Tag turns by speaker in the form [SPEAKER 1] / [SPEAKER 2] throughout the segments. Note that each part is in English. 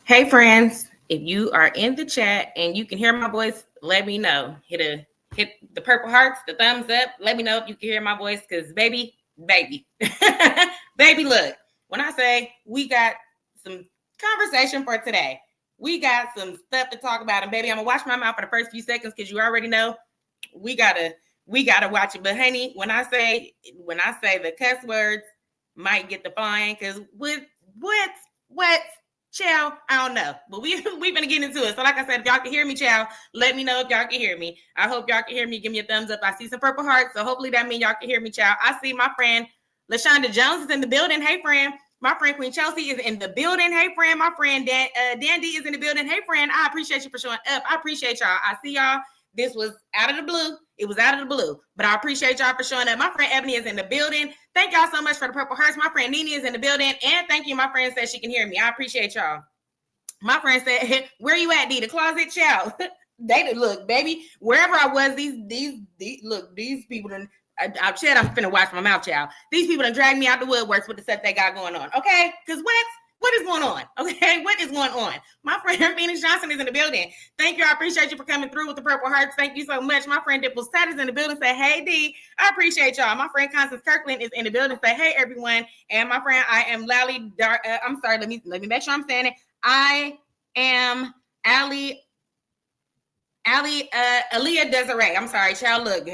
[SPEAKER 1] Hey friends, if you are in the chat and you can hear my voice, let me know. Hit the purple hearts, the thumbs up. Let me know if you can hear my voice, because baby, baby, look, when I say we got some conversation for today, we got some stuff to talk about. And baby, I'm gonna watch my mouth for the first few seconds because you already know we gotta watch it. But honey, when I say the cuss words might get the flying, because what child, I don't know, but we've been getting into it. So like I said, if y'all can hear me, child, let me know if y'all can hear me. I hope y'all can hear me. Give me a thumbs up. I see some purple hearts, so hopefully that means y'all can hear me, child. I see my friend LaShonda Jones is in the building. Hey friend. My friend Queen Chelsea is in the building. Hey friend. My friend Dandy is in the building. Hey friend. I appreciate you for showing up. I appreciate y'all. I see y'all. This was out of the blue. It was out of the blue, but I appreciate y'all for showing up. My friend Ebony is in the building. Thank y'all so much for the purple hearts. My friend Nene is in the building, and thank you. My friend said she can hear me. I appreciate y'all. My friend said, "Where you at, D? The closet, child." They look, baby. Wherever I was, these people done. I'm finna watch my mouth, child. These people done dragged me out the woodworks with the stuff they got going on. Okay, because what is going on? Okay, what is going on? My friend Phoenix Johnson is in the building. Thank you. I appreciate you for coming through with the purple hearts. Thank you so much. My friend Dipples Tat is in the building. Say, hey, D. I appreciate y'all. My friend Constance Kirkland is in the building. Say, hey, everyone. And my friend, I am Lally. I'm sorry. Let me make sure I'm saying it. I am Aaliyah Desiree. I'm sorry, child. Look,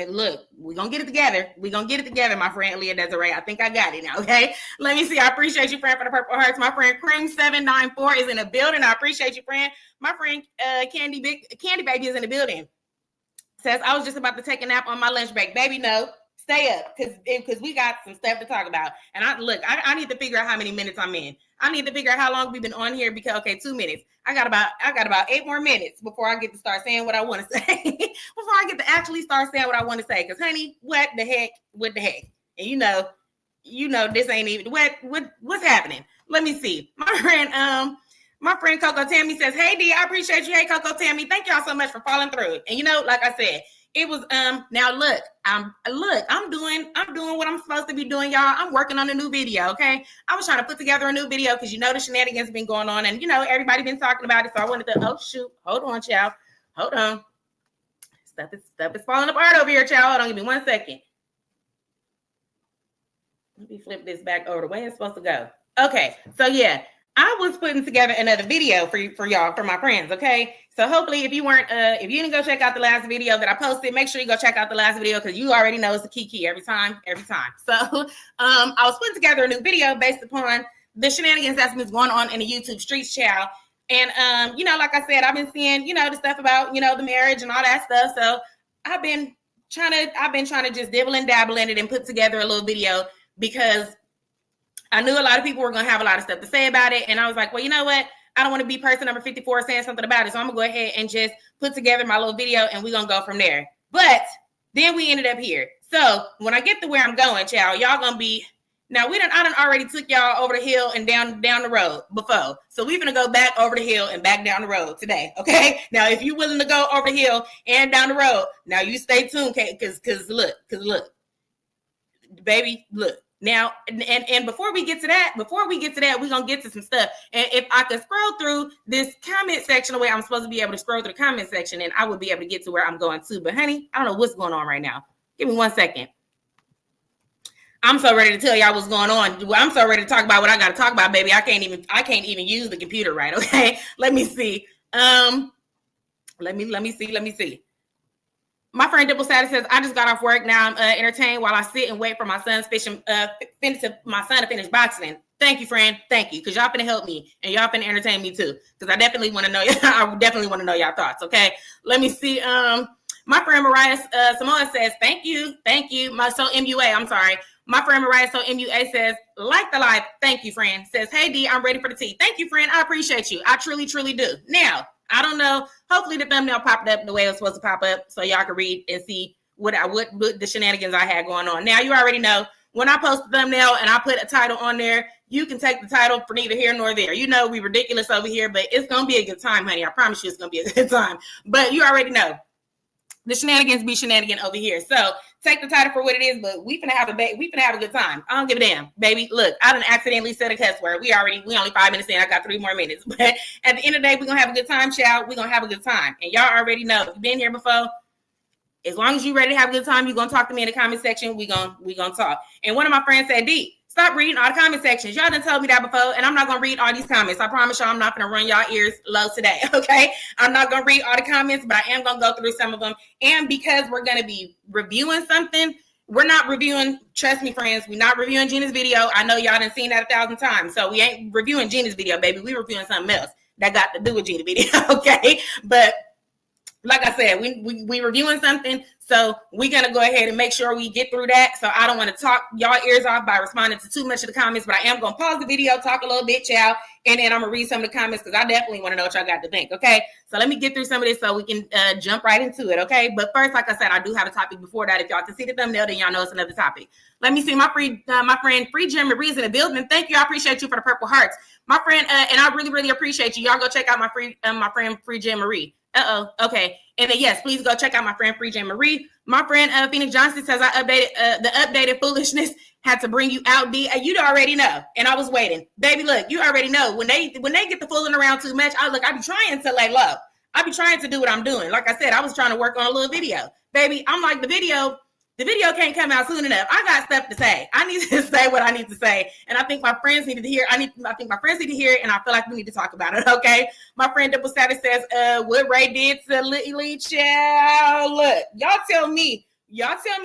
[SPEAKER 1] we're gonna get it together. My friend Aaliyah Desiree. I think I got it now. Okay. Let me see. I appreciate you, friend, for the purple hearts. My friend Cream794 is in the building. I appreciate you, friend. My friend Candy Baby is in the building. Says, I was just about to take a nap on my lunch break. Baby, no. Stay up, because we got some stuff to talk about. And I need to figure out how many minutes I'm in. I need to figure out how long we've been on here, because 2 minutes. I got about 8 more minutes before I get to start saying what I want to say. Before I get to actually start saying what I want to say. Because honey, what the heck? And you know this ain't even what's happening. Let me see. My friend Coco Tammy says, hey D, I appreciate you. Hey Coco Tammy, thank y'all so much for following through. And like I said, it was now look, I'm doing what I'm supposed to be doing, y'all. I'm working on a new video, okay? I was trying to put together a new video because the shenanigans been going on, and everybody been talking about it. So I wanted to hold on, child. Hold on. Stuff is falling apart over here, child. Hold on, give me 1 second. Let me flip this back over the way it's supposed to go. Okay, so yeah. I was putting together another video for y'all, for my friends, okay? So hopefully if you didn't go check out the last video that I posted, make sure you go check out the last video, because you already know it's the key every time. So I was putting together a new video based upon the shenanigans that's been going on in the YouTube streets, child. And like I said, I've been seeing, the stuff about, the marriage and all that stuff. So I've been trying to just dibble and dabble in it and put together a little video, because I knew a lot of people were going to have a lot of stuff to say about it. And I was like, well, you know what? I don't want to be person number 54 saying something about it. So I'm going to go ahead and just put together my little video, and we're going to go from there. But then we ended up here. So when I get to where I'm going, child, y'all going to be, now I done already took y'all over the hill and down the road before. So we're going to go back over the hill and back down the road today. Okay. Now, if you're willing to go over the hill and down the road, now you stay tuned. Okay. Cause look, baby, look. Now, and before we get to that, we're going to get to some stuff. And if I could scroll through this comment section the way I'm supposed to be able to scroll through the comment section, then I would be able to get to where I'm going to. But honey, I don't know what's going on right now. Give me 1 second. I'm so ready to tell y'all what's going on. I'm so ready to talk about what I got to talk about, baby. I can't even use the computer right. Okay. Let me see. Let me see. My friend Dipple Status says, I just got off work. Now I'm entertained while I sit and wait for my son to finish boxing. Thank you, friend. Thank you. Because y'all finna help me, and y'all finna entertain me too. Because I definitely want to know. I definitely want to know y'all thoughts. Okay. Let me see. My friend Mariah Samoa says, thank you. My friend Mariah MUA says, like the live. Thank you, friend. Says, hey D, I'm ready for the tea. Thank you, friend. I appreciate you. I truly, truly do. Now, I don't know. Hopefully the thumbnail popped up the way it was supposed to pop up, so y'all can read and see what the shenanigans I had going on. Now, you already know, when I post the thumbnail and I put a title on there, you can take the title for neither here nor there. We ridiculous over here, but it's going to be a good time, honey. I promise you it's going to be a good time. But you already know. The shenanigans be shenanigan over here. So take the title for what it is, but we finna have a good time. I don't give a damn, baby. Look, I done accidentally said a cuss word. We only 5 minutes in. I got 3 more minutes. But at the end of the day, we're gonna have a good time, child. We're gonna have a good time. And y'all already know, if you've been here before, as long as you're ready to have a good time, you're gonna talk to me in the comment section. We gonna talk. And one of my friends said, D, stop reading all the comment sections. Y'all done told me that before, and I'm not going to read all these comments. I promise y'all I'm not going to run y'all ears low today, okay? I'm not going to read all the comments, but I am going to go through some of them. And because we're going to be reviewing something, we're not reviewing, trust me, friends, we're not reviewing Gina's video. I know y'all done seen that 1,000 times, so we ain't reviewing Gina's video, baby. We reviewing something else that got to do with Gina's video, okay? But like I said, we reviewing something, so we're going to go ahead and make sure we get through that. So I don't want to talk y'all ears off by responding to too much of the comments, but I am going to pause the video, talk a little bit, y'all, and then I'm going to read some of the comments because I definitely want to know what y'all got to think, okay? So let me get through some of this so we can jump right into it, okay? But first, like I said, I do have a topic before that. If y'all can see the thumbnail, then y'all know it's another topic. Let me see my friend Free Gina Marie's in the building. Thank you. I appreciate you for the purple hearts. My friend, and I really, really appreciate you. Y'all go check out my friend Free Gina Marie. Okay. And then yes, please go check out my friend Free Gina Marie. My friend Phoenix Johnson says I updated the updated foolishness had to bring you out. D, you already know, and I was waiting, baby. Look, you already know when they get the fooling around too much. I be trying to lay low. I be trying to do what I'm doing. Like I said, I was trying to work on a little video, baby. I'm like the video can't come out soon enough. I got stuff to say. I need to say what I need to say. And I think my friends needed to hear. I think my friends need to hear it, and I feel like we need to talk about it, okay? My friend Double Status says, what Ray did to Lily Child. Look, y'all tell me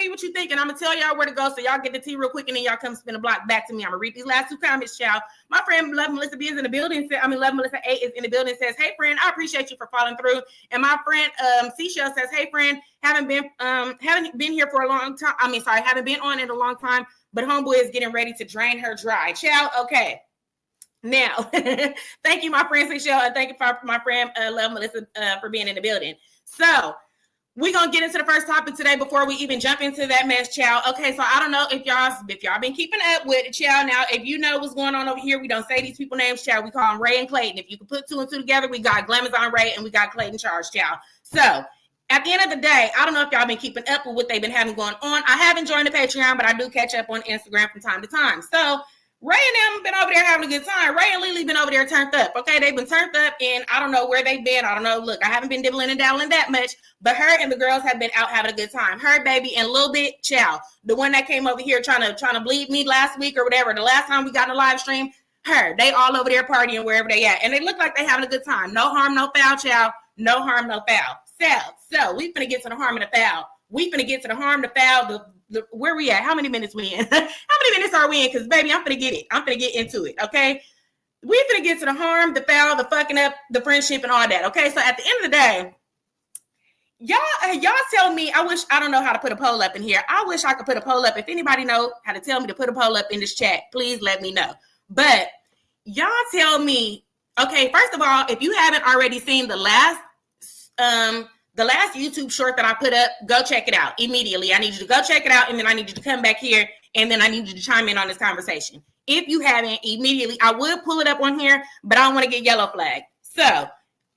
[SPEAKER 1] what you think, and I'm gonna tell y'all where to go so y'all get the tea real quick, and then y'all come spin a block back to me. I'm gonna read these last 2 comments, child. My friend Love Melissa B is in the building. Love Melissa A is in the building. Says, hey friend, I appreciate you for following through. And my friend Seashell says, hey friend, haven't been here for a long time. Haven't been on in a long time, but homeboy is getting ready to drain her dry. Child, okay. Now, thank you, my friend Seashell, and thank you for my friend Love Melissa for being in the building. So we're going to get into the first topic today before we even jump into that mess, child. Okay, so I don't know if y'all been keeping up with it, child. Now, if you know what's going on over here, we don't say these people names, child. We call them Ray and Clayton. If you can put 2 and 2 together, we got Glamazon Ray and we got Clayton Charles, child. So at the end of the day, I don't know if y'all been keeping up with what they've been having going on. I haven't joined the Patreon, but I do catch up on Instagram from time to time. So Ray and them been over there having a good time. Ray and Lily been over there turned up. Okay, they've been turned up, and I don't know where they've been. I don't know. Look, I haven't been dibbling and dabbling that much, but her and the girls have been out having a good time. Her, baby, and Lil Bit, Chow, the one that came over here trying to bleed me last week or whatever. The last time we got in a live stream, her, they all over there partying wherever they at, and they look like they having a good time. No harm, no foul, Chow. No harm, no foul. So we finna get to the harm and the foul. We finna get to the harm, the foul, where we at? How many minutes we in? How many minutes are we in? Because, baby, I'm finna get it. I'm finna get into it, okay? We finna get to the harm, the foul, the fucking up, the friendship, and all that, okay? So at the end of the day, y'all tell me, I don't know how to put a poll up in here. I wish I could put a poll up. If anybody know how to tell me to put a poll up in this chat, please let me know. But y'all tell me, okay, first of all, if you haven't already seen the last YouTube short that I put up, go check it out immediately. I need you to go check it out, and then I need you to come back here, and then I need you to chime in on this conversation. If you haven't immediately, I would pull it up on here, but I don't want to get yellow flagged. So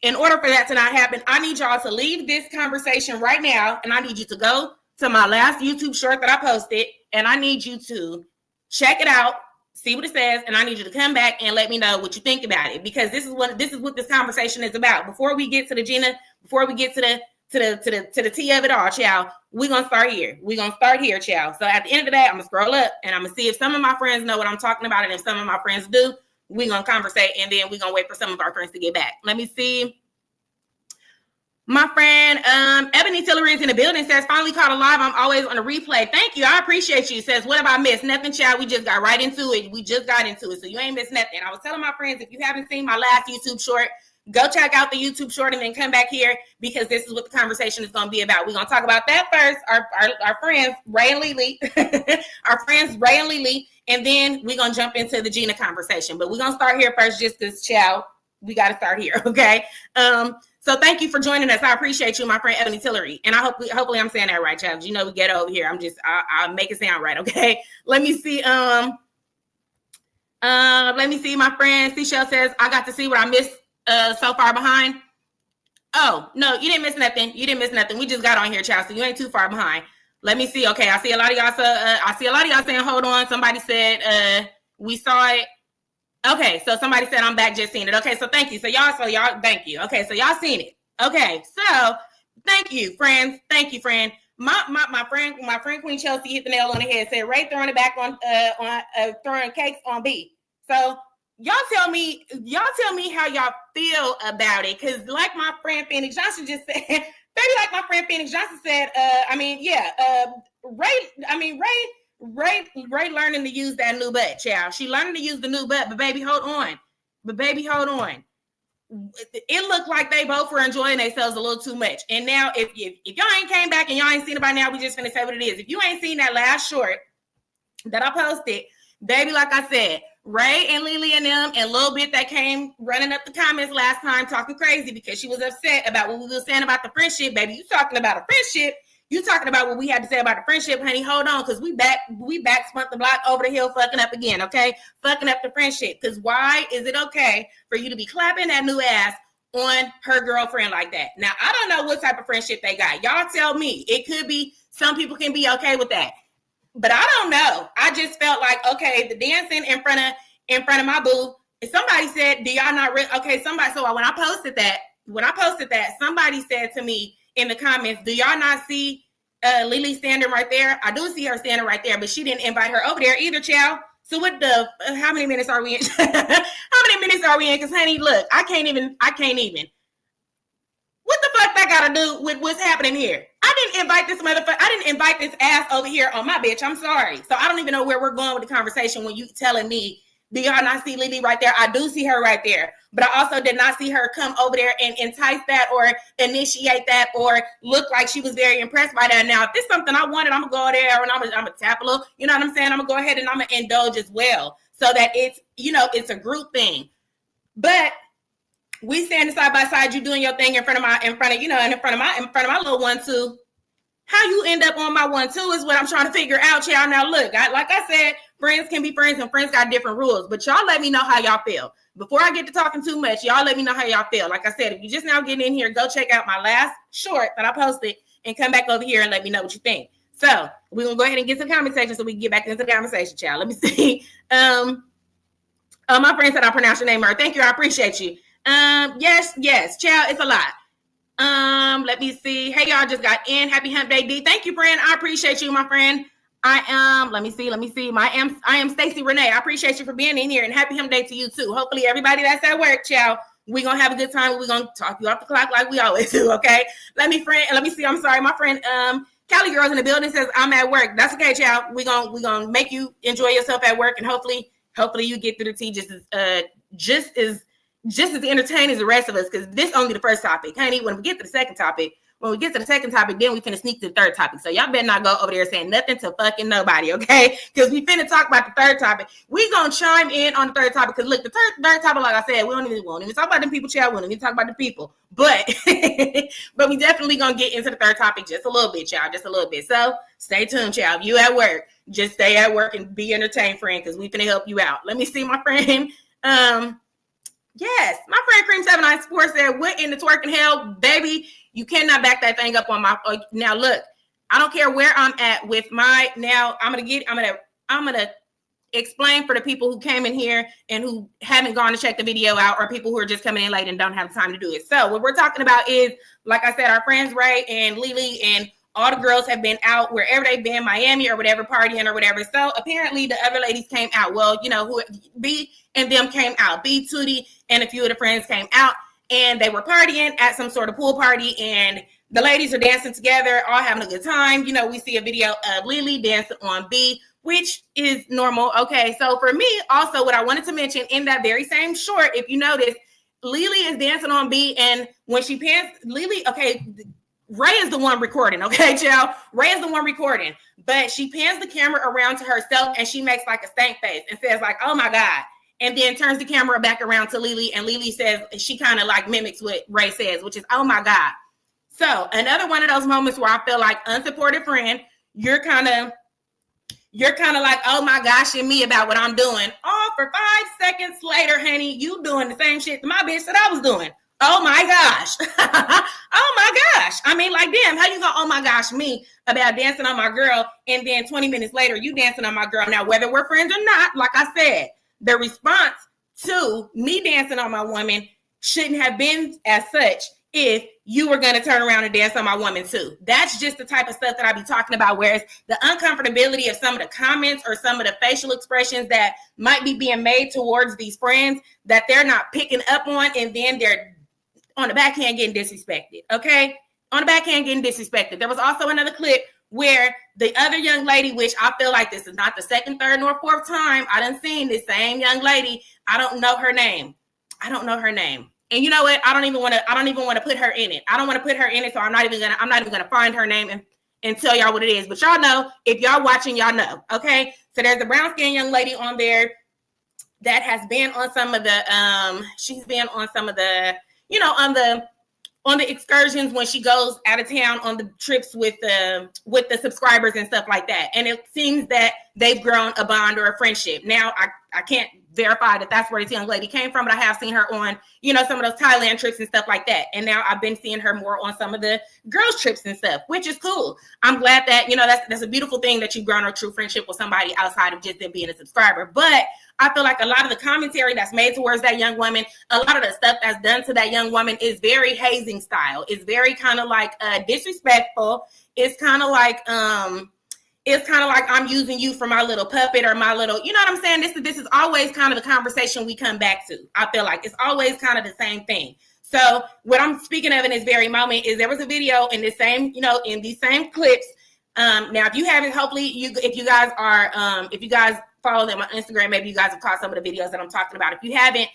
[SPEAKER 1] in order for that to not happen, I need y'all to leave this conversation right now, and I need you to go to my last YouTube short that I posted, and I need you to check it out, see what it says, and I need you to come back and let me know what you think about it, because this is what this conversation is about. Before we get to the Gina, before we get to the tea of it all, child, we're gonna start here. We're gonna start here, child. So at the end of the day, I'm gonna scroll up and I'm gonna see if some of my friends know what I'm talking about, and if some of my friends do, we're gonna conversate, and then we're gonna wait for some of our friends to get back. Let me see. My friend Ebony Tillery is in the building, says, finally caught alive. I'm always on a replay. Thank you. I appreciate you. Says, what have I missed? Nothing, child. We just got right into it. We just got into it. So you ain't missed nothing. I was telling my friends, if you haven't seen my last YouTube short, go check out the YouTube short and then come back here, because this is what the conversation is going to be about. We're going to talk about that first. Our friends, Ray and Lily, and then we're going to jump into the Gina conversation. But we're going to start here first, just because, child, we got to start here. Okay. So thank you for joining us. I appreciate you, my friend Ebony Tillery. And hopefully I'm saying that right, child. You know, we get over here. I'll make it sound right. Okay. Let me see. My friend Seashell says, I got to see what I missed so far behind. Oh, no, you didn't miss nothing. You didn't miss nothing. We just got on here, child, so you ain't too far behind. Let me see. Okay, I see a lot of y'all. I see a lot of y'all saying, hold on. Somebody said, we saw it. Okay, so somebody said I'm back, just seen it. Okay, so thank you. So y'all, thank you. Okay, so y'all seen it. Okay, so thank you, friends. Thank you, friend. My friend Queen Chelsea hit the nail on the head. Said Ray throwing it back on throwing cakes on B. So y'all tell me how y'all feel about it, because like my friend Phoenix Johnson just said, baby, like my friend Phoenix Johnson said, Ray learning to use that new butt, child. She learning to use the new butt, but baby, hold on. It looked like they both were enjoying themselves a little too much. And now, if y'all ain't came back and y'all ain't seen it by now, we just gonna say what it is. If you ain't seen that last short that I posted, baby, like I said, Ray and Lily and them and Lil Bit that came running up the comments last time talking crazy because she was upset about what we were saying about the friendship. Baby, you talking about a friendship. You talking about what we had to say about the friendship, honey. Hold on, because we back spun the block over the hill fucking up again, okay? Fucking up the friendship. Because why is it okay for you to be clapping that new ass on her girlfriend like that? Now, I don't know what type of friendship they got. Y'all tell me. It could be, some people can be okay with that. But I don't know. I just felt like, okay, the dancing in front of my boo. And somebody said, do y'all not okay, somebody, so when I posted that, somebody said to me in the comments, do y'all not see Lily standing right there? I do see her standing right there, but she didn't invite her over there either, child. So what the, how many minutes are we in? How many minutes are we in? Because honey, look, I can't even. What the fuck that got to do with what's happening here? I didn't invite this motherfucker. I didn't invite this ass over here on my bitch. I'm sorry. So I don't even know where we're going with the conversation when you telling me, do y'all not see Lily right there? I do see her right there. But I also did not see her come over there and entice that or initiate that or look like she was very impressed by that. Now, if it's something I wanted, I'm going to go there and I'm going to tap a little. You know what I'm saying? I'm going to go ahead and I'm going to indulge as well so that it's, it's a group thing. But we standing side by side, you doing your thing in front of my little one too. How you end up on my one too is what I'm trying to figure out, y'all. Now look, like I said, friends can be friends and friends got different rules, but y'all let me know how y'all feel. Before I get to talking too much, y'all let me know how y'all feel. Like I said, if you just now getting in here, go check out my last short that I posted and come back over here and let me know what you think. So we're gonna go ahead and get some comment section so we can get back into the conversation, child. Let me see. My friend said I pronounced your name right. Thank you, I appreciate you. Yes, child, it's a lot. Let me see. Hey, y'all just got in. Happy Hump Day, D. Thank you, friend. I appreciate you, my friend. I am, let me see. I am Stacey Renee. I appreciate you for being in here, and happy Hump Day to you too. Hopefully everybody that's at work, child, we're gonna have a good time. We're gonna talk you off the clock like we always do, okay? Let me see. I'm sorry, my friend Cali Girls in the building says I'm at work. That's okay, child. We're gonna make you enjoy yourself at work, and hopefully you get through the tea just as entertaining as the rest of us, because this only the first topic, honey. When we get to the second topic, then we finna sneak to the third topic. So y'all better not go over there saying nothing to fucking nobody, okay? Because we finna talk about the third topic. We gonna chime in on the third topic, because look, the third topic, like I said, we won't even talk about them people, child. We don't even talk about the people, but we definitely gonna get into the third topic just a little bit, y'all, just a little bit. So stay tuned, child. If you at work, just stay at work and be entertained, friend, because we finna help you out. Let me see, my friend. Yes, my friend Cream 794 said, what in the twerking hell, baby? You cannot back that thing up on my. Now look, I don't care where I'm at with my. Now I'm gonna explain for the people who came in here and who haven't gone to check the video out, or people who are just coming in late and don't have time to do it. So what we're talking about is, like I said, our friends Ray and Lily and all the girls have been out wherever they've been, Miami or whatever, partying or whatever. So apparently the other ladies came out. Well, who B and them came out. B, Tootie, and a few of the friends came out, and they were partying at some sort of pool party, and the ladies are dancing together, all having a good time. We see a video of Lily dancing on B, which is normal. Okay, so for me, also what I wanted to mention in that very same short, if you notice, Lily is dancing on B, and when she pans, Lily, okay, Ray is the one recording, okay, child? Ray is the one recording, but she pans the camera around to herself, and she makes like a stank face and says like, oh my God, and then turns the camera back around to Lily, and Lily says, she kind of like mimics what Ray says, which is, oh my God. So another one of those moments where I feel like unsupported friend, you're kind of like, oh my gosh, and me about what I'm doing. Oh, for 5 seconds later, honey, you doing the same shit that my bitch said I was doing. Oh my gosh. Oh my gosh. I mean, like, damn, how you gonna oh my gosh me about dancing on my girl, and then 20 minutes later you dancing on my girl? Now, whether we're friends or not, like I said, the response to me dancing on my woman shouldn't have been as such if you were going to turn around and dance on my woman too. That's just the type of stuff that I be talking about. Whereas the uncomfortability of some of the comments or some of the facial expressions that might be being made towards these friends that they're not picking up on, and then they're on the backhand getting disrespected. Okay, on the backhand getting disrespected. There was also another clip where the other young lady, which I feel like this is not the second, third, nor fourth time I done seen this same young lady. I don't know her name. And you know what? I don't even want to put her in it. I don't want to put her in it, so I'm not even gonna find her name and tell y'all what it is. But y'all know, if y'all watching, y'all know. Okay. So there's a brown skinned young lady on there that has been on some of the she's been on some of the, you know, on the excursions when she goes out of town on the trips with the subscribers and stuff like that. And it seems that they've grown a bond or a friendship. Now I can't verify that that's where this young lady came from, but I have seen her on, you know, some of those Thailand trips and stuff like that. And now I've been seeing her more on some of the girls trips and stuff, which is cool. I'm glad that, you know, that's a beautiful thing that you've grown a true friendship with somebody outside of just them being a subscriber. But I feel like a lot of the commentary that's made towards that young woman, a lot of the stuff that's done to that young woman is very hazing style. It's very kind of like disrespectful. It's kind of like I'm using you for my little puppet or my little, you know what I'm saying? This is always kind of the conversation we come back to. I feel like it's always kind of the same thing. So what I'm speaking of in this very moment is there was a video in the same, you know, in these same clips. Now, if you haven't, hopefully if you guys follow them on Instagram, maybe you guys have caught some of the videos that I'm talking about. If you haven't,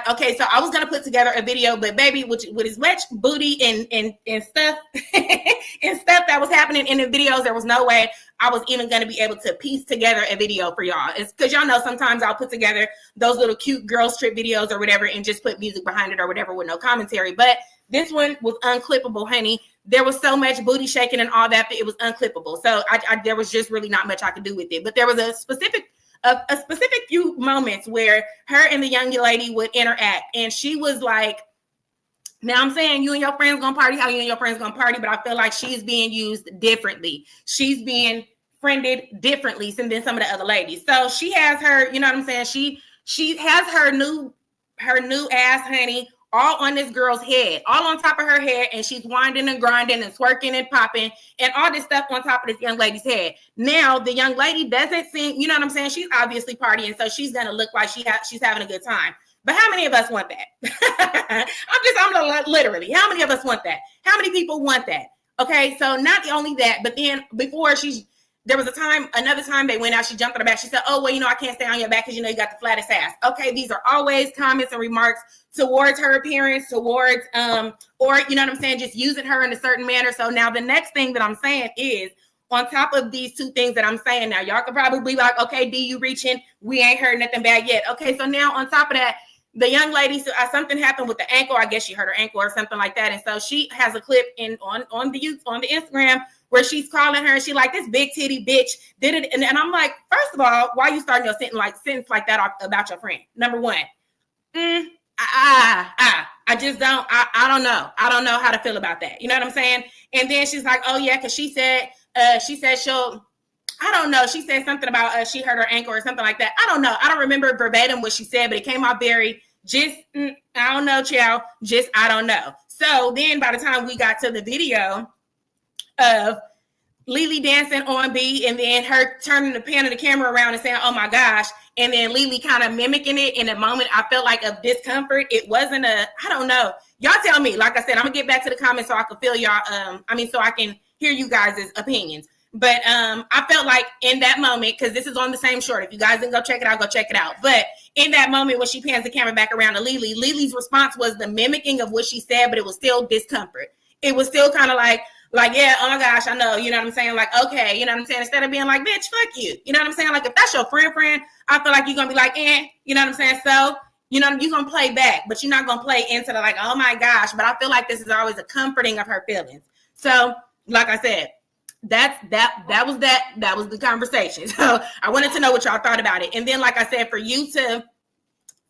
[SPEAKER 1] okay, so I was gonna put together a video, but baby, with as much booty and stuff and stuff that was happening in the videos, there was no way I was even gonna be able to piece together a video for y'all. It's because y'all know sometimes I'll put together those little cute girls trip videos or whatever and just put music behind it or whatever with no commentary. But this one was unclippable, honey. There was so much booty shaking and all that it was unclippable. So there was just really not much I could do with it. But there was a specific few moments where her and the young lady would interact, and she was like, now I'm saying you and your friends gonna party how you and your friends gonna party, but I feel like she's being used differently. She's being friended differently than some of the other ladies. So she has her, you know what I'm saying? She has her new ass, honey, all on this girl's head, all on top of her head, and she's winding and grinding and twerking and popping and all this stuff on top of this young lady's head. Now, the young lady doesn't seem, you know what I'm saying? She's obviously partying, so she's gonna look like she's having a good time. But how many of us want that? I'm literally, how many of us want that? How many people want that? Okay, so not only that, but then before there was another time they went out, she jumped on her back. She said, oh, well, you know, I can't stay on your back because, you know, you got the flattest ass. Okay, these are always comments and remarks towards her appearance, or, you know what I'm saying, just using her in a certain manner. So now the next thing that I'm saying is, on top of these two things that I'm saying now, y'all could probably be like, okay, D, you reaching, we ain't heard nothing bad yet. Okay, so now on top of that, the young lady, something happened with the ankle. I guess she hurt her ankle or something like that. And so she has a clip on the Instagram where she's calling her and she like, this big titty bitch did it. And I'm like, first of all, why are you starting your sentence like that about your friend? Number one, I just don't, I don't know. I don't know how to feel about that. You know what I'm saying? And then she's like, oh yeah, because she said she'll, I don't know. She said something about she hurt her ankle or something like that. I don't know. I don't remember verbatim what she said, but it came out very I don't know, child. I don't know. So then by the time we got to the video of Lily dancing on B and then her turning the pan of the camera around and saying, oh my gosh. And then Lily kind of mimicking it in a moment, I felt like of discomfort. It wasn't I don't know. Y'all tell me. Like I said, I'm gonna get back to the comments so I can feel y'all. So I can hear you guys' opinions. But I felt like in that moment, because this is on the same short. If you guys didn't go check it out, go check it out. But in that moment when she pans the camera back around to Lily, Lily's response was the mimicking of what she said, but it was still discomfort. It was still kind of like, yeah, oh my gosh, I know, you know what I'm saying? Like, okay, you know what I'm saying? Instead of being like, bitch, fuck you. You know what I'm saying? Like, if that's your friend, I feel like you're going to be like, you know what I'm saying? So, you know, you're going to play back, but you're not going to play into the like, oh my gosh. But I feel like this is always a comforting of her feelings. So, like I said, that was the conversation. So I wanted to know what y'all thought about it. And then, like I said, for you to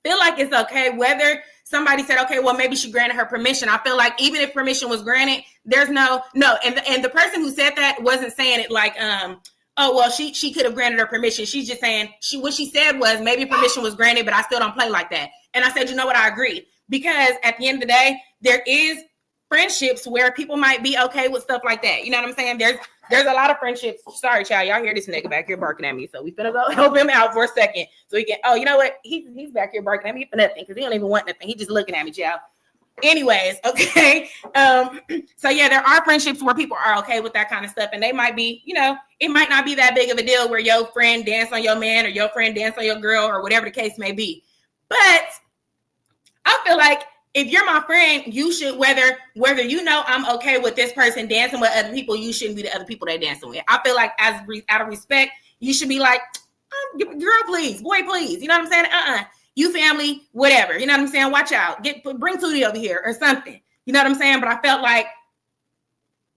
[SPEAKER 1] feel like it's okay whether somebody said, okay, well, maybe she granted her permission. I feel like even if permission was granted, there's no. And the person who said that wasn't saying it like, oh, well, she could have granted her permission. She's just saying what she said was maybe permission was granted, but I still don't play like that. And I said, you know what? I agree. Because at the end of the day, there is friendships where people might be okay with stuff like that. You know what I'm saying? There's a lot of friendships. Sorry, child. Y'all hear this nigga back here barking at me. So we finna go help him out for a second. So he can, oh, you know what? He's back here barking at me for nothing because he don't even want nothing. He just looking at me, child. Anyways, okay. So yeah, there are friendships where people are okay with that kind of stuff. And they might be, it might not be that big of a deal where your friend dance on your man or your friend dance on your girl or whatever the case may be. But I feel like if you're my friend, you should, whether I'm okay with this person dancing with other people, you shouldn't be the other people they're dancing with. I feel like out of respect, you should be like, girl, please, boy, please. You know what I'm saying? You family, whatever. You know what I'm saying? Watch out. Bring Tootie over here or something. You know what I'm saying? But I felt like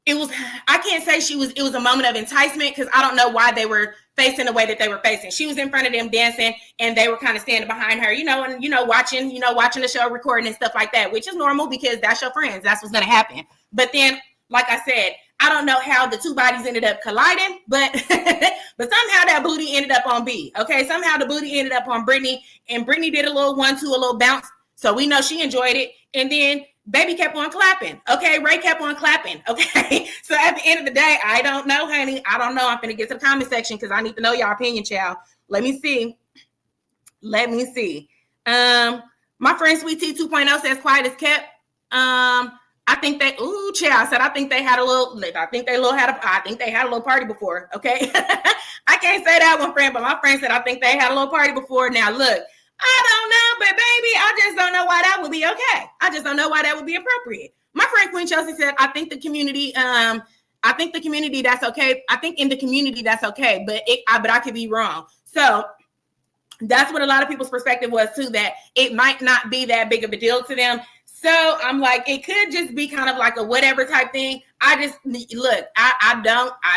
[SPEAKER 1] I can't say it was a moment of enticement because I don't know why they were facing the way that they were facing. She was in front of them dancing and they were kind of standing behind her, watching the show, recording and stuff like that, which is normal because that's your friends. That's what's going to happen. But then, like I said, I don't know how the two bodies ended up colliding, but somehow that booty ended up on B. Okay. Somehow the booty ended up on Brittany and Brittany did a little 1-2, a little bounce. So we know she enjoyed it. And then Baby kept on clapping. Okay. Ray kept on clapping. Okay. So at the end of the day, I don't know, honey. I don't know. I'm going to get to the comment section because I need to know your opinion, child. Let me see. My friend Sweet Tea 2.0 says quiet as kept. I think they, child said, I think they had a little party before. Okay. I can't say that one, friend, but my friend said, I think they had a little party before. Now look, I don't know, but baby, I just don't know why that would be okay. I just don't know why that would be appropriate. My friend Queen Chelsea said, I think the community, that's okay. I think in the community that's okay, but I could be wrong. So that's what a lot of people's perspective was too, that it might not be that big of a deal to them. So I'm like, it could just be kind of like a whatever type thing. I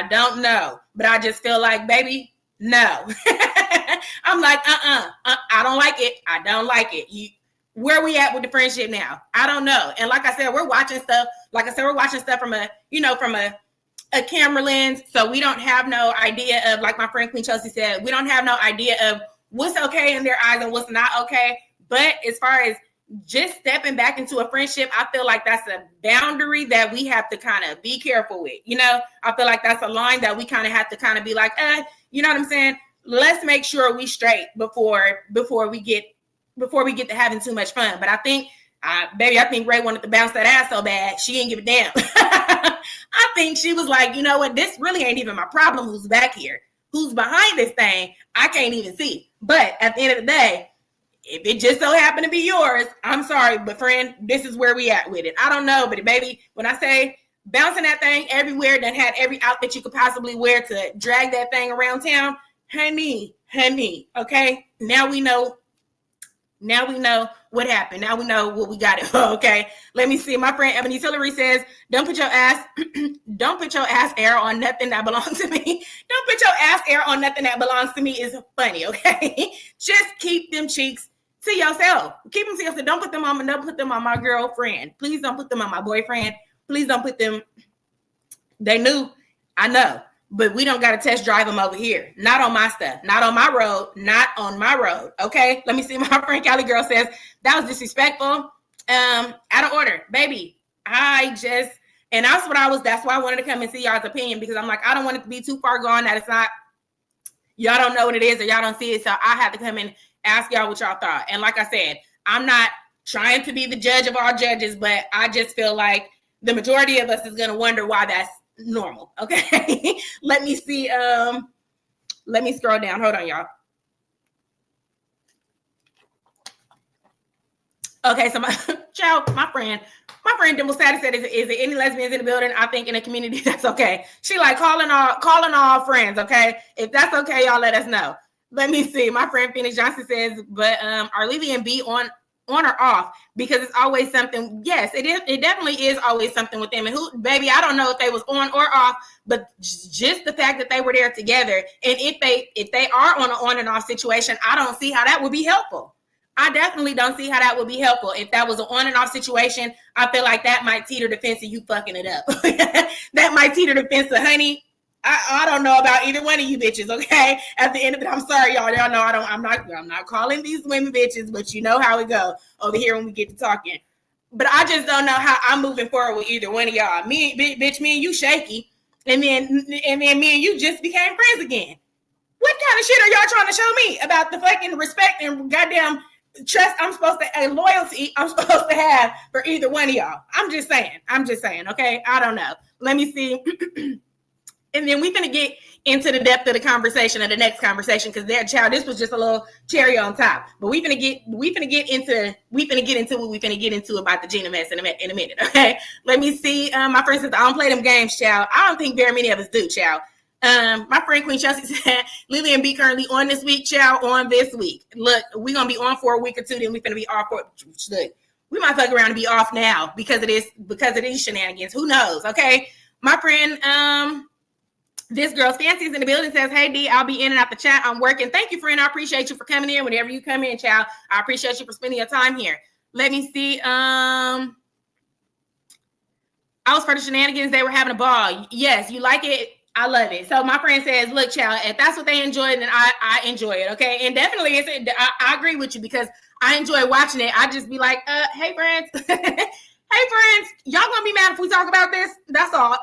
[SPEAKER 1] don't know, but I just feel like, baby, no. I'm like, I don't like it. I don't like it. Where we at with the friendship now? I don't know. And like I said, we're watching stuff from a camera lens. So we don't have no idea of, like my friend Queen Chelsea said, we don't have no idea of what's okay in their eyes and what's not okay. But as far as just stepping back into a friendship, I feel like that's a boundary that we have to kind of be careful with. I feel like that's a line that we kind of have to kind of be like, you know what I'm saying? Let's make sure we straight before we get to having too much fun. But I think, I think Ray wanted to bounce that ass so bad she didn't give a damn. I think she was like, you know what? This really ain't even my problem. Who's back here? Who's behind this thing? I can't even see. But at the end of the day, if it just so happened to be yours, I'm sorry, but friend, this is where we at with it. I don't know, but baby, when I say bouncing that thing everywhere, that had every outfit you could possibly wear to drag that thing around town, honey, okay? Now we know what happened. Now we know what we got it for, okay? Let me see. My friend Ebony Tillery says, don't put your ass air on nothing that belongs to me. Don't put your ass air on nothing that belongs to me is funny, okay? Just keep them cheeks to yourself. Keep them to yourself. Don't put them on my girlfriend. Please don't put them on my boyfriend. Please don't put them. They knew, I know. But we don't got to test drive them over here. Not on my stuff. Not on my road. Not on my road. Okay. Let me see. My friend Cali girl says that was disrespectful. Out of order, baby. And that's why I wanted to come and see y'all's opinion, because I'm like, I don't want it to be too far gone that it's not, y'all don't know what it is or y'all don't see it. So I had to come and ask y'all what y'all thought. And like I said, I'm not trying to be the judge of all judges, but I just feel like the majority of us is going to wonder why that's normal. Okay. Let me see. Let me scroll down. Hold on, y'all. Okay, so my friend Dimple Status said, is there any lesbians in the building? I think in the community that's okay. She like calling all friends. Okay, if that's okay, y'all let us know. Let me see. My friend Phoenix Johnson says, but are Lily and B on or off? Because it's always something. Yes, it is. It definitely is always something with them. And baby, I don't know if they was on or off, but just the fact that they were there together, and if they are on an on and off situation, I don't see how that would be helpful. I definitely don't see how that would be helpful. If that was an on and off situation, I feel like that might teeter the fence of you fucking it up. That might teeter the fence of, honey, I don't know about either one of you bitches, okay? At the end of it, I'm sorry, y'all. Y'all know I'm not calling these women bitches, but you know how it go over here when we get to talking. But I just don't know how I'm moving forward with either one of y'all. Me and you shaky, and then me and you just became friends again. What kind of shit are y'all trying to show me about the fucking respect and goddamn trust and loyalty I'm supposed to have for either one of y'all? I'm just saying, okay? I don't know. Let me see. And then we're going to get into the depth of the conversation of the next conversation, because this was just a little cherry on top. But we're going to get into what we're going to get into about the Gina mess in a minute, okay? Let me see. My friend says, I don't play them games, child. I don't think very many of us do, child. My friend Queen Chelsea said, Lily and B currently on this week, child, on this week. Look, we're going to be on for a week or two, then we're going to be off for, look, we might fuck around and be off now because of these shenanigans. Who knows, okay? My friend, this girl's fancy is in the building, says, hey, D, I'll be in and out the chat. I'm working. Thank you, friend. I appreciate you for coming in. Whenever you come in, child, I appreciate you for spending your time here. Let me see. I was for the shenanigans. They were having a ball. Yes, you like it? I love it. So my friend says, look, child, if that's what they enjoy, then I enjoy it, okay? And definitely, I agree with you, because I enjoy watching it. I just be like, hey, friends. Hey, friends, y'all gonna be mad if we talk about this? That's all.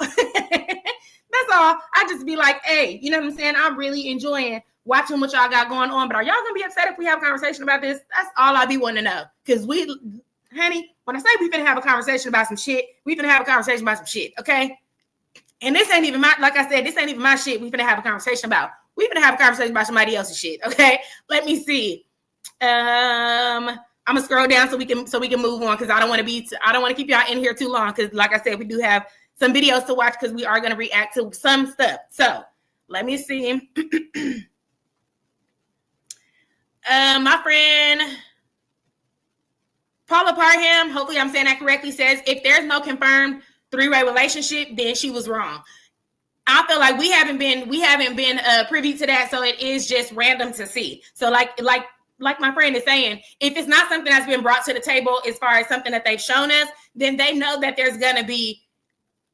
[SPEAKER 1] That's all. I just be like, hey, you know what I'm saying? I'm really enjoying watching what y'all got going on. But are y'all going to be upset if we have a conversation about this? That's all I be wanting to know. Because honey, when I say we finna have a conversation about some shit, we finna have a conversation about some shit, okay? And this ain't even like I said, this ain't even my shit we finna have a conversation about. We finna have a conversation about somebody else's shit, okay? Let me see. I'm going to scroll down so we can move on, because I don't want to keep y'all in here too long, because like I said, we do have some videos to watch, because we are going to react to some stuff. So let me see. My friend Paula Parham, hopefully I'm saying that correctly, says, if there's no confirmed three-way relationship, then she was wrong. I feel like we haven't been privy to that, so it is just random to see. So like my friend is saying, if it's not something that's been brought to the table as far as something that they've shown us, then they know that there's going to be,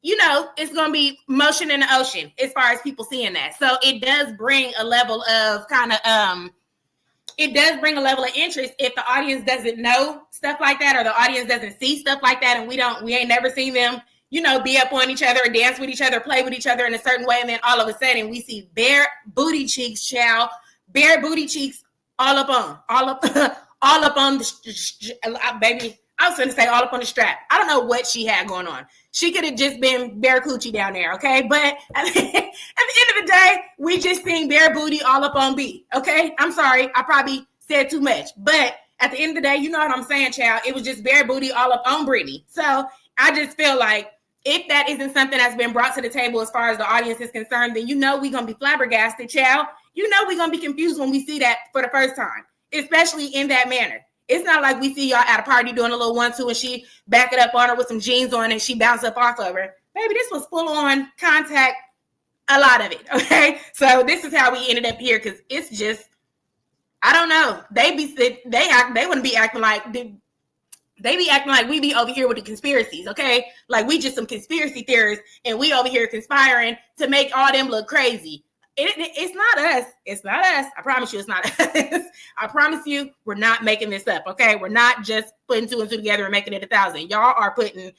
[SPEAKER 1] it's going to be motion in the ocean as far as people seeing that. So it does bring a level of interest if the audience doesn't know stuff like that, or the audience doesn't see stuff like that, and we ain't never seen them, be up on each other or dance with each other, play with each other in a certain way, and then all of a sudden we see bare booty cheeks, child, bare booty cheeks all up on the baby. I was going to say all up on the strap. I don't know what she had going on. She could have just been bare coochie down there, okay? But at the end of the day, we just seen bare booty all up on B, okay? I'm sorry. I probably said too much. But at the end of the day, you know what I'm saying, child? It was just bare booty all up on Brittany. So I just feel like if that isn't something that's been brought to the table as far as the audience is concerned, then we're going to be flabbergasted, child. We're going to be confused when we see that for the first time, especially in that manner. It's not like we see y'all at a party doing a little 1-2 and she back it up on her with some jeans on and she bounce up off of her. Baby, this was full on contact, a lot of it, okay? So this is how we ended up here, because it's just, I don't know. They wouldn't be acting like, they be acting like we be over here with the conspiracies, okay? Like we just some conspiracy theorists and we over here conspiring to make all them look crazy. It's not us. It's not us. I promise you it's not us. I promise you we're not making this up, okay? We're not just putting 2 and 2 together and making it 1,000. Y'all are putting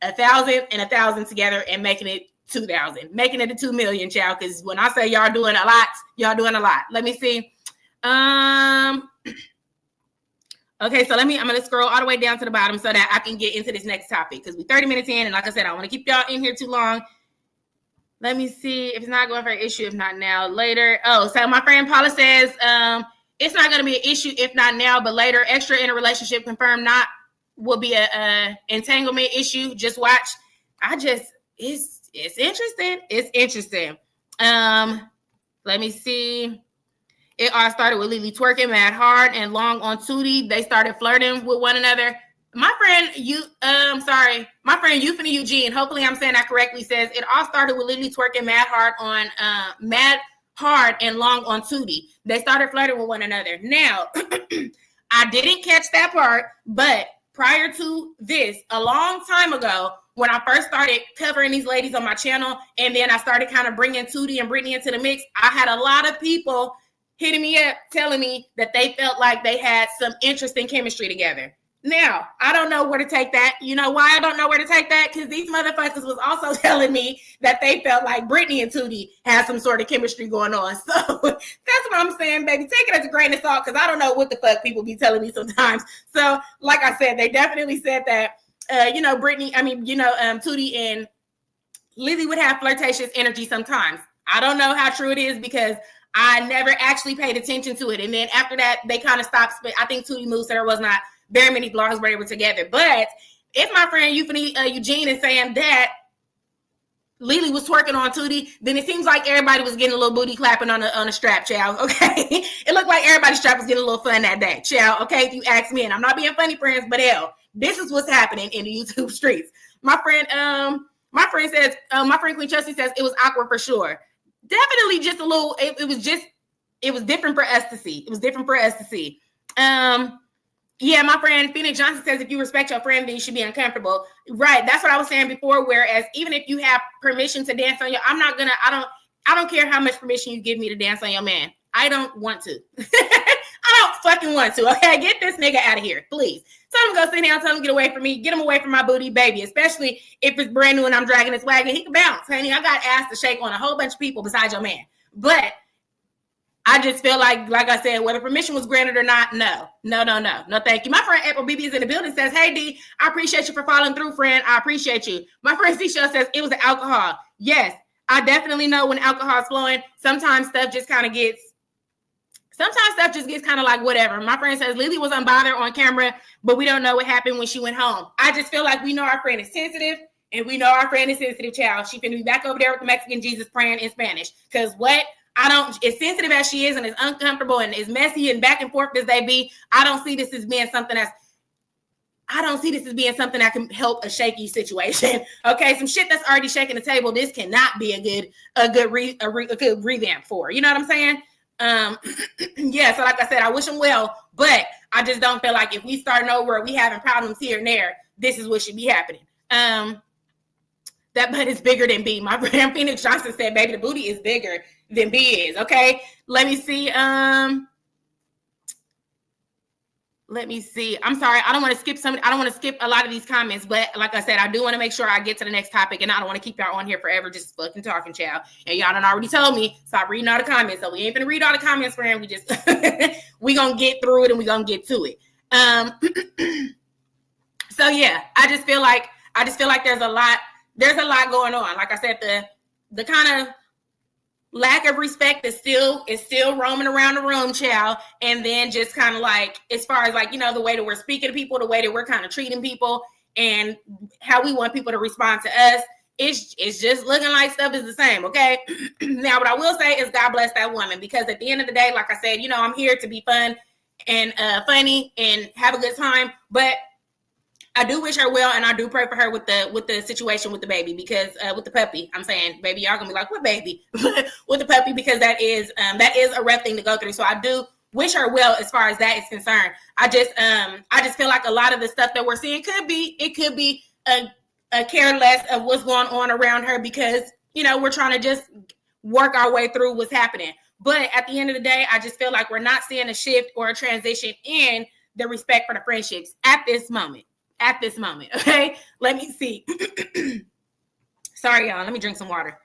[SPEAKER 1] 1,000 and 1,000 together and making it 2,000. Making it 2 million, child, because when I say y'all doing a lot, y'all doing a lot. Let me see. Okay, so I'm going to scroll all the way down to the bottom so that I can get into this next topic, because we're 30 minutes in, and like I said, I don't want to keep y'all in here too long. Let me see if it's not going for an issue, if not now, later. Oh, so my friend Paula says, it's not going to be an issue if not now, but later. Extra in a relationship confirmed not will be a entanglement issue. Just watch. It's interesting. It's interesting. Let me see. It all started with Lily twerking mad hard and long on Tootie. They started flirting with one another. My friend, my friend Euphony Eugene, hopefully I'm saying that correctly, says it all started with Lily twerking mad hard and long on Tootie. They started flirting with one another. Now, I didn't catch that part, but prior to this, a long time ago, when I first started covering these ladies on my channel, and then I started kind of bringing Tootie and Brittany into the mix, I had a lot of people hitting me up telling me that they felt like they had some interesting chemistry together. Now, I don't know where to take that. You know why I don't know where to take that? Because these motherfuckers was also telling me that they felt like Brittany and Tootie had some sort of chemistry going on. So that's what I'm saying, baby. Take it as a grain of salt, because I don't know what the fuck people be telling me sometimes. So, like I said, they definitely said that, Tootie and Lily would have flirtatious energy sometimes. I don't know how true it is because I never actually paid attention to it. And then after that, they kind of stopped. I think Tootie moved, so there was not very many blogs where they were together. But if my friend Eugene is saying that Lily was twerking on Tootie, then it seems like everybody was getting a little booty clapping on a strap, child. Okay, it looked like everybody's strap was getting a little fun that day, child. Okay, if you ask me, and I'm not being funny, friends, but hell, this is what's happening in the YouTube streets. My friend Queen Chelsea says it was awkward for sure. Definitely just a little. It was different for us to see. It was different for us to see. Yeah, my friend Phoenix Johnson says if you respect your friend, then you should be uncomfortable. Right. That's what I was saying before. Whereas even if you have permission to dance on your, I don't care how much permission you give me to dance on your man. I don't want to. I don't fucking want to. Okay, get this nigga out of here, please. Tell him to go sit down. Tell him to get away from me. Get him away from my booty, baby. Especially if it's brand new and I'm dragging his wagon. He can bounce, honey. I got ass to shake on a whole bunch of people besides your man. But I just feel like I said, whether permission was granted or not, no, thank you. My friend April BB is in the building, says, hey, D, I appreciate you for following through, friend. I appreciate you. My friend C-Show says it was the alcohol. Yes, I definitely know when alcohol is flowing, sometimes stuff just kind of gets kind of like whatever. My friend says Lily was unbothered on camera, but we don't know what happened when she went home. I just feel like we know our friend is sensitive, and we know our friend is sensitive, child. She finna be back over there with the Mexican Jesus praying in Spanish. Because as sensitive as she is and as uncomfortable and as messy and back and forth as they be, I don't see this as being something that can help a shaky situation. Okay, some shit that's already shaking the table. This cannot be a good revamp for. You know what I'm saying? Yeah. So like I said, I wish them well, but I just don't feel like if we starting over, or we having problems here and there, this is what should be happening. That butt is bigger than B. My friend Phoenix Johnson said, baby, the booty is bigger than B is. Okay. Let me see. I'm sorry. I don't want to skip a lot of these comments, but like I said, I do want to make sure I get to the next topic, and I don't want to keep y'all on here forever just fucking talking, child. And y'all done already told me, stop reading all the comments. So we ain't gonna read all the comments, friend. We just, we gonna get through it and we gonna get to it. So yeah, I just feel like there's a lot going on. Like I said, the kind of lack of respect is still roaming around the room, child. And then just kind of like, as far as like, the way that we're speaking to people, the way that we're kind of treating people, and how we want people to respond to us, it's just looking like stuff is the same. Okay. Now, what I will say is God bless that woman, because at the end of the day, like I said, I'm here to be fun and funny and have a good time, but I do wish her well, and I do pray for her with the situation with the baby, because with the puppy, I'm saying, baby, y'all gonna be like, what baby? With the puppy, because that is a rough thing to go through. So I do wish her well as far as that is concerned. I just feel like a lot of the stuff that we're seeing could be a care less of what's going on around her, because we're trying to just work our way through what's happening. But at the end of the day, I just feel like we're not seeing a shift or a transition in the respect for the friendships at this moment. Okay, let me see. Sorry, y'all. Let me drink some water.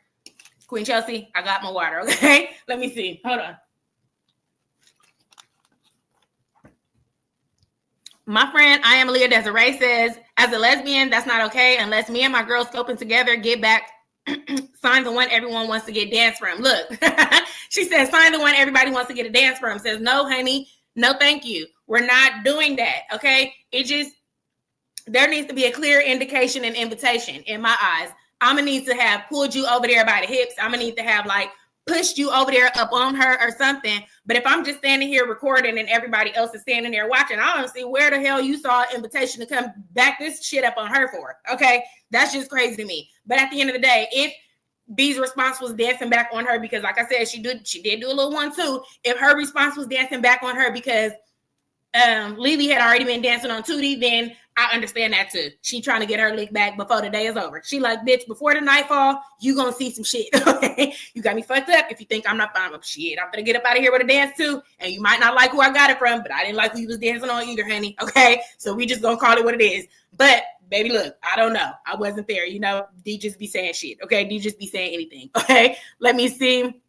[SPEAKER 1] Queen Chelsea, I got my water. Okay, let me see. Hold on. My friend I am Leah Desiree says, as a lesbian, that's not okay unless me and my girls scoping together get back. Sign the one everyone wants to get dance from. Look, she says, sign the one everybody wants to get a dance from. Says, no, honey, no, thank you. We're not doing that. Okay, there needs to be a clear indication and invitation in my eyes. I'm going to need to have pulled you over there by the hips. I'm going to need to have like pushed you over there up on her or something. But if I'm just standing here recording and everybody else is standing there watching, I don't see where the hell you saw an invitation to come back this shit up on her for. Okay. That's just crazy to me. But at the end of the day, if B's response was dancing back on her, because like I said, she did do a little 1-2. If her response was dancing back on her because Lily had already been dancing on Tootie, then I understand that too. She trying to get her lick back before the day is over. She like, bitch, before the nightfall, you gonna see some shit. Okay, you got me fucked up if you think I'm not fine with shit. I'm gonna get up out of here with a dance too, and you might not like who I got it from, but I didn't like who you was dancing on either, honey. Okay, so we just gonna call it what it is. But baby, look, I don't know. I wasn't there. You know, D just be saying shit. Okay, D just be saying anything. Okay, let me see.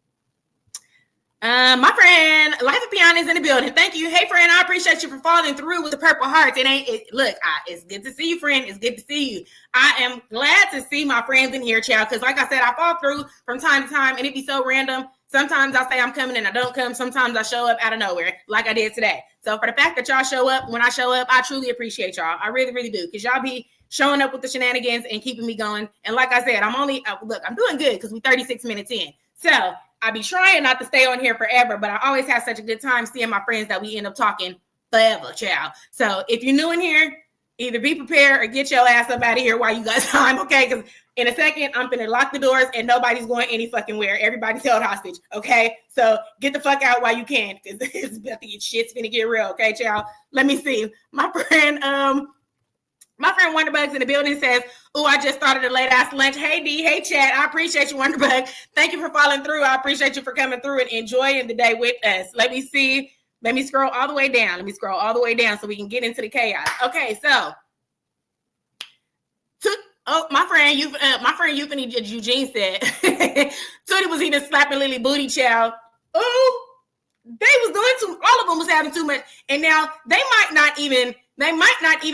[SPEAKER 1] My friend, Life of Piano is in the building. Thank you. Hey, friend, I appreciate you for following through with the purple hearts. It's good to see you, friend. It's good to see you. I am glad to see my friends in here, child, because like I said, I fall through from time to time, and it be so random. Sometimes I say I'm coming and I don't come. Sometimes I show up out of nowhere, like I did today. So for the fact that y'all show up when I show up, I truly appreciate y'all. I really, really do, because y'all be showing up with the shenanigans and keeping me going. And like I said, I'm doing good because we're 36 minutes in. So I be trying not to stay on here forever, but I always have such a good time seeing my friends that we end up talking forever, child. So if you're new in here, either be prepared or get your ass up out of here while you got time, okay? Because in a second, I'm finna lock the doors and nobody's going any fucking where. Everybody's held hostage, okay? So get the fuck out while you can, because shit's finna get real, okay, child? Let me see. My friend Wonderbug's in the building says, oh, I just started a late ass lunch. Hey, D. Hey, chat. I appreciate you, Wonderbug. Thank you for following through. I appreciate you for coming through and enjoying the day with us. Let me see. Let me scroll all the way down. So we can get into the chaos. Okay, so. My friend Euphony Eugene said, Tootie was even slapping Lily booty, child. Oh, they was doing all of them was having too much. And now they might not even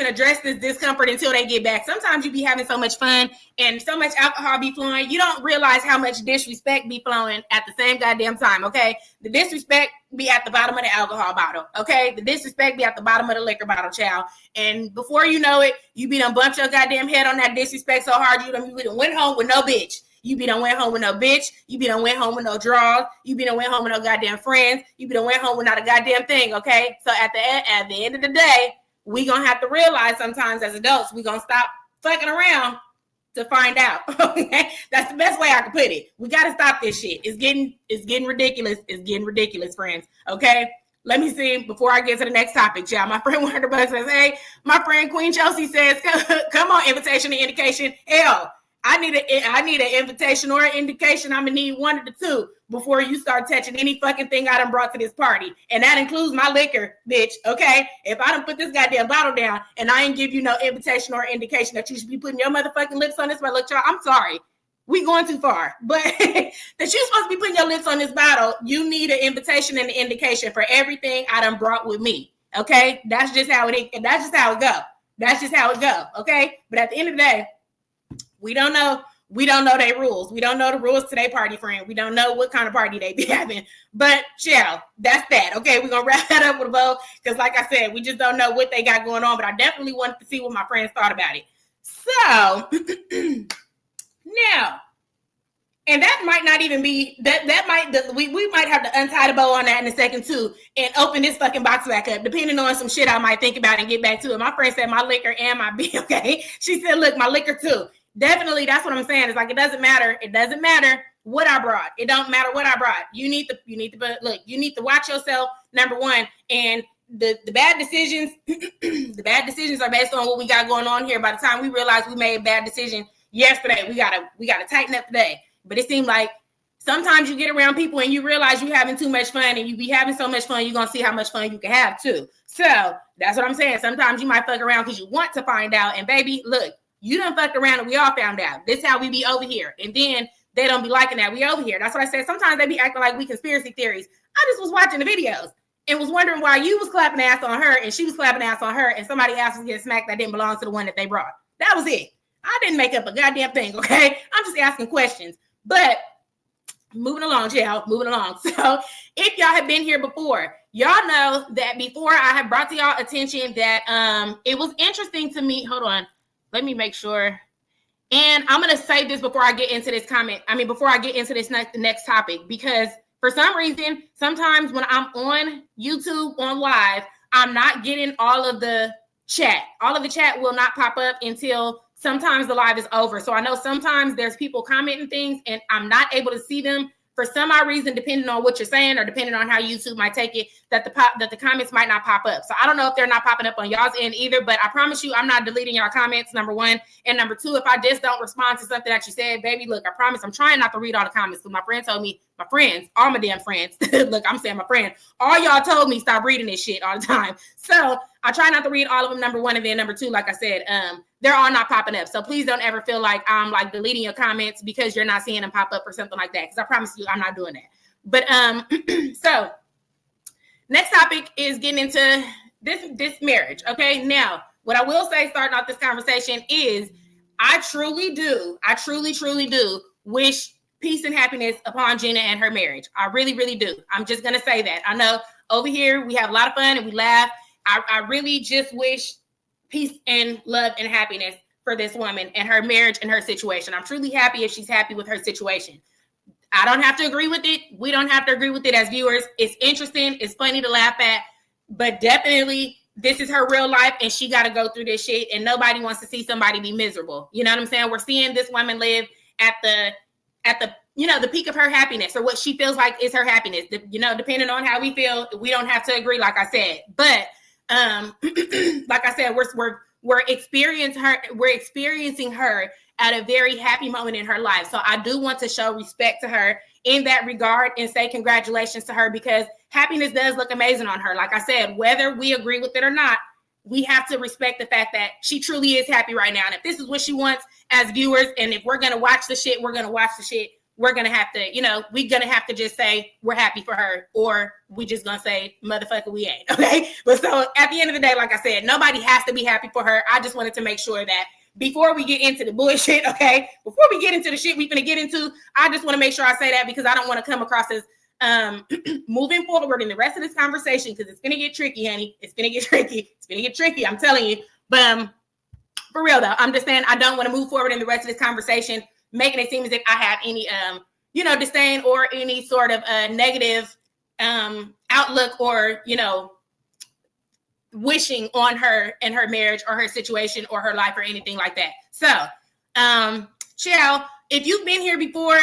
[SPEAKER 1] address this discomfort until they get back. Sometimes you be having so much fun and so much alcohol be flowing, you don't realize how much disrespect be flowing at the same goddamn time, okay? The disrespect be at the bottom of the alcohol bottle, okay? The disrespect be at the bottom of the liquor bottle, child. And before you know it, you be done bumped your goddamn head on that disrespect so hard you done went home with no bitch. You be done went home with no bitch. You be done went home with no draws. You be done went home with no goddamn friends. You be done went home with not a goddamn thing, okay? So at the end of the day, we gonna have to realize sometimes as adults, we gonna stop fucking around to find out. Okay, that's the best way I can put it. We gotta stop this shit. It's getting ridiculous. It's getting ridiculous, friends. Okay, let me see before I get to the next topic, y'all. My friend Wonderbug says, "Hey, my friend Queen Chelsea says, come on, invitation and indication. Hell, I need an invitation or an indication. I'm gonna need one of the two before you start touching any fucking thing I done brought to this party. And that includes my liquor, bitch, okay? If I done put this goddamn bottle down and I ain't give you no invitation or indication that you should be putting your motherfucking lips on this, but look, y'all, I'm sorry. We going too far. But that you're supposed to be putting your lips on this bottle, you need an invitation and an indication for everything I done brought with me, okay? That's just how it go, okay? But at the end of the day, we don't know their rules. We don't know the rules to their party, friend. We don't know what kind of party they be having. But, chill, that's that. Okay, we're going to wrap that up with a bow because, like I said, we just don't know what they got going on. But I definitely wanted to see what my friends thought about it. So, now, and that might not even be, we might have to untie the bow on that in a second, too, and open this fucking box back up, depending on some shit I might think about and get back to it. My friend said my liquor and my beer, okay? She said, look, my liquor, too. Definitely, that's what I'm saying. It's like it doesn't matter. It doesn't matter what I brought. It don't matter what I brought. You need to watch yourself, number one. And the bad decisions, the bad decisions are based on what we got going on here. By the time we realize we made a bad decision yesterday, we gotta tighten up today. But it seemed like sometimes you get around people and you realize you're having too much fun, and you be having so much fun, you're gonna see how much fun you can have too. So that's what I'm saying. Sometimes you might fuck around because you want to find out. And baby, look. You done fucked around and we all found out. This is how we be over here. And then they don't be liking that we over here. That's what I said. Sometimes they be acting like we conspiracy theories. I just was watching the videos and was wondering why you was clapping ass on her and she was clapping ass on her and somebody else was getting smacked that didn't belong to the one that they brought. That was it. I didn't make up a goddamn thing, okay? I'm just asking questions. But moving along, y'all. Moving along. So if y'all have been here before, y'all know that before I have brought to y'all attention that it was interesting to me. Hold on. Let me make sure. And I'm going to say this before I get into this before I get into this next topic, because for some reason, sometimes when I'm on YouTube on live, I'm not getting all of the chat. All of the chat will not pop up until sometimes the live is over. So I know sometimes there's people commenting things and I'm not able to see them for some odd reason, depending on what you're saying or depending on how YouTube might take it, that the comments might not pop up. So I don't know if they're not popping up on y'all's end either, but I promise you I'm not deleting y'all comments, number one. And number two, if I just don't respond to something that you said, baby, look, I promise I'm trying not to read all the comments because my friend told me, my friends, all my damn friends, look, I'm saying my friend, all y'all told me stop reading this shit all the time. So I try not to read all of them, number one, and then number two, like I said, they're all not popping up. So please don't ever feel like I'm like deleting your comments because you're not seeing them pop up or something like that. Because I promise you, I'm not doing that. But so next topic is getting into this marriage. Okay. Now, what I will say starting off this conversation is I truly do wish peace and happiness upon Gina and her marriage. I really, really do. I'm just going to say that. I know over here we have a lot of fun and we laugh. I really just wish peace and love and happiness for this woman and her marriage and her situation. I'm truly happy if she's happy with her situation. I don't have to agree with it. We don't have to agree with it as viewers. It's interesting. It's funny to laugh at, but definitely this is her real life and she got to go through this shit and nobody wants to see somebody be miserable. You know what I'm saying? We're seeing this woman live at the the peak of her happiness or what she feels like is her happiness. Depending on how we feel, we don't have to agree, like I said. But like I said, we're experiencing her at a very happy moment in her life. So I do want to show respect to her in that regard and say congratulations to her because happiness does look amazing on her. Like I said, whether we agree with it or not, we have to respect the fact that she truly is happy right now. And if this is what she wants as viewers, and if we're going to watch the shit, we're going to watch the shit. We're going to have to, we're going to have to just say we're happy for her, or we just going to say, motherfucker, we ain't. Okay. But so at the end of the day, like I said, nobody has to be happy for her. I just wanted to make sure that before we get into the bullshit, okay, before we get into the shit we're going to get into, I just want to make sure I say that because I don't want to come across as moving forward in the rest of this conversation because it's going to get tricky, honey. It's going to get tricky. It's going to get tricky. I'm telling you. But for real, though, I'm just saying I don't want to move forward in the rest of this conversation making it seem as if I have any, disdain or any sort of negative outlook or, wishing on her and her marriage or her situation or her life or anything like that. So, Chill, if you've been here before,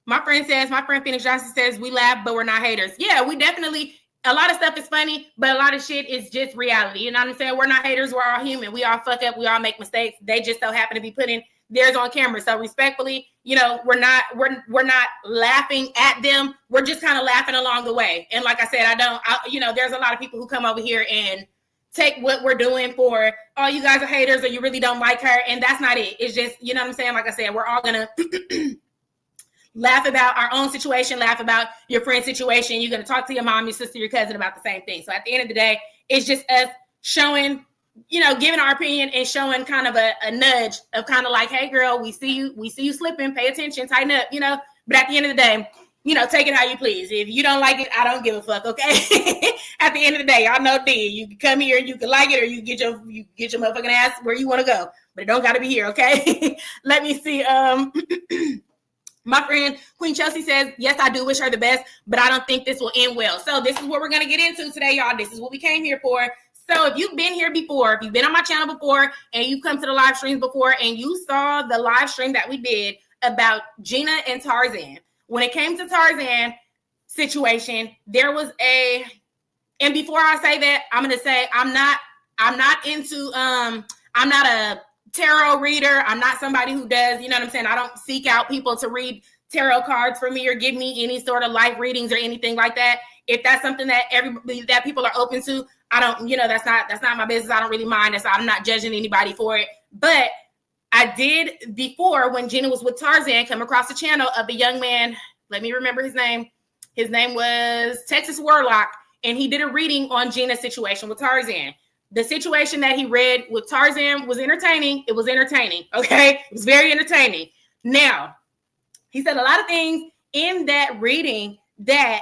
[SPEAKER 1] my friend Phoenix Johnson says, we laugh, but we're not haters. Yeah, we definitely, a lot of stuff is funny, but a lot of shit is just reality. You know what I'm saying? We're not haters. We're all human. We all fuck up. We all make mistakes. They just so happen to be putting theirs on camera. So respectfully, we're not laughing at them. We're just kind of laughing along the way. And like I said, there's a lot of people who come over here and take what we're doing for, oh, you guys are haters or you really don't like her. And that's not it. It's just, you know what I'm saying? Like I said, we're all going to laugh about our own situation, laugh about your friend's situation. You're going to talk to your mom, your sister, your cousin about the same thing. So at the end of the day, it's just us showing, giving our opinion and showing kind of a nudge of kind of like, hey girl, we see you slipping, pay attention, tighten up, but at the end of the day, take it how you please. If you don't like it, I don't give a fuck. Okay. At the end of the day, y'all know you can come here and you can like it, or you get your motherfucking ass where you want to go, but it don't got to be here. Okay. Let me see. My friend Queen Chelsea says, yes, I do wish her the best, but I don't think this will end well. So this is what we're going to get into today, y'all. This is what we came here for. So if you've been here before, if you've been on my channel before, and you've come to the live streams before, and you saw the live stream that we did about Gina and Tarzan, when it came to Tarzan situation, there was and before I say that, I'm going to say I'm not a tarot reader. I'm not somebody who does, you know what I'm saying? I don't seek out people to read tarot cards for me or give me any sort of life readings or anything like that. If that's something that that people are open to, I don't, that's not my business. I don't really mind. I'm not judging anybody for it. But I did before, when Gina was with Tarzan, come across the channel of a young man. Let me remember his name. His name was Texas Warlock, and he did a reading on Gina's situation with Tarzan. The situation that he read with Tarzan was entertaining. It was entertaining. Okay. It was very entertaining. Now, he said a lot of things in that reading that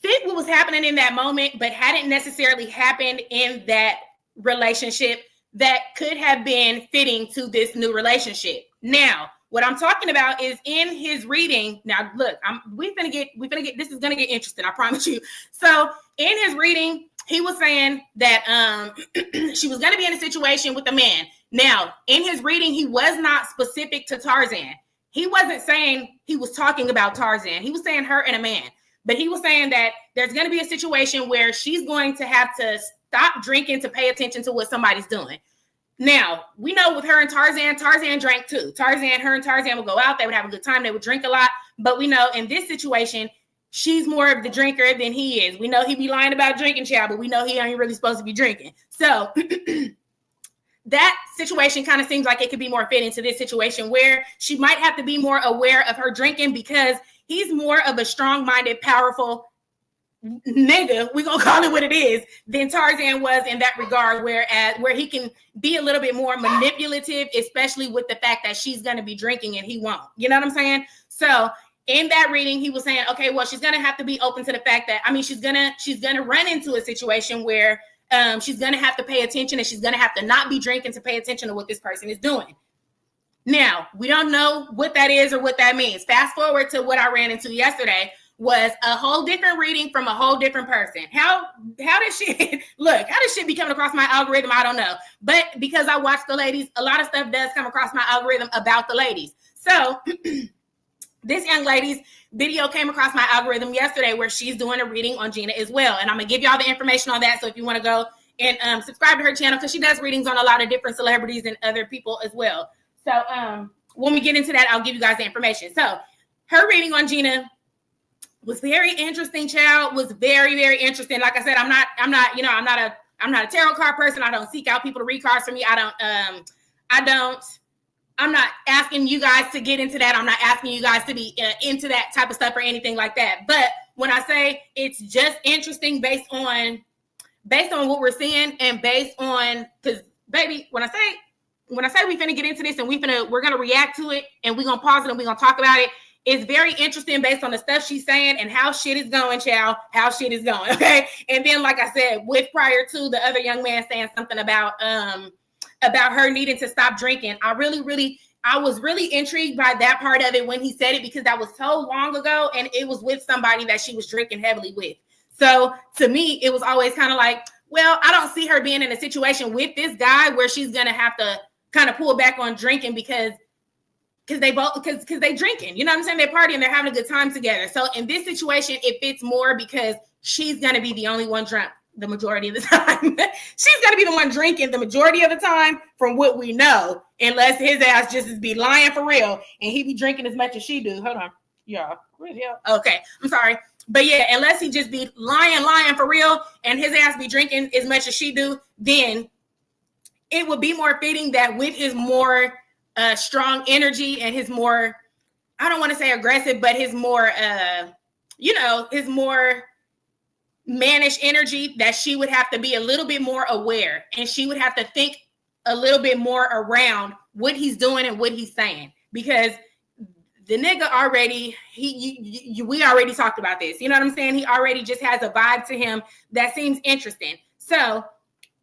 [SPEAKER 1] fit what was happening in that moment, but hadn't necessarily happened in that relationship that could have been fitting to this new relationship. Now, what I'm talking about is in his reading. Now, look, we're gonna get, this is gonna get interesting, I promise you. So in his reading, he was saying that she was gonna be in a situation with a man. Now, in his reading, he was not specific to Tarzan. he wasn't saying he was talking about Tarzan. He was saying her and a man. But he was saying that there's going to be a situation where she's going to have to stop drinking to pay attention to what somebody's doing. Now, we know with her and Tarzan drank too. Her and Tarzan would go out. They would have a good time. They would drink a lot. But we know in this situation, she's more of the drinker than he is. We know he be lying about drinking, child, but we know he ain't really supposed to be drinking. So that situation kind of seems like it could be more fitting to this situation where she might have to be more aware of her drinking because he's more of a strong-minded, powerful nigga, we're gonna call it what it is, than Tarzan was in that regard, where he can be a little bit more manipulative, especially with the fact that she's gonna be drinking and he won't. You know what I'm saying? So in that reading, he was saying, okay, well, she's gonna have to be open to the fact that, I mean, she's gonna run into a situation where she's gonna have to pay attention and she's gonna have to not be drinking to pay attention to what this person is doing. Now, we don't know what that is or what that means. Fast forward to what I ran into yesterday was a whole different reading from a whole different person. How did shit look? How did shit be coming across my algorithm? I don't know. But because I watch the ladies, a lot of stuff does come across my algorithm about the ladies. So this young lady's video came across my algorithm yesterday where she's doing a reading on Gina as well. And I'm going to give y'all the information on that. So if you want to go and subscribe to her channel, because she does readings on a lot of different celebrities and other people as well. So when we get into that, I'll give you guys the information. So her reading on Gina was very interesting, child. Was very, very interesting. Like I said, I'm not a tarot card person. I don't seek out people to read cards for me. I'm not asking you guys to get into that. I'm not asking you guys to be into that type of stuff or anything like that. But when I say it's just interesting based on what we're seeing and based on, because baby, when I say we finna get into this and we're gonna react to it and we're gonna pause it and we're gonna talk about it. It's very interesting based on the stuff she's saying and how shit is going, child. How shit is going, okay? And then, like I said, with prior to the other young man saying something about her needing to stop drinking, I was really intrigued by that part of it when he said it because that was so long ago and it was with somebody that she was drinking heavily with. So to me, it was always kind of like, well, I don't see her being in a situation with this guy where she's gonna have to kind of pull back on drinking because they drinking, you know what I'm saying? They're partying, they're having a good time together. So in this situation, it fits more because she's going to be the only one drunk the majority of the time. She's going to be the one drinking the majority of the time from what we know, unless his ass just be lying for real and he be drinking as much as she do. Hold on. Y'all. Okay. I'm sorry. But yeah, unless he just be lying for real and his ass be drinking as much as she do, then it would be more fitting that with his more strong energy and his more, I don't want to say aggressive, but his more, his more mannish energy, that she would have to be a little bit more aware and she would have to think a little bit more around what he's doing and what he's saying, because the nigga already, we already talked about this. You know what I'm saying? He already just has a vibe to him that seems interesting. So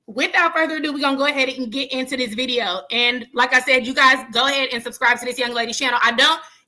[SPEAKER 1] without further ado, we're going to go ahead and get into this video. And like I said, you guys go ahead and subscribe to this young lady's channel.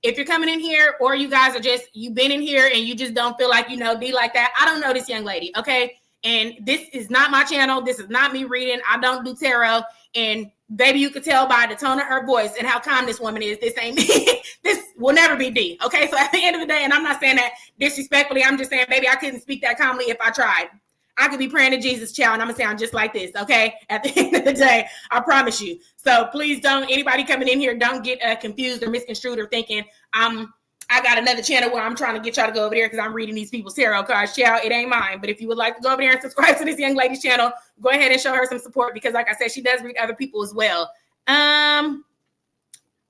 [SPEAKER 1] If you're coming in here or you guys are you've been in here and you just don't feel like, be like that, I don't know this young lady, okay? And this is not my channel. This is not me reading. I don't do tarot. And baby, you could tell by the tone of her voice and how calm this woman is. This ain't me. This will never be D, okay? So at the end of the day, and I'm not saying that disrespectfully, I'm just saying, baby, I couldn't speak that calmly if I tried. I could be praying to Jesus, child, and I'm going to sound just like this, okay? At the end of the day, I promise you. So please don't, anybody coming in here, don't get confused or misconstrued or thinking I got another channel where I'm trying to get y'all to go over there because I'm reading these people's tarot cards, child. It ain't mine. But if you would like to go over there and subscribe to this young lady's channel, go ahead and show her some support because, like I said, she does read other people as well.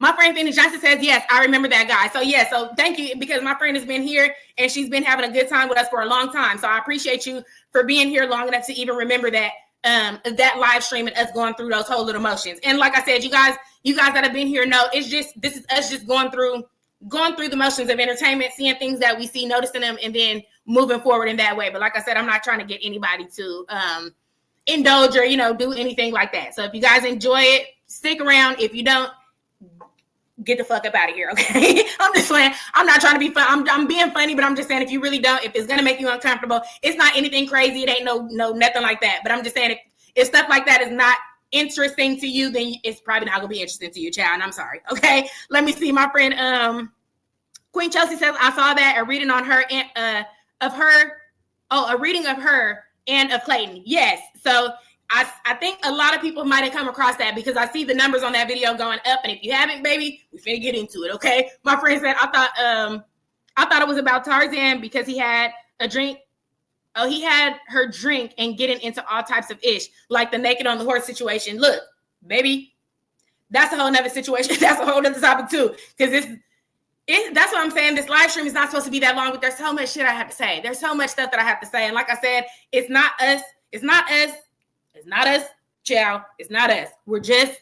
[SPEAKER 1] My friend Phoenix Johnson says, yes, I remember that guy. So, yeah, so thank you, because my friend has been here and she's been having a good time with us for a long time. So I appreciate you for being here long enough to even remember that that live stream and us going through those whole little motions. And like I said, you guys that have been here know this is us just going through the motions of entertainment, seeing things that we see, noticing them, and then moving forward in that way. But like I said, I'm not trying to get anybody to indulge or, do anything like that. So if you guys enjoy it, stick around. If you don't, get the fuck up out of here, okay? I'm just saying, I'm not trying to be fun. I'm being funny, but I'm just saying, if you really don't, if it's gonna make you uncomfortable, it's not anything crazy. It ain't no nothing like that. But I'm just saying, if stuff like that is not interesting to you, then it's probably not gonna be interesting to you, child. And I'm sorry. Okay, let me see. My friend Queen Chelsea says, I saw that a reading on her and a reading of her and of Clayton. Yes. So I think a lot of people might have come across that because I see the numbers on that video going up. And if you haven't, baby, we finna get into it. Okay. My friend said, I thought it was about Tarzan because he had a drink. Oh, he had her drink and getting into all types of ish, like the naked on the horse situation. Look, baby, that's a whole nother situation. That's a whole nother topic too. Because that's what I'm saying. This live stream is not supposed to be that long, but there's so much shit I have to say. There's so much stuff that I have to say. And like I said, it's not us. It's not us. It's not us, child. It's not us. We're just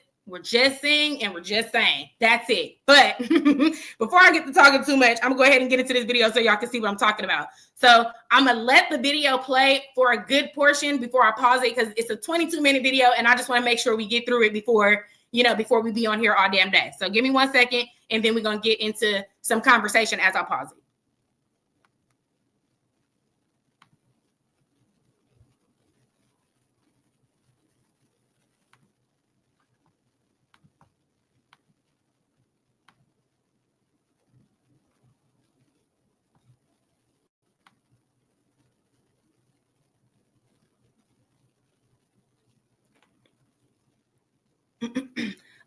[SPEAKER 1] saying and we're just saying. That's it. But before I get to talking too much, I'm gonna go ahead and get into this video so y'all can see what I'm talking about. So I'm gonna let the video play for a good portion before I pause it because it's a 22-minute video and I just want to make sure we get through it before we be on here all damn day. So give me 1 second and then we're gonna get into some conversation as I pause it.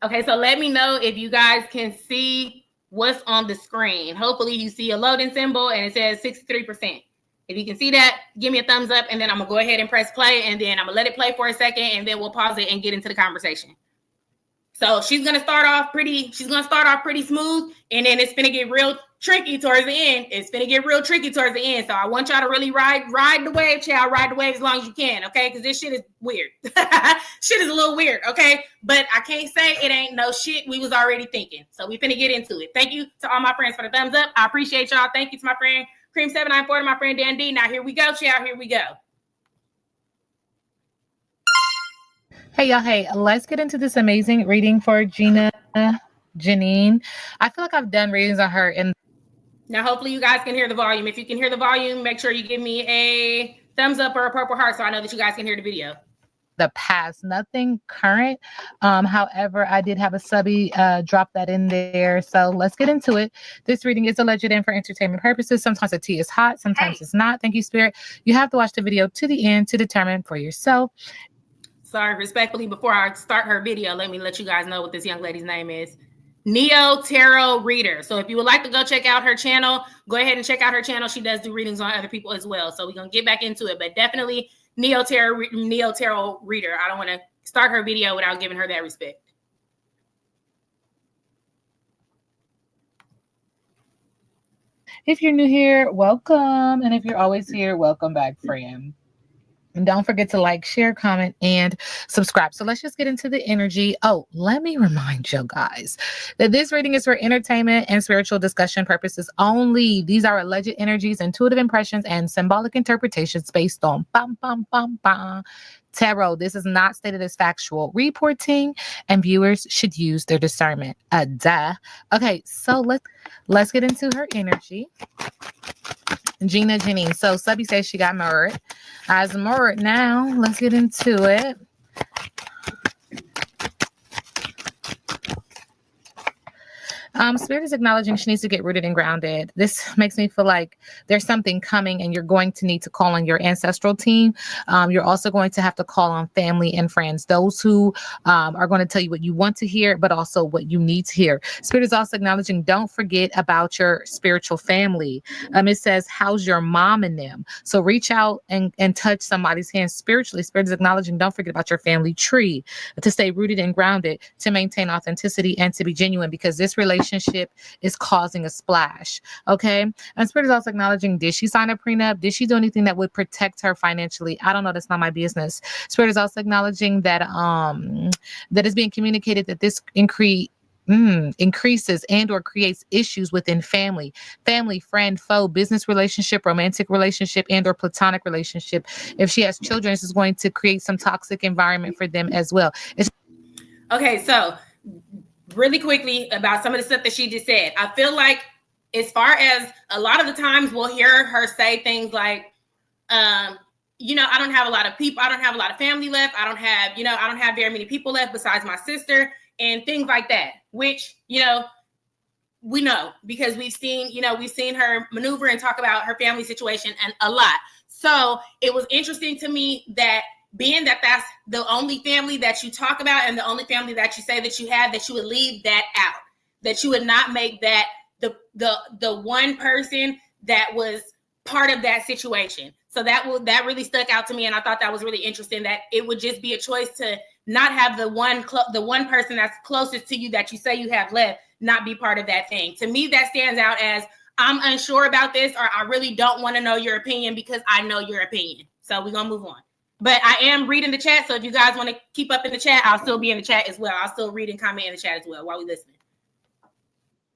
[SPEAKER 1] Okay, so let me know if you guys can see what's on the screen. Hopefully you see a loading symbol and it says 63%. If you can see that, give me a thumbs up and then I'm gonna go ahead and press play and then I'm gonna let it play for a second and then we'll pause it and get into the conversation. So she's gonna start off pretty smooth and then it's gonna get real tricky towards the end. So I want y'all to really ride the wave, child. Ride the wave as long as you can, okay? Because this shit is weird. Shit is a little weird, okay? But I can't say it ain't no shit we was already thinking. So we finna get into it. Thank you to all my friends for the thumbs up. I appreciate y'all. Thank you to my friend Cream794, to my friend Dan D. Now here we go, child. Here we go.
[SPEAKER 2] Hey, y'all. Hey, let's get into this amazing reading for Gina Jyneen. I feel like I've done readings on her in.
[SPEAKER 1] Now, hopefully you guys can hear the volume. If you can hear the volume, make sure you give me a thumbs up or a purple heart so I know that you guys can hear the video.
[SPEAKER 2] The past, nothing current. However, I did have a subby drop that in there. So let's get into it. This reading is alleged and for entertainment purposes. Sometimes the tea is hot, sometimes it's not. Thank you, Spirit. You have to watch the video to the end to determine for yourself.
[SPEAKER 1] Sorry, respectfully, before I start her video, let me let you guys know what this young lady's name is. Neo Tarot Reader. So if you would like to go check out her channel, go ahead and check out her channel. She does do readings on other people as well. So we're going to get back into it. But definitely Neo Tarot Reader. I don't want to start her video without giving her that respect.
[SPEAKER 2] If you're new here, welcome. And if you're always here, welcome back, friend. And don't forget to like, share, comment, and subscribe. So let's just get into the energy. Oh, let me remind you guys that this reading is for entertainment and spiritual discussion purposes only. These are alleged energies, intuitive impressions, and symbolic interpretations based on tarot. This is not stated as factual reporting, and viewers should use their discernment. Okay, so let's get into her energy. Gina Jyneen. So subby says she got murdered. As murdered now, let's get into it. Spirit is acknowledging she needs to get rooted and grounded. This makes me feel like there's something coming and you're going to need to call on your ancestral team. You're also going to have to call on family and friends, those who are going to tell you what you want to hear, but also what you need to hear. Spirit is also acknowledging, don't forget about your spiritual family. It says, how's your mom and them? So reach out and touch somebody's hand spiritually. Spirit is acknowledging, don't forget about your family tree, to stay rooted and grounded, to maintain authenticity and to be genuine, because this relationship is causing a splash. Okay. And Spirit is also acknowledging, did she sign a prenup? Did she do anything that would protect her financially? I don't know. That's not my business. Spirit is also acknowledging that that is being communicated that this increases and or creates issues within family, friend, foe, business relationship, romantic relationship, and or platonic relationship. If she has children, this is going to create some toxic environment for them as well.
[SPEAKER 1] Okay, so really quickly about some of the stuff that she just said. I feel like as far as a lot of the times we'll hear her say things like, I don't have a lot of people. I don't have a lot of family left. I don't have very many people left besides my sister and things like that, which, we know because we've seen her maneuver and talk about her family situation and a lot. So it was interesting to me that being that that's the only family that you talk about and the only family that you say that you have, that you would leave that out, that you would not make that the one person that was part of that situation. So that really stuck out to me, and I thought that was really interesting, that it would just be a choice to not have the one person that's closest to you that you say you have left not be part of that thing. To me, that stands out as, I'm unsure about this, or I really don't want to know your opinion because I know your opinion. So we're going to move on. But I am reading the chat, so if you guys want to keep up in the chat, I'll still be in the chat as well. I'll still read and comment in the chat as well while we listening.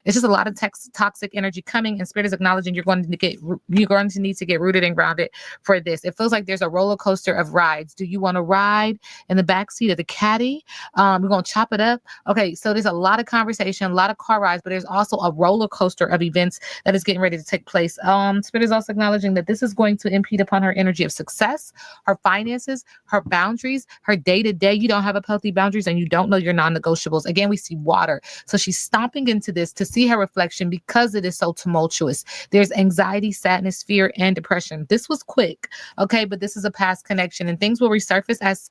[SPEAKER 2] It's just a lot of toxic energy coming, and Spirit is acknowledging you're going to need to get rooted and grounded for this. It feels like there's a roller coaster of rides. Do you want to ride in the backseat of the caddy? We're going to chop it up. Okay, so there's a lot of conversation, a lot of car rides, but there's also a roller coaster of events that is getting ready to take place. Spirit is also acknowledging that this is going to impede upon her energy of success, her finances, her boundaries, her day-to-day. You don't have a healthy boundaries and you don't know your non-negotiables. Again, we see water. So she's stomping into this to see her reflection because it is so tumultuous. There's anxiety, sadness, fear, and depression. This was quick, okay, but this is a past connection and things will resurface as.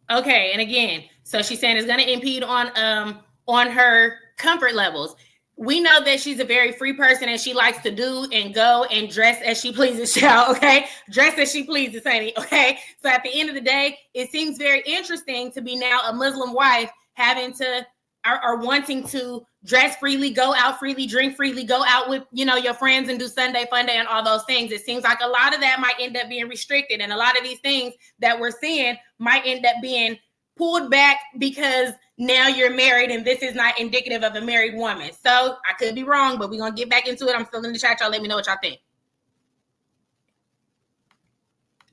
[SPEAKER 1] Okay, and again, so she's saying it's going to impede on her comfort levels. We know that she's a very free person and she likes to do and go and dress as she pleases, child, okay? Dress as she pleases, honey, okay? So at the end of the day, it seems very interesting to be now a Muslim wife having to or wanting to dress freely, go out freely, drink freely, go out with, your friends and do Sunday fun day and all those things. It seems like a lot of that might end up being restricted. And a lot of these things that we're seeing might end up being pulled back because now you're married and this is not indicative of a married woman. So I could be wrong, but we're going to get back into it. I'm still in the chat. Y'all let me know what y'all think.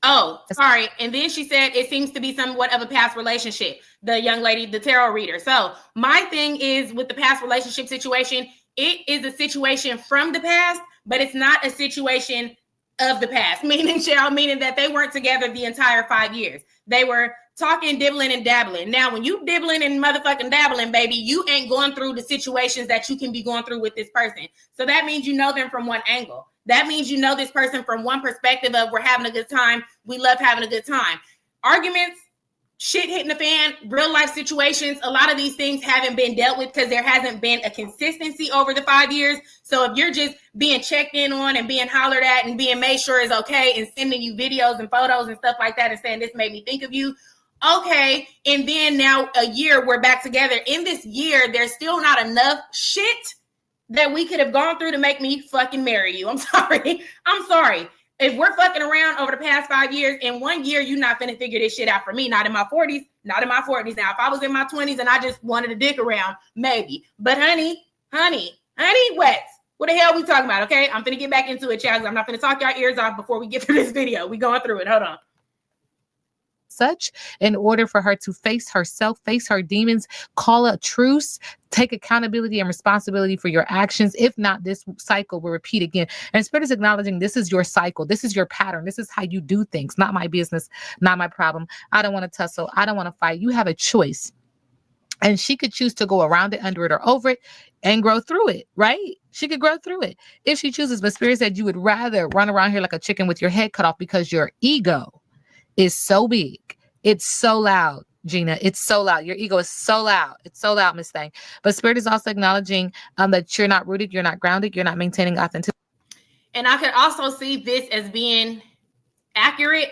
[SPEAKER 1] Oh, sorry. And then she said it seems to be somewhat of a past relationship, the young lady, the tarot reader. So my thing is with the past relationship situation, it is a situation from the past, but it's not a situation of the past, meaning that they weren't together the entire 5 years. They were talking, dibbling, and dabbling. Now, when you dibbling and motherfucking dabbling, baby, you ain't going through the situations that you can be going through with this person. So that means you know them from one angle. That means you know this person from one perspective of we're having a good time. We love having a good time. Arguments, shit hitting the fan, real life situations. A lot of these things haven't been dealt with because there hasn't been a consistency over the 5 years. So if you're just being checked in on and being hollered at and being made sure is okay and sending you videos and photos and stuff like that and saying this made me think of you. Okay. And then now a year we're back together. In this year, there's still not enough shit that we could have gone through to make me fucking marry you. I'm sorry. If we're fucking around over the past 5 years, in 1 year, you're not finna figure this shit out for me. Not in my 40s. Now, if I was in my 20s and I just wanted to dick around, maybe. But honey, what? What the hell are we talking about? Okay, I'm finna get back into it, child. I'm not finna talk y'all ears off before we get through this video. We going through it. Hold on.
[SPEAKER 2] Such in order for her to face herself, face her demons, call a truce, take accountability and responsibility for your actions. If not, this cycle will repeat again. And Spirit is acknowledging this is your cycle. This is your pattern. This is how you do things. Not my business, not my problem. I don't want to tussle. I don't want to fight. You have a choice. And she could choose to go around it, under it, or over it and grow through it, right? She could grow through it if she chooses. But Spirit said you would rather run around here like a chicken with your head cut off because your ego is so big. It's so loud, Gina. It's so loud. Your ego is so loud. It's so loud, Miss Thing. But Spirit is also acknowledging that you're not rooted, you're not grounded, you're not maintaining authenticity.
[SPEAKER 1] And I could also see this as being accurate.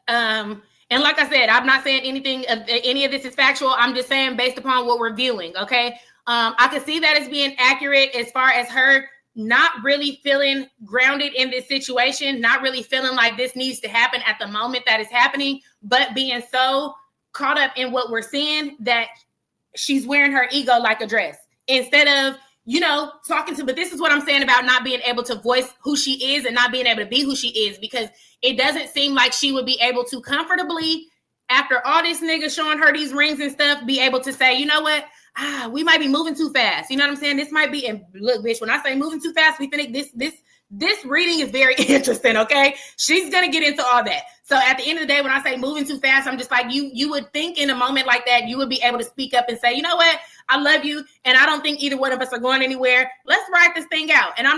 [SPEAKER 1] And like I said, I'm not saying any of this is factual. I'm just saying based upon what we're viewing. Okay. I could see that as being accurate as far as her not really feeling grounded in this situation, not really feeling like this needs to happen at the moment that is happening, but being so caught up in what we're seeing that she's wearing her ego like a dress instead of, talking to, but this is what I'm saying about not being able to voice who she is and not being able to be who she is, because it doesn't seem like she would be able to comfortably, after all this nigga showing her these rings and stuff, be able to say, you know what? We might be moving too fast. You know what I'm saying? This might be, and look, bitch, when I say moving too fast, we think this reading is very interesting, okay? She's going to get into all that. So So at the end of the day, when I say moving too fast, I'm just like, you would think in a moment like that, you would be able to speak up and say, you know what? I love you. And I don't think either one of us are going anywhere. Let's ride this thing out. And I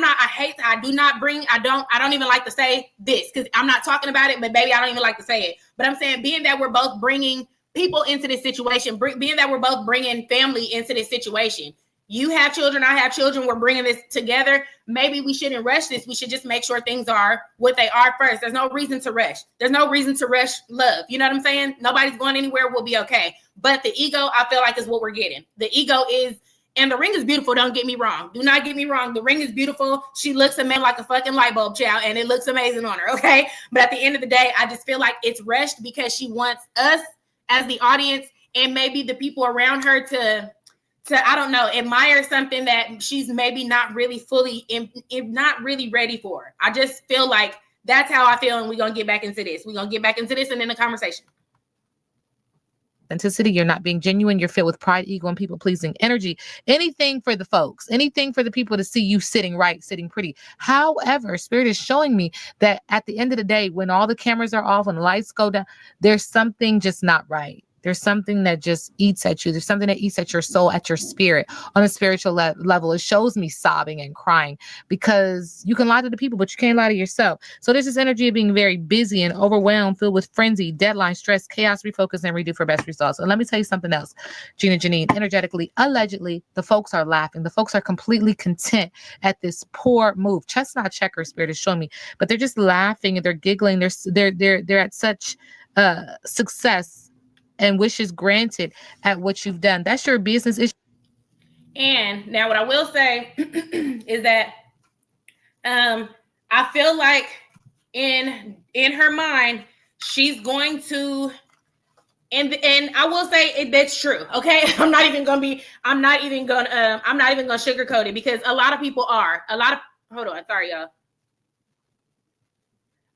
[SPEAKER 1] don't even like to say this because I'm not talking about it, but baby, I don't even like to say it. But I'm saying being that we're both bringing people into this situation, being that we're both bringing family into this situation, you have children, I have children, we're bringing this together. Maybe we shouldn't rush this. We should just make sure things are what they are first. There's no reason to rush. There's no reason to rush love. You know what I'm saying? Nobody's going anywhere. We'll be okay. But the ego, I feel like, is what we're getting. The ego is, and the ring is beautiful. Don't get me wrong. Do not get me wrong. The ring is beautiful. She looks amazing like a fucking light bulb, child, and it looks amazing on her. Okay. But at the end of the day, I just feel like it's rushed because she wants us as the audience and maybe the people around her to I don't know, admire something that she's maybe not really not really ready for. I just feel like that's how I feel, and we're going to get back into this. We're going to get back into this and then the conversation.
[SPEAKER 2] Authenticity, you're not being genuine, you're filled with pride, ego, and people-pleasing energy. Anything for the folks, anything for the people to see you sitting right, sitting pretty. However, Spirit is showing me that at the end of the day, when all the cameras are off, when the lights go down, there's something just not right. There's something that just eats at you. There's something that eats at your soul, at your spirit on a spiritual level. It shows me sobbing and crying because you can lie to the people, but you can't lie to yourself. So there's this energy of being very busy and overwhelmed, filled with frenzy, deadline, stress, chaos, refocus, and redo for best results. And let me tell you something else, Gina Jyneen, energetically, allegedly, the folks are laughing. The folks are completely content at this poor move. Chestnut checker, Spirit is showing me, but they're just laughing and they're giggling. They're at such success and wishes granted at what you've done. That's your business issue.
[SPEAKER 1] And now what I will say is that I feel like in her mind, she's going to, and I will say that's true. Okay. I'm not even going to sugarcoat it because a lot of people are hold on. Sorry, y'all.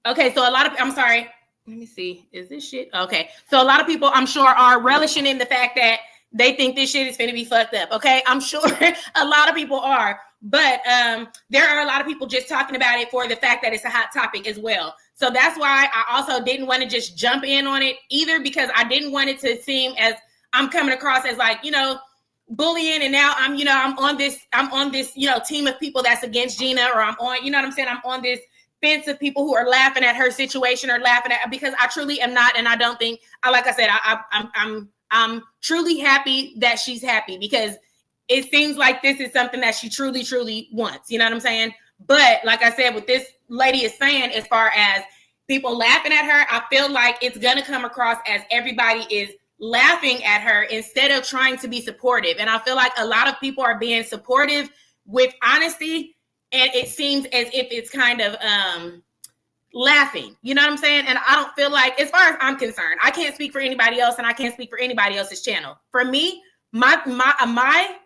[SPEAKER 1] Okay. So I'm sorry. Let me see. Is this shit? Okay. So a lot of people, I'm sure, are relishing in the fact that they think this shit is going to be fucked up. Okay. I'm sure a lot of people are, but there are a lot of people just talking about it for the fact that it's a hot topic as well. So that's why I also didn't want to just jump in on it either, because I didn't want it to seem as I'm coming across as like, bullying. And now I'm on this, team of people that's against Gina, or I'm on, you know what I'm saying? I'm on this fence of people who are laughing at her situation or laughing at, because I truly am not. And I don't think, like I said, I'm truly happy that she's happy, because it seems like this is something that she truly, truly wants. You know what I'm saying? But like I said, what this lady is saying, as far as people laughing at her, I feel like it's going to come across as everybody is laughing at her instead of trying to be supportive. And I feel like a lot of people are being supportive with honesty, and it seems as if it's kind of laughing. You know what I'm saying? And I don't feel like, as far as I'm concerned, I can't speak for anybody else, and I can't speak for anybody else's channel. For me, my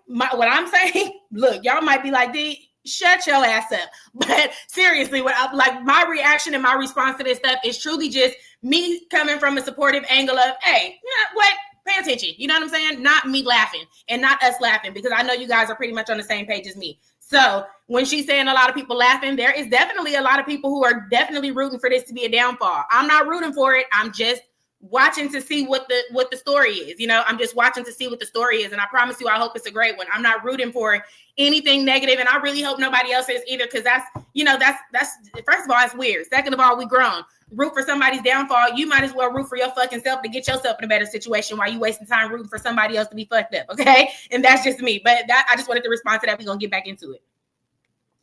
[SPEAKER 1] what I'm saying, look, y'all might be like, shut your ass up. But seriously, my reaction and my response to this stuff is truly just me coming from a supportive angle of, hey, you know what? Pay attention. You know what I'm saying? Not me laughing and not us laughing, because I know you guys are pretty much on the same page as me. So when she's saying a lot of people laughing, there is definitely a lot of people who are definitely rooting for this to be a downfall. I'm not rooting for it. I'm just watching to see what the story is. I'm just watching to see what the story is. And I promise you, I hope it's a great one. I'm not rooting for anything negative, and I really hope nobody else is either, because that's first of all, it's weird. Second of all, we grown. Root for somebody's downfall. You might as well root for your fucking self to get yourself in a better situation while you wasting time rooting for somebody else to be fucked up. Okay. And that's just me. But I just wanted to respond to that. We're going to get back into it.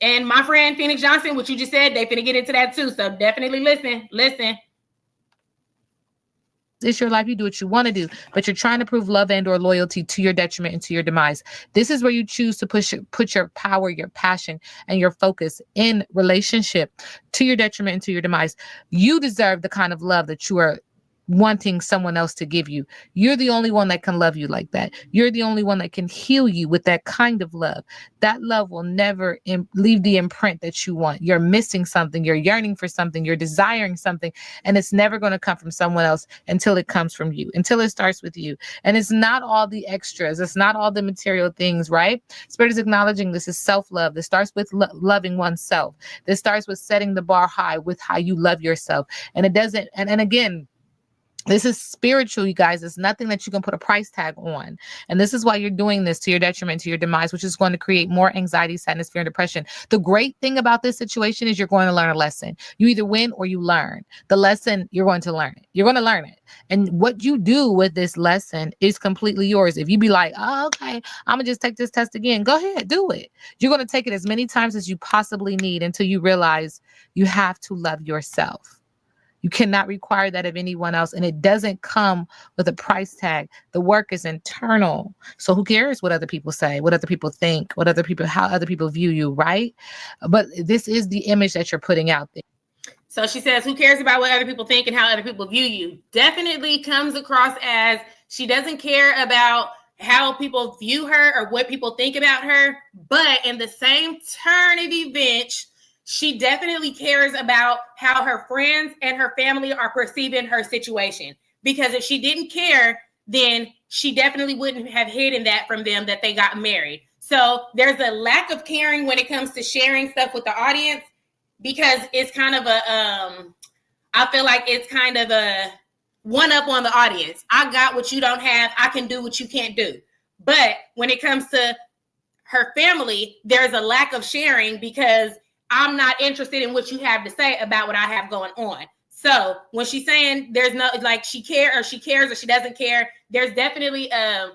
[SPEAKER 1] And my friend Phoenix Johnson, what you just said, they finna get into that too. So definitely listen.
[SPEAKER 2] It's your life. You do what you want to do, but you're trying to prove love and or loyalty to your detriment and to your demise. This is where you choose to put your power, your passion, and your focus in relationship to your detriment and to your demise. You deserve the kind of love that you are wanting someone else to give you. You're the only one that can love you like that. You're the only one that can heal you with that kind of love. That love will never leave the imprint that you want. You're missing something. You're yearning for something. You're desiring something. And it's never going to come from someone else until it comes from you, until it starts with you. And it's not all the extras. It's not all the material things, right? Spirit is acknowledging this is self-love. This starts with loving oneself. This starts with setting the bar high with how you love yourself. And it doesn't, and again, this is spiritual, you guys. It's nothing that you can put a price tag on. And this is why you're doing this to your detriment, to your demise, which is going to create more anxiety, sadness, fear, and depression. The great thing about this situation is you're going to learn a lesson. You either win or you learn. The lesson, you're going to learn it. You're going to learn it. And what you do with this lesson is completely yours. If you be like, oh, okay, I'm going to just take this test again. Go ahead, do it. You're going to take it as many times as you possibly need until you realize you have to love yourself. You cannot require that of anyone else. And it doesn't come with a price tag. The work is internal. So who cares what other people say, what other people think, how other people view you, right? But this is the image that you're putting out there.
[SPEAKER 1] So she says, who cares about what other people think and how other people view you? Definitely comes across as she doesn't care about how people view her or what people think about her. But in the same turn of events, she definitely cares about how her friends and her family are perceiving her situation. Because if she didn't care, then she definitely wouldn't have hidden that from them that they got married. So there's a lack of caring when it comes to sharing stuff with the audience, because it's kind of I feel like it's kind of a one up on the audience. I got what you don't have. I can do what you can't do. But when it comes to her family, there's a lack of sharing because I'm not interested in what you have to say about what I have going on. So when she's saying there's no, like she cares or she doesn't care, there's definitely a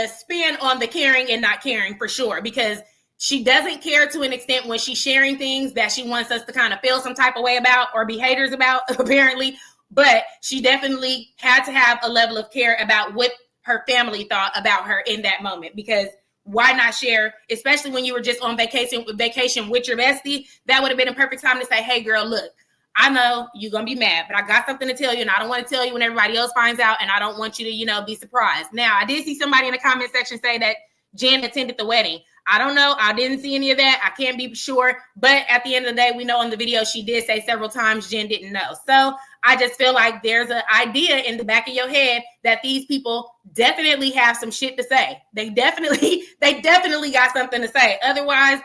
[SPEAKER 1] spin on the caring and not caring for sure, because she doesn't care to an extent when she's sharing things that she wants us to kind of feel some type of way about or be haters about, apparently. But she definitely had to have a level of care about what her family thought about her in that moment, because why not share, especially when you were just on vacation with your bestie? That would have been a perfect time to say, hey, girl, look, I know you're going to be mad, but I got something to tell you, and I don't want to tell you when everybody else finds out, and I don't want you to, be surprised. Now, I did see somebody in the comment section say that Jen attended the wedding. I don't know. I didn't see any of that. I can't be sure. But at the end of the day, we know in the video, she did say several times Jen didn't know. So I just feel like there's an idea in the back of your head that these people definitely have some shit to say. They definitely got something to say. Otherwise,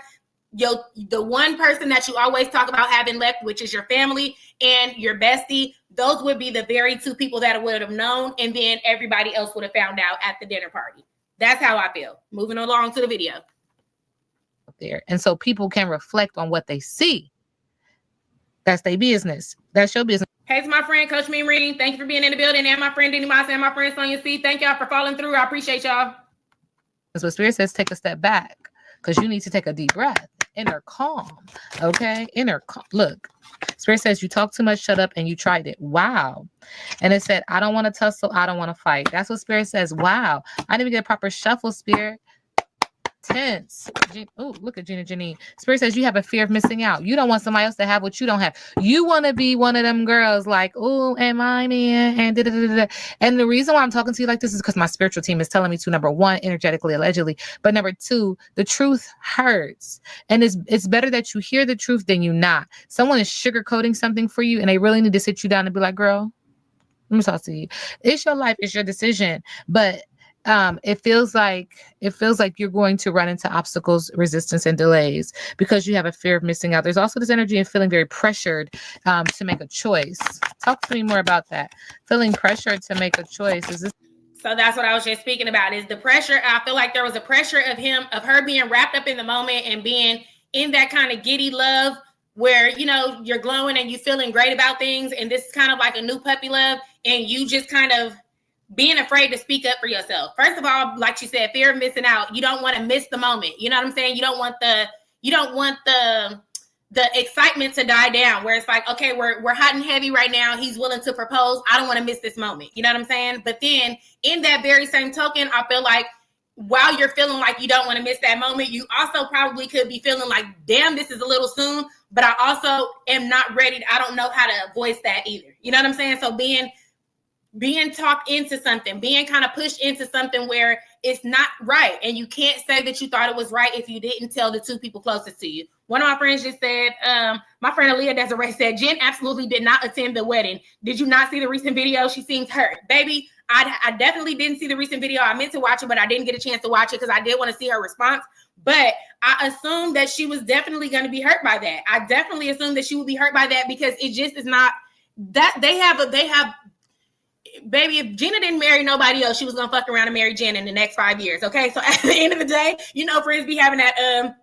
[SPEAKER 1] the one person that you always talk about having left, which is your family and your bestie, those would be the very two people that would have known. And then everybody else would have found out at the dinner party. That's how I feel. Moving along to the video.
[SPEAKER 2] There. And so people can reflect on what they see. That's their business. That's your business.
[SPEAKER 1] Hey, to my friend, Coach Mean Reading. Thank you for being in the building. And my friend, Denny Moss, and my friend, Sonia C. Thank y'all for following through. I appreciate y'all.
[SPEAKER 2] That's what Spirit says, take a step back, because you need to take a deep breath. Inner calm. Okay? Inner calm. Look, Spirit says you talk too much, shut up, and you tried it. Wow. And it said, I don't want to tussle. I don't want to fight. That's what Spirit says. Wow. I didn't even get a proper shuffle, Spirit. Tense. Oh, look at Gina Jyneen. Spirit says you have a fear of missing out. You don't want somebody else to have what you don't have. You want to be one of them girls like, oh, am I man? And da-da-da-da-da. And the reason why I'm talking to you like this is because my spiritual team is telling me to, number one, energetically, allegedly, but number two, the truth hurts. And it's better that you hear the truth than you not. Someone is sugarcoating something for you and they really need to sit you down and be like, girl, let me talk to you. It's your life. It's your decision. But it feels like you're going to run into obstacles, resistance, and delays because you have a fear of missing out. There's also this energy of feeling very pressured to make a choice. Talk to me more about that. Feeling pressured to make a choice. Is this?
[SPEAKER 1] So that's what I was just speaking about, is the pressure. I feel like there was a pressure of her being wrapped up in the moment and being in that kind of giddy love where, you're glowing and you feeling great about things. And this is kind of like a new puppy love. And you just kind of being afraid to speak up for yourself. First of all, like you said, fear of missing out. You don't want to miss the moment. You know what I'm saying? You don't want the excitement to die down where it's like, okay, we're hot and heavy right now. He's willing to propose. I don't want to miss this moment. You know what I'm saying? But then in that very same token, I feel like while you're feeling like you don't want to miss that moment, you also probably could be feeling like, damn, this is a little soon. but I also am not ready. I don't know how to voice that either. You know what I'm saying? So being talked into something, being kind of pushed into something where it's not right. And you can't say that you thought it was right if you didn't tell the two people closest to you. One of my friends just said, my friend Aaliyah Desiree said, Jen absolutely did not attend the wedding. Did you not see the recent video? She seems hurt. Baby, I definitely didn't see the recent video. I meant to watch it, but I didn't get a chance to watch it because I did want to see her response. But I assumed that she was definitely going to be hurt by that. I definitely assumed that she would be hurt by that because it just is not that they have baby, if Gina didn't marry nobody else, she was gonna fuck around and marry Jen in the next 5 years. Okay, so at the end of the day, you know, friends be having that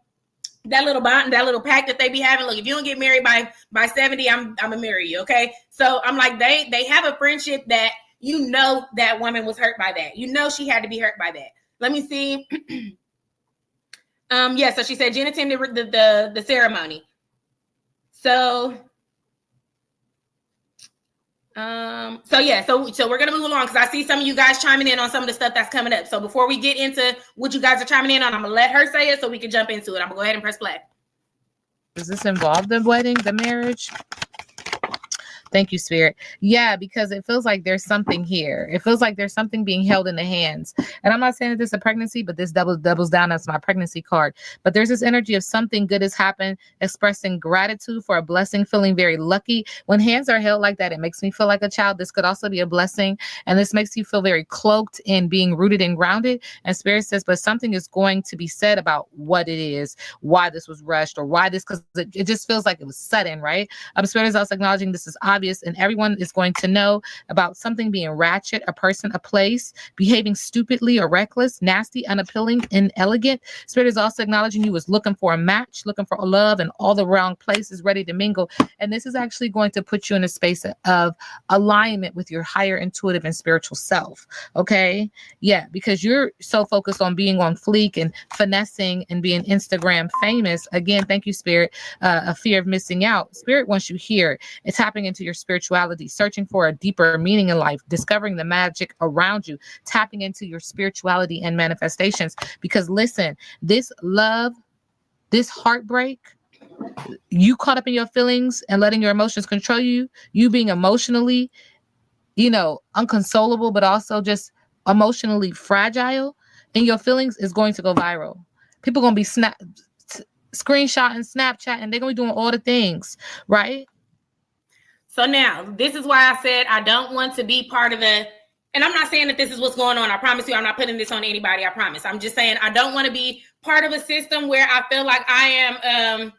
[SPEAKER 1] little bond, that little pact that they be having. Look, if you don't get married by 70, I'm gonna marry you. Okay, so I'm like, they have a friendship that you know that woman was hurt by that. You know she had to be hurt by that. Let me see. Yeah, so she said Jen attended the ceremony. So we're gonna move along because I see some of you guys chiming in on some of the stuff that's coming up. So before we get into what you guys are chiming in on, I'm gonna let her say it so we can jump into it. I'm gonna go ahead and press play.
[SPEAKER 2] Does this involve the wedding, the marriage? Thank you, Spirit. Yeah, because it feels like there's something here. It feels like there's something being held in the hands. And I'm not saying that this is a pregnancy, but this doubles down as my pregnancy card. But there's this energy of something good has happened, expressing gratitude for a blessing, feeling very lucky. When hands are held like that, it makes me feel like a child. This could also be a blessing. And this makes you feel very cloaked in being rooted and grounded. And Spirit says, but something is going to be said about what it is, why this was rushed, or why this, because it just feels like it was sudden, right? Spirit is also acknowledging this is obvious, and everyone is going to know about something being ratchet, a person, a place, behaving stupidly or reckless, nasty, unappealing, inelegant. Spirit is also acknowledging you as looking for a match, looking for love in all the wrong places, ready to mingle. And this is actually going to put you in a space of alignment with your higher intuitive and spiritual self. Okay. Yeah. Because you're so focused on being on fleek and finessing and being Instagram famous. Again, thank you, Spirit. A fear of missing out. Spirit wants you here. It's tapping into your spirituality, searching for a deeper meaning in life, discovering the magic around you, tapping into your spirituality and manifestations. Because listen, this love, this heartbreak, you caught up in your feelings and letting your emotions control you, you being emotionally, unconsolable, but also just emotionally fragile in your feelings is going to go viral. People going to be screenshotting, Snapchatting, they're going to be doing all the things, right?
[SPEAKER 1] So now, this is why I said I don't want to be part of and I'm not saying that this is what's going on. I promise you, I'm not putting this on anybody. I promise. I'm just saying I don't want to be part of a system where I feel like I'm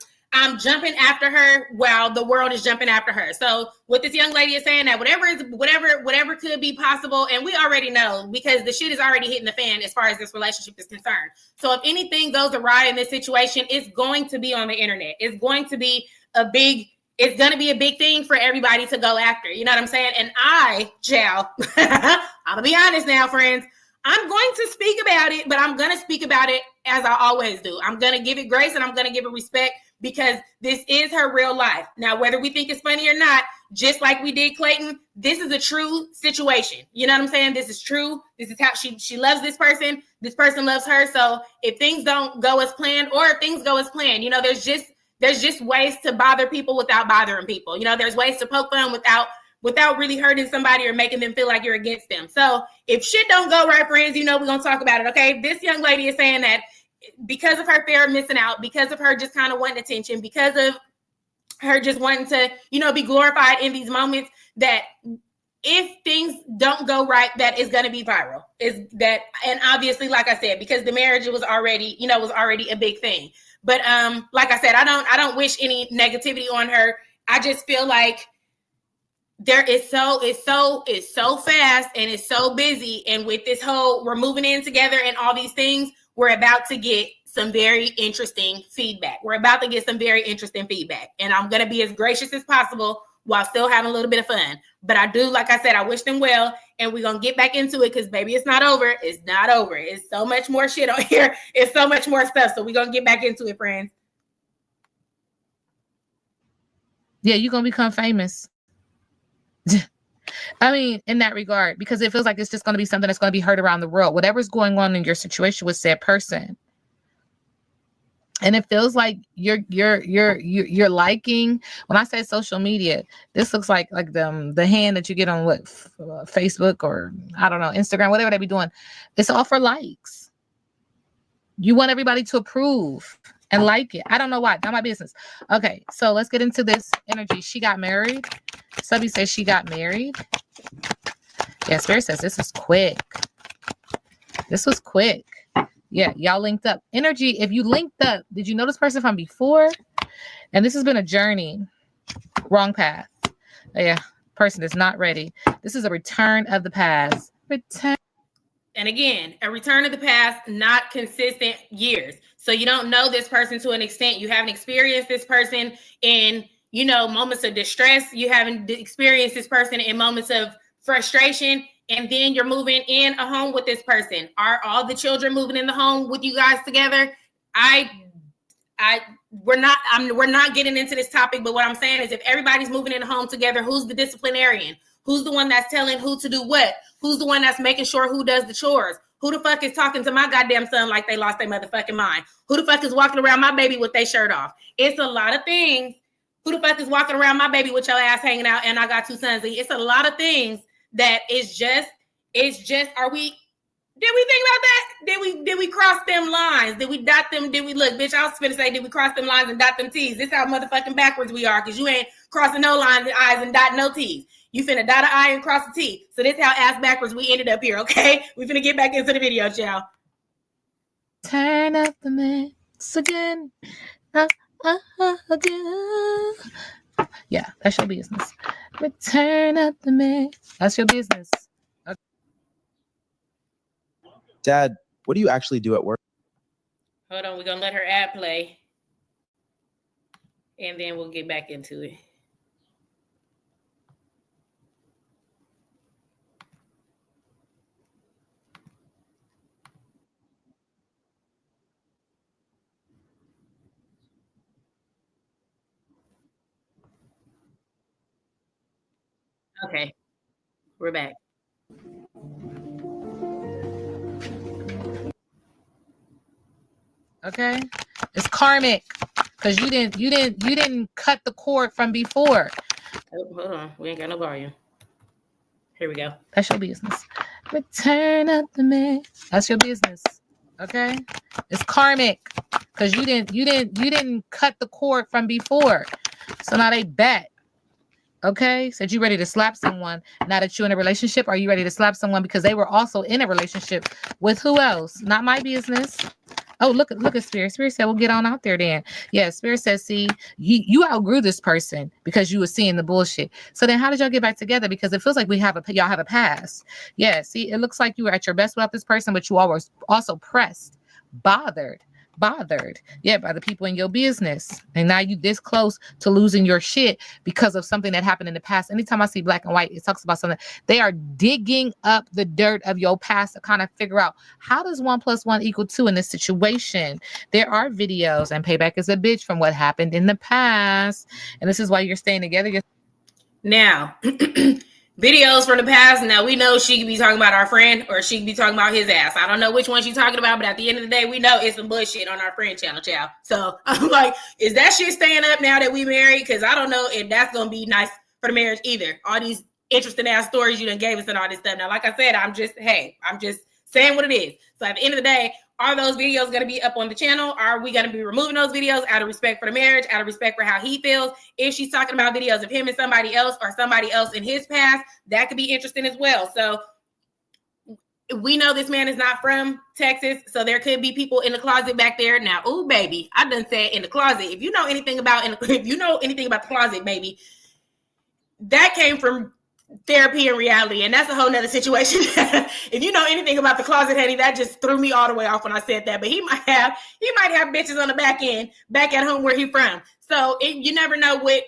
[SPEAKER 1] jumping after her while the world is jumping after her. So what this young lady is saying, that whatever could be possible, and we already know because the shit is already hitting the fan as far as this relationship is concerned. So if anything goes awry in this situation, it's going to be on the internet. It's going to be a big thing for everybody to go after. You know what I'm saying? And I'm gonna be honest now, friends. I'm going to speak about it, but I'm going to speak about it as I always do. I'm going to give it grace and I'm going to give it respect because this is her real life. Now, whether we think it's funny or not, just like we did Clayton, this is a true situation. You know what I'm saying? This is true. This is how she loves this person. This person loves her. So if things don't go as planned, or if things go as planned, there's just ways to bother people without bothering people. There's ways to poke fun without really hurting somebody or making them feel like you're against them. So if shit don't go right, friends, we're going to talk about it, okay? This young lady is saying that because of her fear of missing out, because of her just kind of wanting attention, because of her just wanting to, be glorified in these moments, that if things don't go right, that is going to be viral. And obviously, like I said, because the marriage was already a big thing. But like I said, I don't wish any negativity on her. I just feel like it's so fast and it's so busy. And with this whole, we're moving in together and all these things, we're about to get some very interesting feedback. And I'm going to be as gracious as possible while still having a little bit of fun. But I do, like I said, I wish them well. And we're going to get back into it because, baby, it's not over. It's not over. It's so much more shit on here. It's so much more stuff. So we're going to get back into it, friends.
[SPEAKER 2] Yeah, you're going to become famous. I mean, in that regard, because it feels like it's just going to be something that's going to be heard around the world. Whatever's going on in your situation with said person, And it feels like you're liking. When I say social media, this looks like the hand that you get on what Facebook or I don't know, Instagram, whatever they be doing. It's all for likes. You want everybody to approve and like it. I don't know why. Not my business. Okay, so let's get into this energy. She got married. Subby says she got married. Yeah, Spirit says this is quick. This was quick. Yeah, y'all linked up. Energy, if you linked up, did you know this person from before? And this has been a journey. Wrong path. Yeah, person is not ready. This is a return of the past. Return.
[SPEAKER 1] And again, a return of the past, not consistent years. So you don't know this person to an extent. You haven't experienced this person in, you know, moments of distress. You haven't experienced this person in moments of frustration. And then you're moving in a home with this person. Are all the children moving in the home with you guys together? We're not getting into this topic, but what I'm saying is if everybody's moving in a home together, who's the disciplinarian? Who's the one that's telling who to do what? Who's the one that's making sure who does the chores? Who the fuck is talking to my goddamn son like they lost their motherfucking mind? Who the fuck is walking around my baby with their shirt off? It's a lot of things. Who the fuck is walking around my baby with your ass hanging out and I got two sons? It's a lot of things that it's just, did we think about that? Did we cross them lines? Did we dot them? Did we look, bitch, I was finna say, did we cross them lines and dot them T's? This how motherfucking backwards we are, because you ain't crossing no lines and I's and dot no T's. You finna dot an I and cross a T. So this how ass backwards we ended up here, okay? We finna get back into the video, y'all.
[SPEAKER 2] Turn up the mix again. Again. Yeah, that's your business. Return up the mix. That's your business. Okay.
[SPEAKER 3] Dad, what do you actually do at work?
[SPEAKER 1] Hold on, we're gonna let her ad play. And then we'll get back into it. Okay, we're back.
[SPEAKER 2] Okay, it's karmic because you didn't cut the cord from before.
[SPEAKER 1] Oh, hold on, we ain't got no volume. Here we go.
[SPEAKER 2] That's your business. Return up the mix. That's your business. Okay, it's karmic because you didn't cut the cord from before. So now they bet. Okay, said you ready to slap someone now that you're in a relationship? Are you ready to slap someone because they were also in a relationship with who else? Not my business. Oh, look at Spirit. Spirit said, "We'll get on out there then." Yeah, Spirit says, "See, you outgrew this person because you were seeing the bullshit. So then, how did y'all get back together? Because it feels like y'all have a past. Yeah, see, it looks like you were at your best without this person, but you all were also pressed, bothered, yeah, by the people in your business, and now you this close to losing your shit because of something that happened in the past. Anytime I see black and white, it talks about something. They are digging up the dirt of your past to kind of figure out how does 1 + 1 = 2 in this situation. There are videos, and payback is a bitch from what happened in the past, and this is why you're staying together.
[SPEAKER 1] Now, videos from the past. Now, we know she could be talking about our friend or she could be talking about his ass. I don't know which one she's talking about, but at the end of the day, we know it's some bullshit on our friend channel, child. So I'm like, is that shit staying up now that we married? Because I don't know if that's going to be nice for the marriage either. All these interesting ass stories you done gave us and all this stuff. Now, like I said, I'm just saying what it is. So at the end of the day, are those videos going to be up on the channel? Are we going to be removing those videos out of respect for the marriage, out of respect for how he feels? If she's talking about videos of him and somebody else or somebody else in his past, that could be interesting as well. So we know this man is not from Texas, so there could be people in the closet back there. Now, ooh, baby, I done said in the closet. If you know anything about the closet, baby, that came from therapy and reality, and that's a whole nother situation. If you know anything about the closet, honey, that just threw me all the way off when I said that. But he might have bitches on the back end, back at home where he from. So you never know what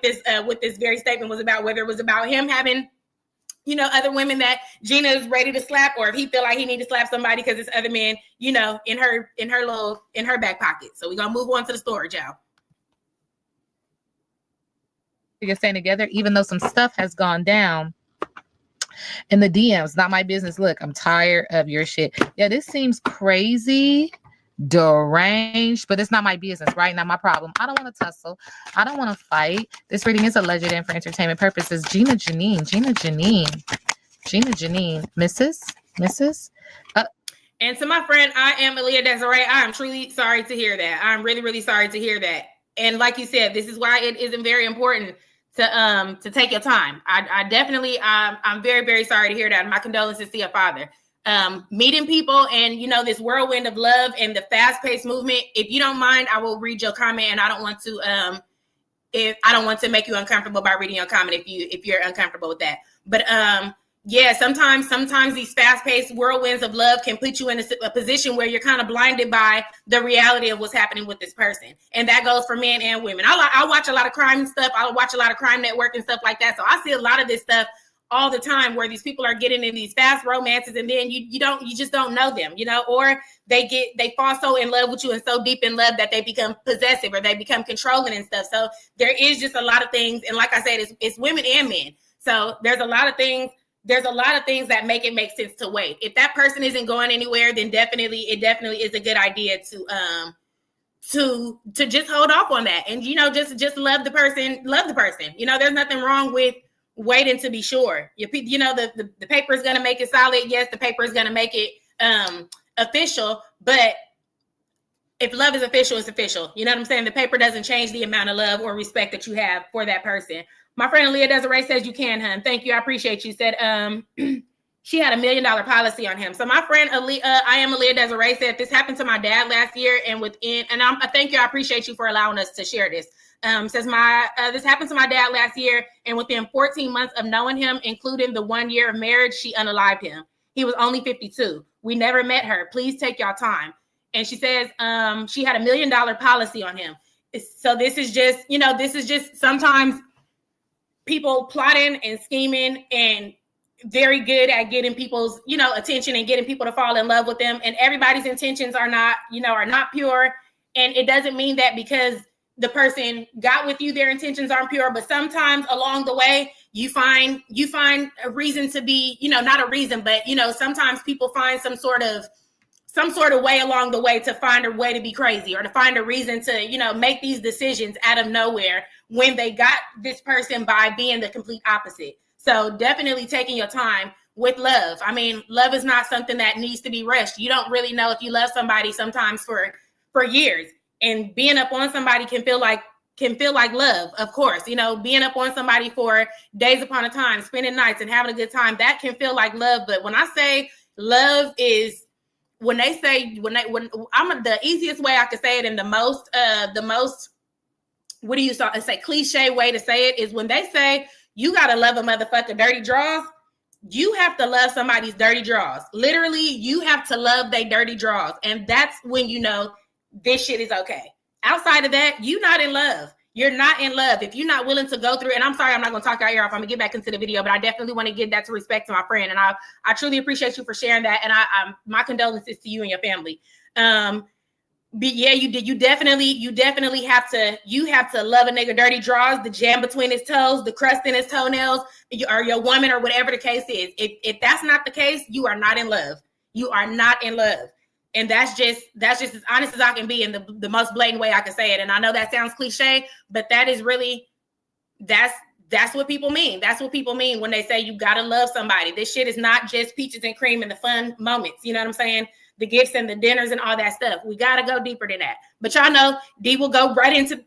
[SPEAKER 1] this very statement was about, whether it was about him having, other women that Gina is ready to slap, or if he feel like he need to slap somebody because it's other men, in her back pocket. So we're gonna move on to the story, y'all.
[SPEAKER 2] You're staying together, even though some stuff has gone down in the DMs. Not my business. Look, I'm tired of your shit. Yeah, this seems crazy. deranged, but it's not my business, right? Not my problem. I don't want to tussle. I don't want to fight. This reading is alleged and for entertainment purposes. Gina Jyneen, Mrs.
[SPEAKER 1] And to my friend, I am Aaliyah Desiree. I am truly sorry to hear that. I'm really, really sorry to hear that. And like you said, this is why it isn't very important to take your time. I definitely, I'm very, very sorry to hear that. My condolences to your father. Meeting people and, you know, this whirlwind of love and the fast-paced movement. If you don't mind, I will read your comment, and I don't want to make you uncomfortable by reading your comment if you're uncomfortable with that. But yeah, sometimes these fast-paced whirlwinds of love can put you in a position where you're kind of blinded by the reality of what's happening with this person. And that goes for men and women. I watch a lot of crime stuff. I watch a lot of Crime Network and stuff like that. So I see a lot of this stuff all the time where these people are getting in these fast romances, and then you just don't know them, you know, or they fall so in love with you and so deep in love that they become possessive or they become controlling and stuff. So there is just a lot of things. And like I said, it's women and men. So there's a lot of things that make it make sense to wait. If that person isn't going anywhere, then it definitely is a good idea to just hold off on that. And, you know, just love the person. You know, there's nothing wrong with waiting to be sure. You know, the paper is going to make it solid. Yes, the paper is going to make it official. But if love is official, it's official. You know what I'm saying? The paper doesn't change the amount of love or respect that you have for that person. My friend Aaliyah Desiree says you can, hun. Thank you. I appreciate you. Said she had $1 million policy on him. So my friend I am Aaliyah Desiree said this happened to my dad last year, and I thank you. I appreciate you for allowing us to share this. Says this happened to my dad last year, and within 14 months of knowing him, including the 1 year of marriage, she unalived him. He was only 52. We never met her. Please take y'all time. And she says she had $1 million policy on him. So this is just sometimes people plotting and scheming and very good at getting people's, you know, attention and getting people to fall in love with them. And everybody's intentions are not pure. And it doesn't mean that because the person got with you, their intentions aren't pure. But sometimes along the way, you find a reason to be, you know, not a reason, but, you know, sometimes people find some sort of way along the way to find a way to be crazy or to find a reason to, you know, make these decisions out of nowhere when they got this person by being the complete opposite. So definitely taking your time with love. I mean, love is not something that needs to be rushed. You don't really know if you love somebody sometimes for years, and being up on somebody can feel like love. Of course, you know, being up on somebody for days upon a time, spending nights and having a good time, that can feel like love. But when I say love is, when I'm the easiest way I could say it, and the most what do you say cliche way to say it is when they say you gotta love a motherfucker dirty draws. You have to love somebody's dirty draws. Literally, you have to love their dirty draws, and that's when you know this shit is okay. Outside of that, you're not in love. You're not in love if you're not willing to go through. And I'm sorry, I'm not going to talk your ear off. I'm going to get back into the video, but I definitely want to give that to respect to my friend, and I truly appreciate you for sharing that. And I my condolences to you and your family. But yeah, you definitely have to love a nigga dirty draws, the jam between his toes, the crust in his toenails, or your woman, or whatever the case is. If that's not the case, you are not in love. You are not in love. And that's just as honest as I can be in the most blatant way I can say it. And I know that sounds cliche, but that is really, that's what people mean. That's what people mean when they say you gotta love somebody. This shit is not just peaches and cream and the fun moments. You know what I'm saying? The gifts and the dinners and all that stuff. We gotta go deeper than that. But y'all know D will go right into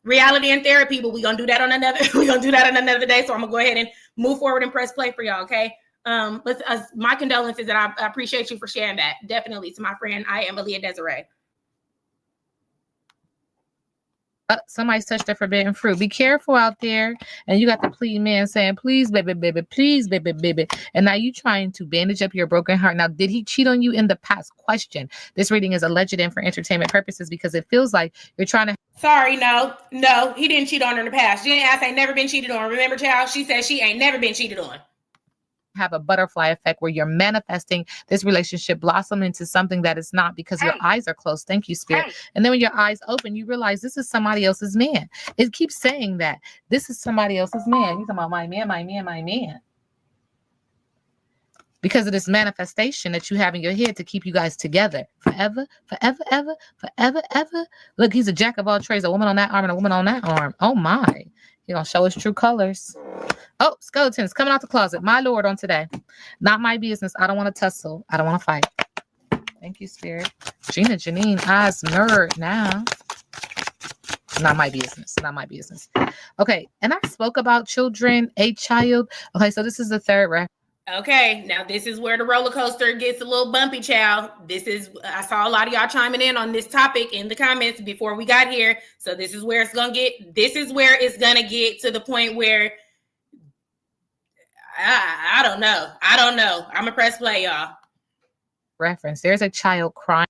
[SPEAKER 1] reality and therapy, but we're gonna do that on another day. So I'm gonna go ahead and move forward and press play for y'all, okay? My condolences, and I appreciate you for sharing that. Definitely to my friend, I am Aaliyah Desiree.
[SPEAKER 2] Somebody's touched the forbidden fruit. Be careful out there. And you got the plead man saying, please, baby, baby, please, baby, baby. And now you trying to bandage up your broken heart. Now, did he cheat on you in the past? Question. This reading is alleged and for entertainment purposes because it feels like you're trying to.
[SPEAKER 1] Sorry, no, he didn't cheat on her in the past. She didn't ask, ain't never been cheated on. Remember, child? She said she ain't never been cheated on.
[SPEAKER 2] Have a butterfly effect where you're manifesting this relationship blossom into something that is not because your eyes are closed. Thank you, Spirit. And then when your eyes open, you realize this is somebody else's man. It keeps saying that this is somebody else's man. You're talking about my man, my man, my man. because of this manifestation that you have in your head to keep you guys together forever, forever, ever, forever, ever. Look, he's a jack of all trades, a woman on that arm and a woman on that arm. Oh my. He's going to show his true colors. Oh, skeletons coming out the closet. My Lord on today. Not my business. I don't want to tussle. I don't want to fight. Thank you, Spirit. Gina Jyneen, eyes nerd now. Not my business. Not my business. Okay. And I spoke about children, a child. Okay. So this is the third reference.
[SPEAKER 1] Okay, now this is where the roller coaster gets a little bumpy, child. I saw a lot of y'all chiming in on this topic in the comments before we got here. So this is where it's gonna get to the point where I don't know. I'm gonna press play, y'all.
[SPEAKER 2] Reference. There's a child crying.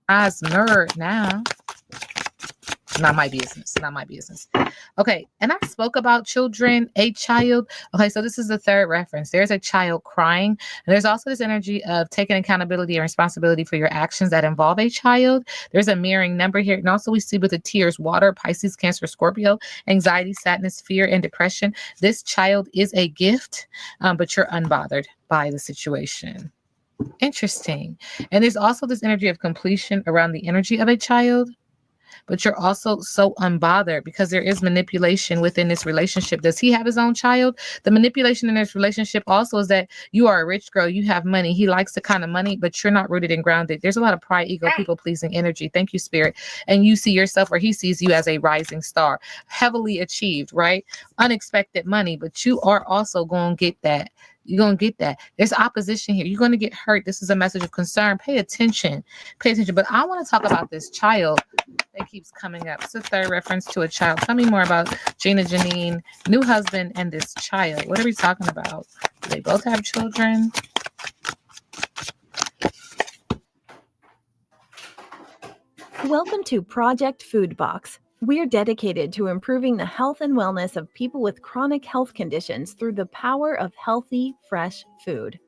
[SPEAKER 2] Eyes nerd now. Not my business. Not my business. Okay. And I spoke about children, a child. Okay. So this is the third reference. There's a child crying. And there's also this energy of taking accountability and responsibility for your actions that involve a child. There's a mirroring number here. And also we see with the tears, water, Pisces, Cancer, Scorpio, anxiety, sadness, fear, and depression. This child is a gift, but you're unbothered by the situation. Interesting. And there's also this energy of completion around the energy of a child. But you're also so unbothered because there is manipulation within this relationship. Does he have his own child? The manipulation in this relationship also is that you are a rich girl. You have money. He likes the kind of money, but you're not rooted and grounded. There's a lot of pride, ego, people-pleasing energy. Thank you, Spirit. And you see yourself, or he sees you as a rising star, heavily achieved, right? Unexpected money, but you are also going to get that. You're going to get that. There's opposition here. You're going to get hurt. This is a message of concern. Pay attention. Pay attention. But I want to talk about this child that keeps coming up. It's a third reference to a child. Tell me more about Gina Jyneen, new husband, and this child. What are we talking about? Do they both have children?
[SPEAKER 4] Welcome to Project Food Box. We're dedicated to improving the health and wellness of people with chronic health conditions through the power of healthy, fresh food.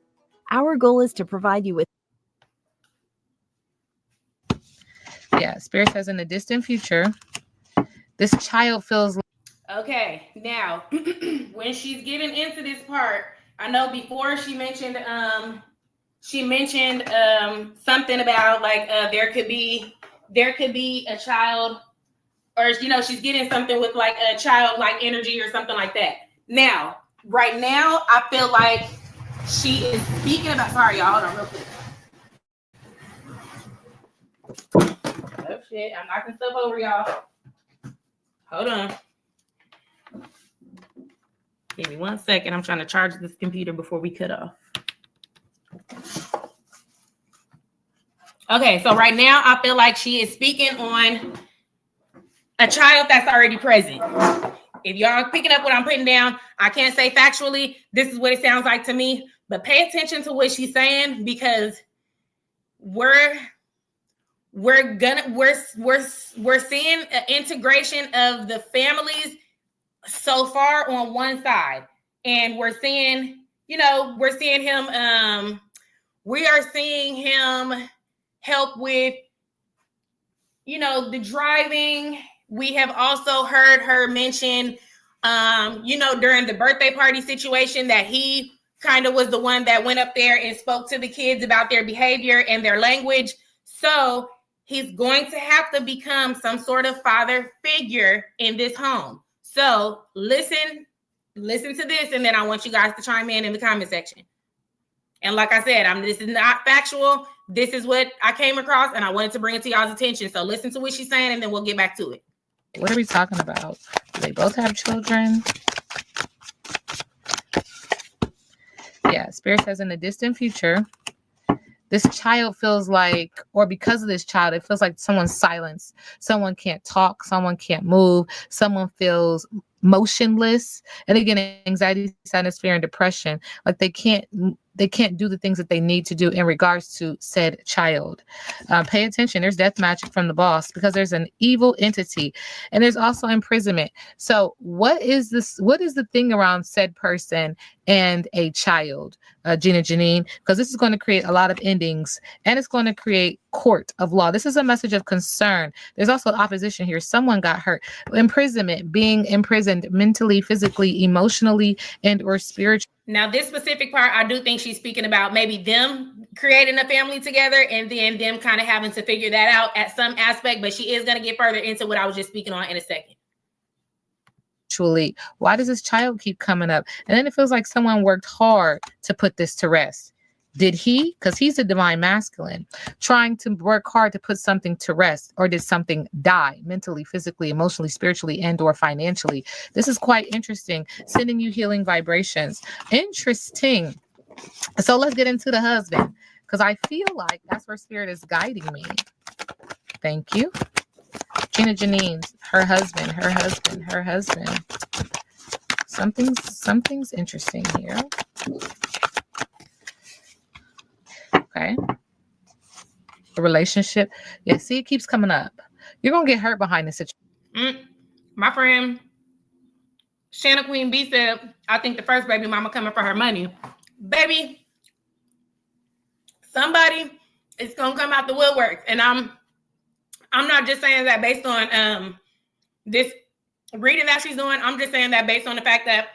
[SPEAKER 4] Our goal is to provide you with...
[SPEAKER 2] Yeah, Spirit says in the distant future, this child feels...
[SPEAKER 1] Okay, now, when she's getting into this part, I know before she mentioned something about like there could be a child, or she's getting something with like a childlike energy or something like that. Now, right now, I feel like she is speaking about. Sorry, y'all. Hold on, real quick. Oh shit! I'm knocking stuff over, y'all. Hold on. Give me 1 second. I'm trying to charge this computer before we cut off. Okay, so right now I feel like she is speaking on a child that's already present. If y'all are picking up what I'm putting down, I can't say factually, this is what it sounds like to me, but pay attention to what she's saying, because we're seeing an integration of the families so far on one side, and we're seeing him we are seeing him help with the driving. We have also heard her mention during the birthday party situation that he kind of was the one that went up there and spoke to the kids about their behavior and their language. So he's going to have to become some sort of father figure in this home. So listen to this, and then I want you guys to chime in the comment section. And like I said, this is not factual. This is what I came across, and I wanted to bring it to y'all's attention. So listen to what she's saying, and then we'll get back to it.
[SPEAKER 2] What are we talking about? Do they both have children? Yeah, Spirit says in the distant future, this child feels like, or because of this child, it feels like someone's silenced. Someone can't talk. Someone can't move. Someone feels motionless. And again, anxiety, sadness, fear, and depression. Like they can't do the things that they need to do in regards to said child. Pay attention. There's death magic from the boss, because there's an evil entity, and there's also imprisonment. So what is this? What is the thing around said person and a child, Gina Jyneen? Because this is going to create a lot of endings, and it's going to create court of law. This is a message of concern. There's also opposition here. Someone got hurt. Imprisonment, being imprisoned mentally, physically, emotionally, and or spiritually.
[SPEAKER 1] Now, this specific part, I do think she's speaking about maybe them creating a family together and then them kind of having to figure that out at some aspect, but she is going to get further into what I was just speaking on in a second.
[SPEAKER 2] Truly, why does this child keep coming up? And then it feels like someone worked hard to put this to rest. Did he? Because he's a divine masculine, trying to work hard to put something to rest, or did something die mentally, physically, emotionally, spiritually, and or financially? This is quite interesting. Sending you healing vibrations. Interesting. So let's get into the husband, because I feel like that's where spirit is guiding me. Thank you. Gina Jyneen, her husband. Something's interesting here. Okay. The relationship. Yeah, see, it keeps coming up. You're going to get hurt behind this situation.
[SPEAKER 1] My friend, Shanna Queen B said, I think the first baby mama coming for her money. Baby, somebody is going to come out the woodwork. And I'm not just saying that based on this reading that she's doing. I'm just saying that based on the fact that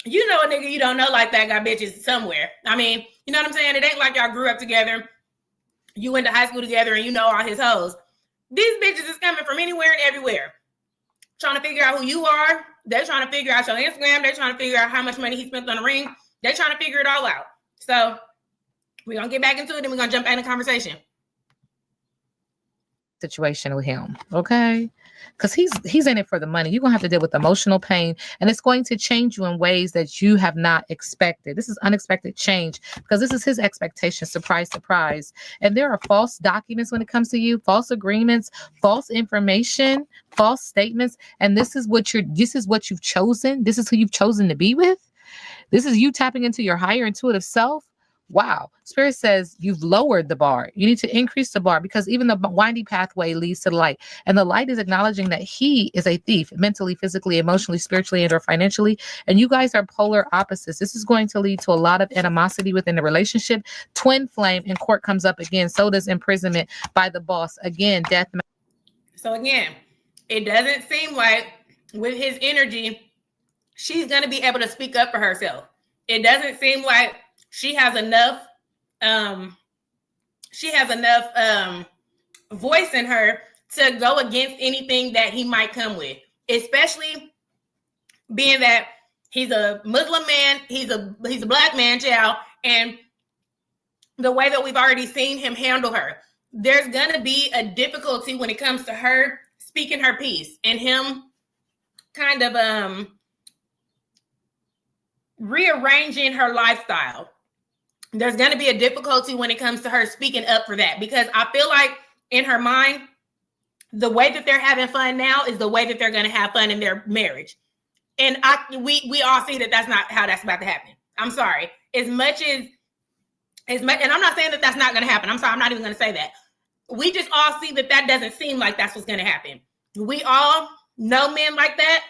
[SPEAKER 1] you know a nigga you don't know like that got bitches somewhere. I mean, you know what I'm saying? It ain't like y'all grew up together. You went to high school together and you know all his hoes. These bitches is coming from anywhere and everywhere. Trying to figure out who you are. They're trying to figure out your Instagram. They're trying to figure out how much money he spent on the ring. They're trying to figure it all out. So we're going to get back into it and we're going to jump back in the conversation.
[SPEAKER 2] Situation with him, okay? Because he's in it for the money. You're gonna have to deal with emotional pain, and it's going to change you in ways that you have not expected. This is unexpected change because this is his expectation. Surprise, surprise. And there are false documents when it comes to you, false agreements, false information, false statements, and this is what you've chosen. This is who you've chosen to be with. This is you tapping into your higher intuitive self. Wow. Spirit says you've lowered the bar. You need to increase the bar because even the windy pathway leads to the light. And the light is acknowledging that he is a thief mentally, physically, emotionally, spiritually, and or financially. And you guys are polar opposites. This is going to lead to a lot of animosity within the relationship. Twin flame in court comes up again. So does imprisonment by the boss. Again, death.
[SPEAKER 1] So again, it doesn't seem like with his energy, she's going to be able to speak up for herself. It doesn't seem like she has enough voice in her to go against anything that he might come with, especially being that he's a Muslim man, he's a black man, child, and the way that we've already seen him handle her, there's gonna be a difficulty when it comes to her speaking her piece and him kind of rearranging her lifestyle. There's going to be a difficulty when it comes to her speaking up for that, because I feel like in her mind, the way that they're having fun now is the way that they're going to have fun in their marriage. And we all see that that's not how that's about to happen. I'm sorry. As much, and I'm not saying that that's not going to happen. I'm sorry. I'm not even going to say that. We just all see that that doesn't seem like that's what's going to happen. We all know men like that.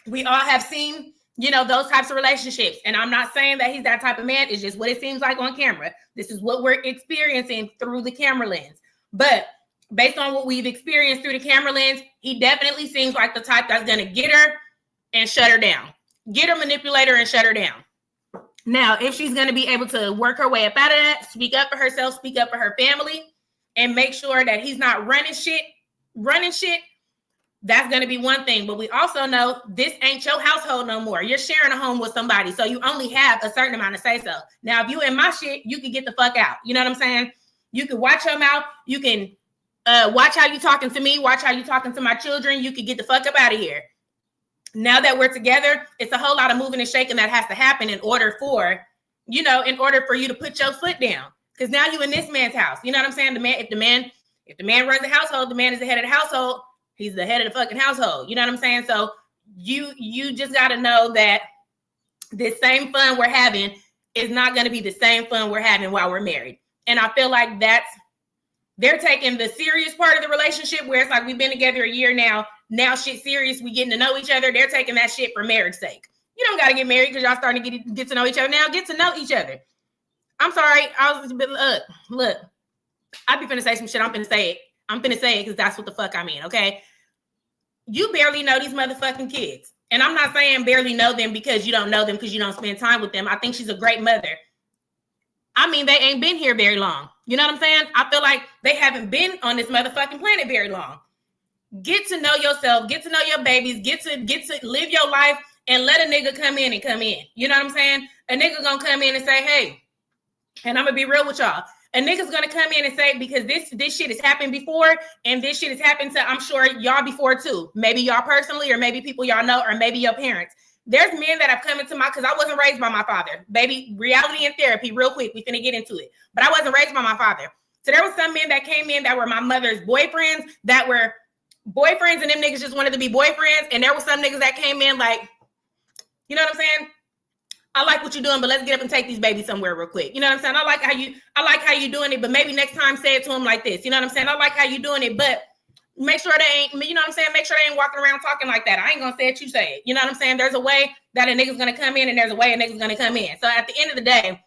[SPEAKER 1] We all have seen, those types of relationships. And I'm not saying that he's that type of man. It's just what it seems like on camera. This is what we're experiencing through the camera lens. But based on what we've experienced through the camera lens, he definitely seems like the type that's going to get her and shut her down. Get her, manipulate her, and shut her down. Now, if she's going to be able to work her way up out of that, speak up for herself, speak up for her family, and make sure that he's not running shit, that's going to be one thing. But we also know this ain't your household no more. You're sharing a home with somebody. So you only have a certain amount of say-so. Now, if you in my shit, you can get the fuck out. You know what I'm saying? You can watch your mouth. You can watch how you talking to me. Watch how you talking to my children. You can get the fuck up out of here. Now that we're together, it's a whole lot of moving and shaking that has to happen in order for you to put your foot down. Because now you in this man's house. You know what I'm saying? If the man runs the household, the man is the head of the household. He's the head of the fucking household. You know what I'm saying? So you just got to know that this same fun we're having is not going to be the same fun we're having while we're married. And I feel like they're taking the serious part of the relationship where it's like we've been together a year now. Now shit serious. We getting to know each other. They're taking that shit for marriage sake. You don't got to get married because y'all starting to get to know each other now. Get to know each other. I'm sorry. Look, I be finna say some shit. I'm finna say it because that's what the fuck I mean, okay? You barely know these motherfucking kids. And I'm not saying barely know them because you don't know them because you don't spend time with them. I think she's a great mother. I mean, they ain't been here very long. You know what I'm saying? I feel like they haven't been on this motherfucking planet very long. Get to know yourself, get to know your babies, get to live your life, and let a nigga come in. You know what I'm saying? A nigga gonna come in and say, hey, and I'm gonna be real with y'all. A nigga's gonna come in and say, because this shit has happened before, and this shit has happened to, I'm sure, y'all before too. Maybe y'all personally, or maybe people y'all know, or maybe your parents. There's men that have come into my, because I wasn't raised by my father. Baby, reality and therapy, real quick, we finna get into it. But I wasn't raised by my father. So there was some men that came in that were my mother's boyfriends, that were boyfriends, and them niggas just wanted to be boyfriends. And there were some niggas that came in like, you know what I'm saying? I like what you're doing, but let's get up and take these babies somewhere real quick. You know what I'm saying? I like how you doing it, but maybe next time say it to them like this. You know what I'm saying? I like how you doing it, but make sure they ain't, you know what I'm saying? Make sure they ain't walking around talking like that. I ain't gonna say it, you say it. You know what I'm saying? There's a way that a nigga's gonna come in, and there's a way a nigga's gonna come in. So at the end of the day,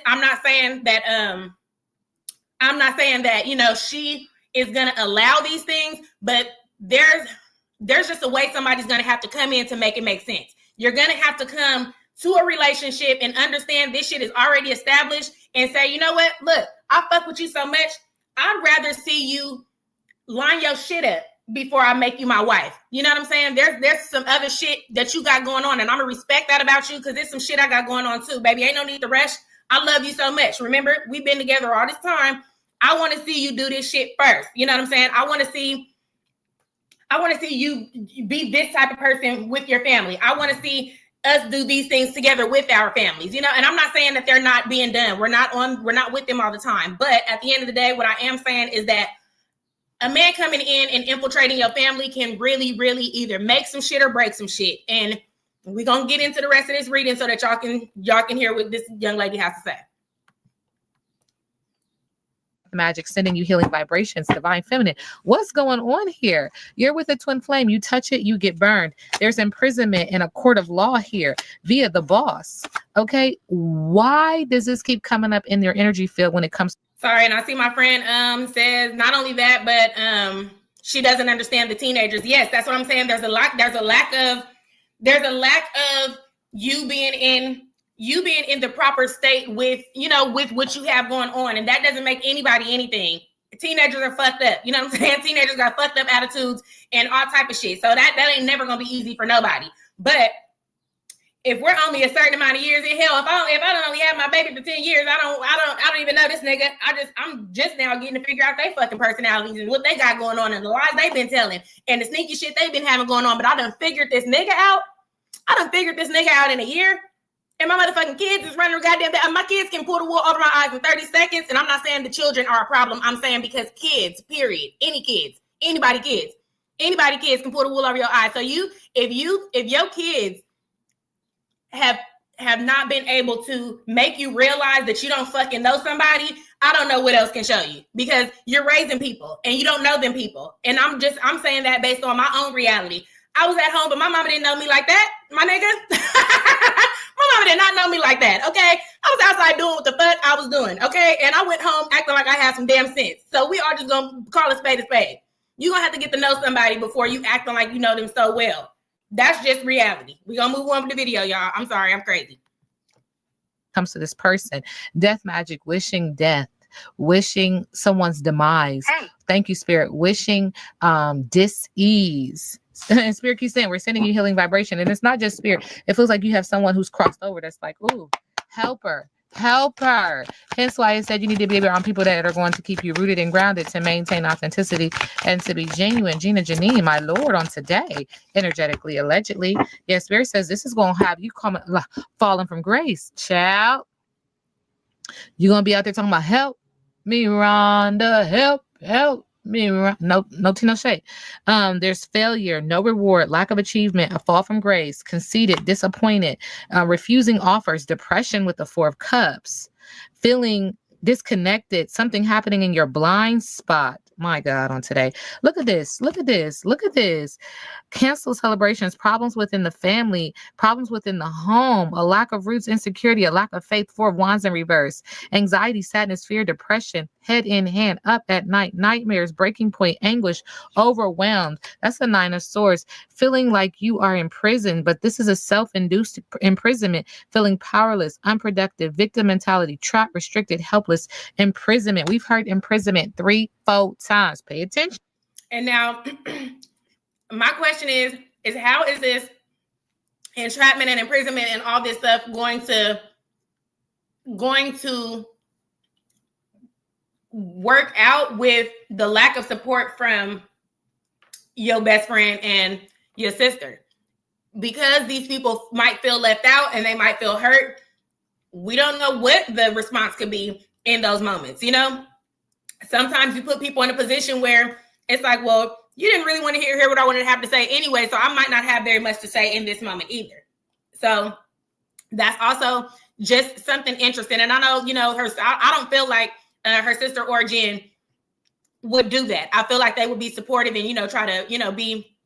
[SPEAKER 1] I'm not saying that, you know, she is gonna allow these things, but there's just a way somebody's gonna have to come in to make it make sense. You're gonna have to come to a relationship and understand this shit is already established and say, you know what? Look, I fuck with you so much. I'd rather see you line your shit up before I make you my wife. You know what I'm saying? There's some other shit that you got going on, and I'm gonna respect that about you because there's some shit I got going on too, baby. Ain't no need to rush. I love you so much. Remember, we've been together all this time. I want to see you do this shit first. You know what I'm saying? I want to see you be this type of person with your family. I want to see us do these things together with our families, you know, and I'm not saying that they're not being done. We're not with them all the time. But at the end of the day, what I am saying is that a man coming in and infiltrating your family can really, really either make some shit or break some shit. And we're going to get into the rest of this reading so that y'all can hear what this young lady has to say.
[SPEAKER 2] Magic, sending you healing vibrations, divine feminine. What's going on here? You're with a twin flame. You touch it, you get burned. There's imprisonment in a court of law here via the boss. Okay. Why does this keep coming up in your energy field when it comes?
[SPEAKER 1] Sorry. And I see my friend says not only that, but she doesn't understand the teenagers. Yes, that's what I'm saying. There's a lack of you being in the proper state with, you know, with what you have going on. And that doesn't make anybody anything. Teenagers are fucked up. You know what I'm saying? Teenagers got fucked up attitudes and all type of shit. So that ain't never going to be easy for nobody. But if we're only a certain amount of years in hell, if I don't only have my baby for 10 years, I don't even know this nigga. I'm just now getting to figure out their fucking personalities and what they got going on and the lies they've been telling and the sneaky shit they've been having going on. But I done figured this nigga out. In a year. And my motherfucking kids is running goddamn. My kids can pull the wool over my eyes in 30 seconds. And I'm not saying the children are a problem. I'm saying because kids, period. Anybody kids can pull the wool over your eyes. So if your kids have not been able to make you realize that you don't fucking know somebody, I don't know what else can show you, because you're raising people and you don't know them people. And I'm saying that based on my own reality. I was at home, but my mama didn't know me like that, my nigga. My mama did not know me like that, okay? I was outside doing what the fuck I was doing, okay? And I went home acting like I had some damn sense. So we are just going to call a spade a spade. You're going to have to get to know somebody before you acting like you know them so well. That's just reality. We're going to move on with the video, y'all. I'm sorry, I'm crazy.
[SPEAKER 2] Comes to this person, death magic, wishing death, wishing someone's demise. Hey. Thank you, Spirit. Wishing dis-ease. And Spirit keeps saying, we're sending you healing vibration. And it's not just Spirit. It feels like you have someone who's crossed over that's like, ooh, help her. Hence why I said you need to be around people that are going to keep you rooted and grounded to maintain authenticity and to be genuine. Gina Jyneen, my Lord, on today, energetically, allegedly. Yes, Spirit says this is going to have you falling from grace. Child, you're going to be out there talking about help me, Rhonda, help me. No tea, no shade. There's failure, no reward, lack of achievement, a fall from grace, conceited, disappointed, refusing offers, depression with the 4 of Cups, feeling disconnected, something happening in your blind spot. My God, on today. Look at this. Cancel celebrations, problems within the family, problems within the home, a lack of roots, insecurity, a lack of faith, 4 of Wands in reverse, anxiety, sadness, fear, depression, head in hand, up at night, nightmares, breaking point, anguish, overwhelmed. That's the Nine of Swords. Feeling like you are in prison, but this is a self-induced imprisonment, feeling powerless, unproductive, victim mentality, trapped, restricted, helpless, imprisonment. We've heard imprisonment 3-4 times. Pay attention.
[SPEAKER 1] And now my question is how is this entrapment and imprisonment and all this stuff going to work out with the lack of support from your best friend and your sister? Because these people might feel left out and they might feel hurt. We don't know what the response could be in those moments. You know, sometimes you put people in a position where it's like, well, you didn't really want to hear what I wanted to have to say anyway, so I might not have very much to say in this moment either. So that's also just something interesting. And I know, you know, I don't feel like her sister or Jen would do that. I feel like they would be supportive and, you know, try to, you know, be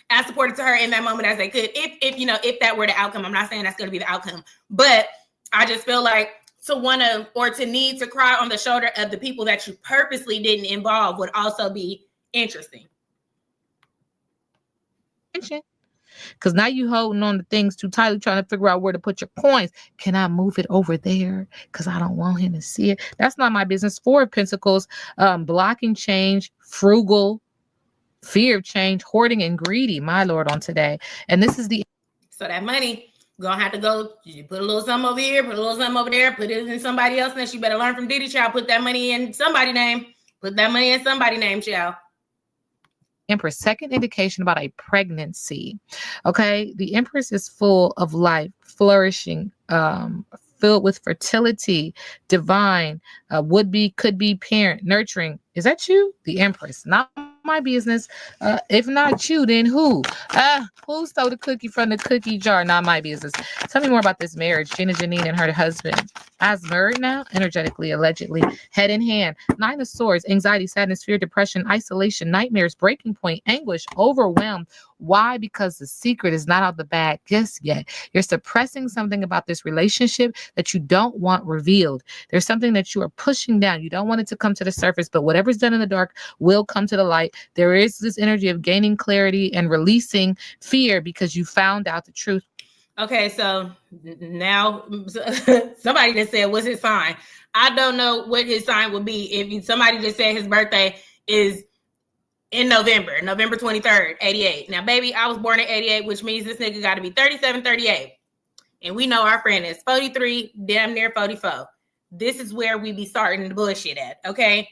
[SPEAKER 1] as supportive to her in that moment as they could. If that were the outcome, I'm not saying that's going to be the outcome, but I just feel like to need to cry on the shoulder of the people that you purposely didn't involve would also be interesting.
[SPEAKER 2] Because now you holding on to things too tightly, trying to figure out where to put your coins. Can I move it over there? Because I don't want him to see it. That's not my business. Four of Pentacles, blocking change, frugal, fear of change, hoarding, and greedy, my Lord, on today. And this is
[SPEAKER 1] so that money gonna have to go. You put a little something over here, put a little something over there, put it in somebody else's name. You better learn from Diddy, child. Put that money in somebody's name. Put that money in somebody's name, child.
[SPEAKER 2] Empress, second indication about a pregnancy. Okay, the Empress is full of life, flourishing, filled with fertility, divine, would-be, could-be parent, nurturing. Is that you? The Empress, not my business. If not you, then who? Who stole the cookie from the cookie jar? Not my business. Tell me more about this marriage. Gina Jyneen and her husband. As married now, energetically, allegedly, head in hand. Nine of Swords, anxiety, sadness, fear, depression, isolation, nightmares, breaking point, anguish, overwhelmed. Why? Because the secret is not out the bag just yet. You're suppressing something about this relationship that you don't want revealed. There's something that you are pushing down. You don't want it to come to the surface, but whatever's done in the dark will come to the light. There is this energy of gaining clarity and releasing fear because you found out the truth.
[SPEAKER 1] Okay, so now somebody just said, what's his sign? I don't know what his sign would be. If somebody just said his birthday is in November 23rd, 88. Now, baby, I was born in 88, which means this nigga got to be 37, 38. And we know our friend is 43, damn near 44. This is where we be starting the bullshit at, okay?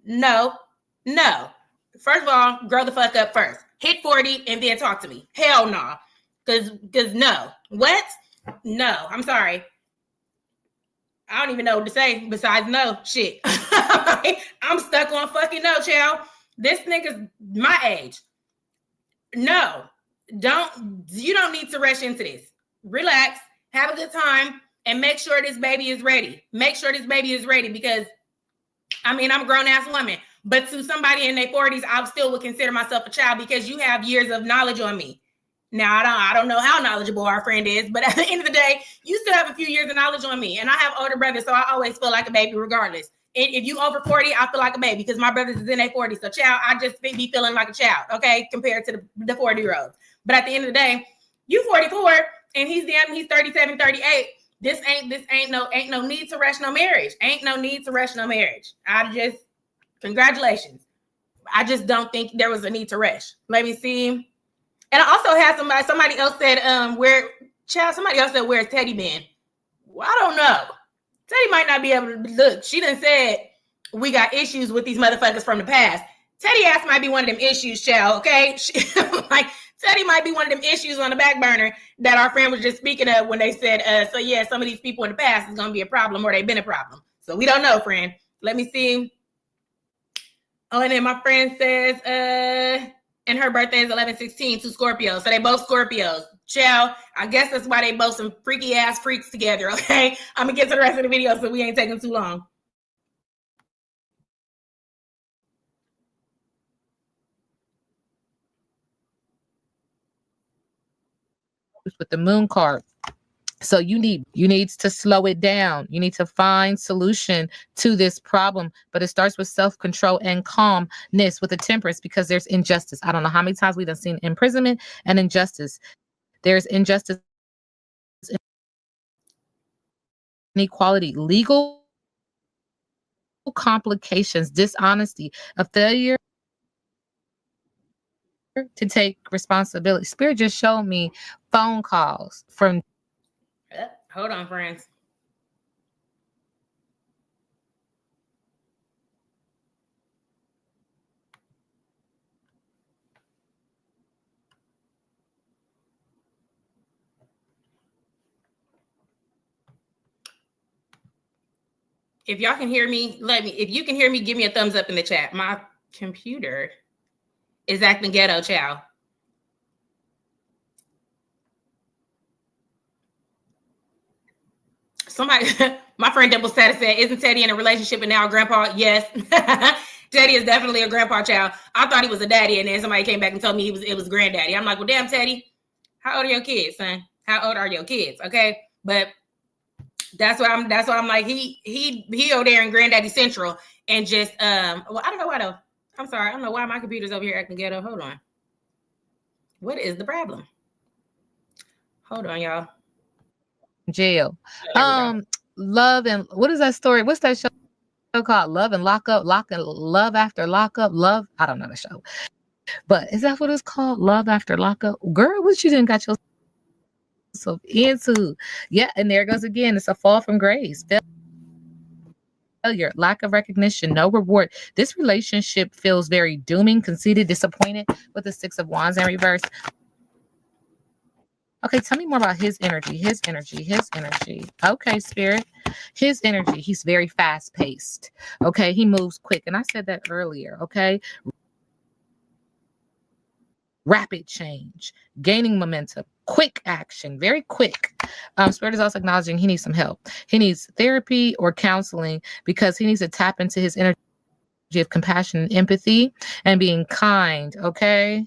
[SPEAKER 1] No. First of all, grow the fuck up first. Hit 40 and then talk to me. Hell no. Because no. What? No. I'm sorry. I don't even know what to say besides no. Shit. I'm stuck on fucking no, child. This nigga's my age. No. You don't need to rush into this. Relax. Have a good time. And make sure this baby is ready. Make sure this baby is ready because, I mean, I'm a grown-ass woman. But to somebody in their 40s, I still would consider myself a child because you have years of knowledge on me. Now, I don't know how knowledgeable our friend is, but at the end of the day, you still have a few years of knowledge on me. And I have older brothers, so I always feel like a baby regardless. And if you over 40, I feel like a baby because my brothers is in their 40s. So, child, I just be feeling like a child, okay, compared to the 40-year-olds. But at the end of the day, you 44 and he's 37, 38. This ain't no need to rush no marriage. Ain't no need to rush no marriage. Congratulations. I just don't think there was a need to rush. Let me see. And I also had somebody else said, somebody else said, where's Teddy been? Well, I don't know. Teddy might not be able to look. She done said we got issues with these motherfuckers from the past. Teddy ass might be one of them issues, child, okay? Like, Teddy might be one of them issues on the back burner that our friend was just speaking of when they said, so yeah, some of these people in the past is going to be a problem or they've been a problem. So we don't know, friend. Let me see. Oh, and then my friend says, and her birthday is 11/16, 2 Scorpios. So they both Scorpios. Child, I guess that's why they both some freaky ass freaks together, okay? I'm going to get to the rest of the video so we ain't taking too long.
[SPEAKER 2] With the moon card. So you need to slow it down. You need to find solution to this problem, but it starts with self-control and calmness with a temperance, because there's injustice. I don't know how many times we've seen imprisonment and injustice. There's injustice, inequality, legal complications, dishonesty, a failure to take responsibility. Spirit just showed me phone calls from.
[SPEAKER 1] Hold on, friends. If y'all can hear me, if you can hear me, give me a thumbs up in the chat. My computer is acting ghetto, child. Somebody, my friend Dimple Status said, isn't Teddy in a relationship and now a grandpa? Yes. Teddy is definitely a grandpa, child. I thought he was a daddy, and then somebody came back and told me it was granddaddy. I'm like, well, damn, Teddy, how old are your kids, son? How old are your kids? Okay. But that's why I'm like, he over there in Granddaddy Central, and just well, I don't know why though. I'm sorry, I don't know why my computer's over here acting ghetto. Hold on. What is the problem? Hold on, y'all.
[SPEAKER 2] Jail. Love and what is that story? What's that show called? Love and Lock Up, Love After Lock Up, Love. I don't know the show, but is that what it's called? Love After Lock Up. Girl, what you didn't got yourself into? Yeah, and there it goes again. It's a fall from grace. Failure, lack of recognition, no reward. This relationship feels very dooming, conceited, disappointed with the Six of Wands in reverse. Okay, tell me more about his energy. Okay, Spirit. His energy. He's very fast-paced. Okay, he moves quick. And I said that earlier, okay? Rapid change, gaining momentum, quick action, very quick. Spirit is also acknowledging he needs some help. He needs therapy or counseling because he needs to tap into his energy of compassion and empathy and being kind, okay?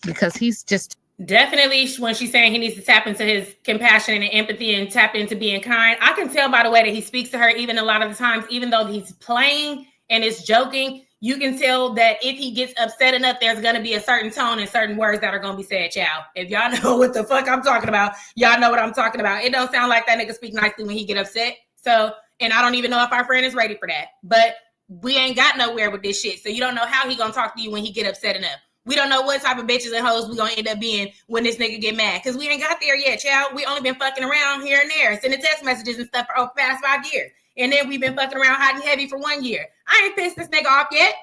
[SPEAKER 2] Because he's just...
[SPEAKER 1] Definitely, when she's saying he needs to tap into his compassion and empathy and tap into being kind, I can tell by the way that he speaks to her, even a lot of the times, even though he's playing and is joking, you can tell that if he gets upset enough, there's going to be a certain tone and certain words that are going to be said, child. If y'all know what the fuck I'm talking about, y'all know what I'm talking about. It don't sound like that nigga speak nicely when he get upset. So, and I don't even know if our friend is ready for that. But we ain't got nowhere with this shit. So you don't know how he going to talk to you when he get upset enough. We don't know what type of bitches and hoes we gonna end up being when this nigga get mad. Because we ain't got there yet, child. We only been fucking around here and there, sending text messages and stuff for the past 5 years. And then we've been fucking around hot and heavy for 1 year. I ain't pissed this nigga off yet.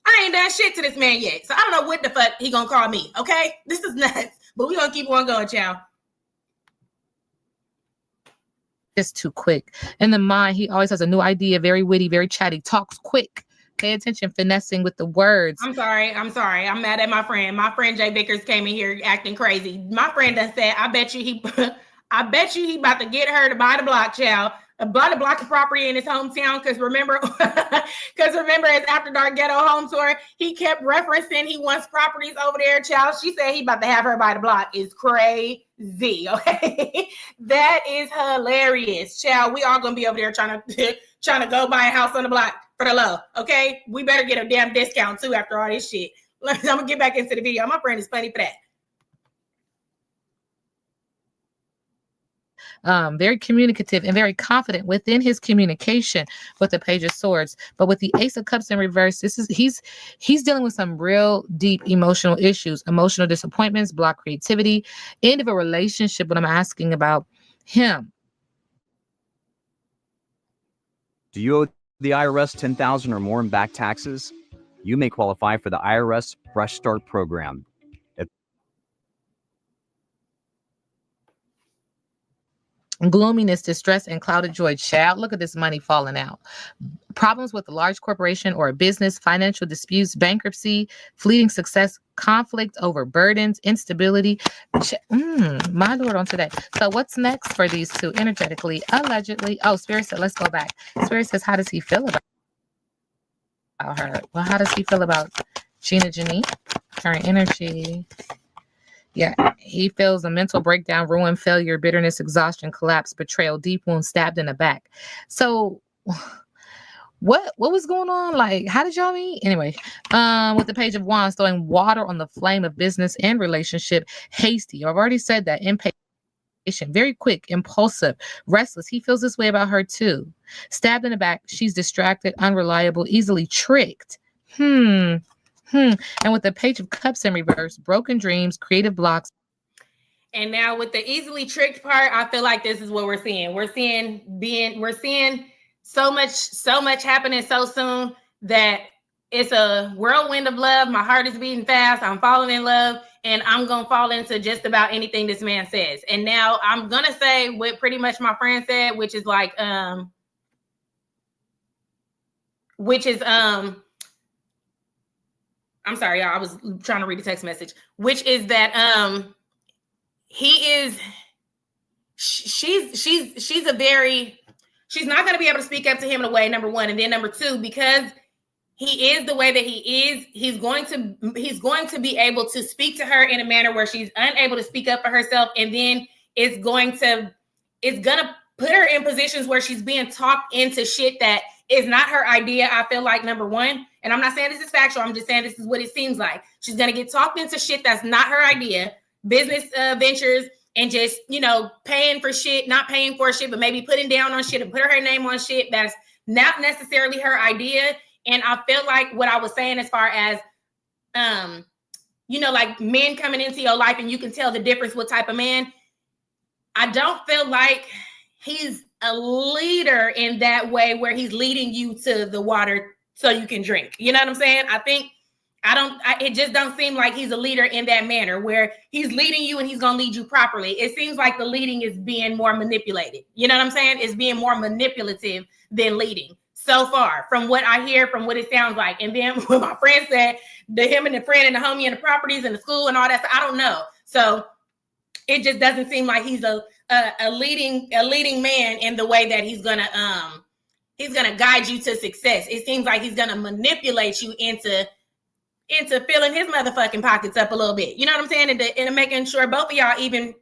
[SPEAKER 1] I ain't done shit to this man yet. So I don't know what the fuck he gonna call me, okay? This is nuts. But we gonna keep on going, child.
[SPEAKER 2] Just too quick. In the mind, he always has a new idea, very witty, very chatty, talks quick. Pay attention, finessing with the words.
[SPEAKER 1] I'm sorry. I'm mad at my friend. My friend Jay Vickers came in here acting crazy. My friend done said, I bet you he about to get her to buy the block, child. Buy the block of property in his hometown. Because remember, his After Dark Ghetto home tour, he kept referencing he wants properties over there, child. She said he about to have her buy the block. Is crazy, okay? That is hilarious, child. We all gonna be over there trying to go buy a house on the block for the low, okay? We better get a damn discount too after all this shit. I'm gonna get back into the video. My friend is funny for that.
[SPEAKER 2] Very communicative and very confident within his communication with the Page of Swords. But with the Ace of Cups in reverse, he's dealing with some real deep emotional issues, emotional disappointments, block creativity, end of a relationship. What I'm asking about him.
[SPEAKER 5] Do you owe the IRS $10,000 or more in back taxes? You may qualify for the IRS Fresh Start program.
[SPEAKER 2] Gloominess, distress, and clouded joy. Child, look at this money falling out. Problems with a large corporation or a business, financial disputes, bankruptcy, fleeting success, conflict over burdens, instability. My Lord on today. So what's next for these two energetically, allegedly? Oh, Spirit said, let's go back. Spirit says, how does he feel about her? Well, how does he feel about Gina Jyneen? Her energy. Yeah, he feels a mental breakdown, ruin, failure, bitterness, exhaustion, collapse, betrayal, deep wound, stabbed in the back. So what was going on? Like, how did y'all meet? Anyway, with the Page of Wands throwing water on the flame of business and relationship, hasty. I've already said that. Impatient, very quick, impulsive, restless. He feels this way about her too. Stabbed in the back, she's distracted, unreliable, easily tricked. And with the Page of Cups in reverse, broken dreams, creative blocks.
[SPEAKER 1] And now with the easily tricked part, I feel like this is what we're seeing. We're seeing so much happening so soon that it's a whirlwind of love. My heart is beating fast. I'm falling in love, and I'm going to fall into just about anything this man says. And now I'm going to say what pretty much my friend said, which is like, I'm sorry, y'all. I was trying to read the text message, which is that, she's not going to be able to speak up to him in a way, number one. And then number two, because he is the way that he is, he's going to be able to speak to her in a manner where she's unable to speak up for herself. And then it's gonna put her in positions where she's being talked into shit that is not her idea. I feel like, number one, and I'm not saying this is factual. I'm just saying this is what it seems like. She's going to get talked into shit that's not her idea, business ventures, and just, paying for shit, not paying for shit, but maybe putting down on shit and put her name on shit that's not necessarily her idea. And I feel like what I was saying as far as, like men coming into your life and you can tell the difference what type of man. I don't feel like he's a leader in that way where he's leading you to the water so you can drink. You know what I'm saying? It just don't seem like he's a leader in that manner where he's leading you and he's going to lead you properly. It seems like the leading is being more manipulated. You know what I'm saying? It's being more manipulative than leading so far from what I hear, from what it sounds like. And then what my friend said, him and the friend and the homie and the properties and the school and all that, I don't know. So it just doesn't seem like he's a leading man in the way that he's gonna guide you to success. It seems like he's gonna manipulate you into filling his motherfucking pockets up a little bit. You know what I'm saying? And making sure both of y'all even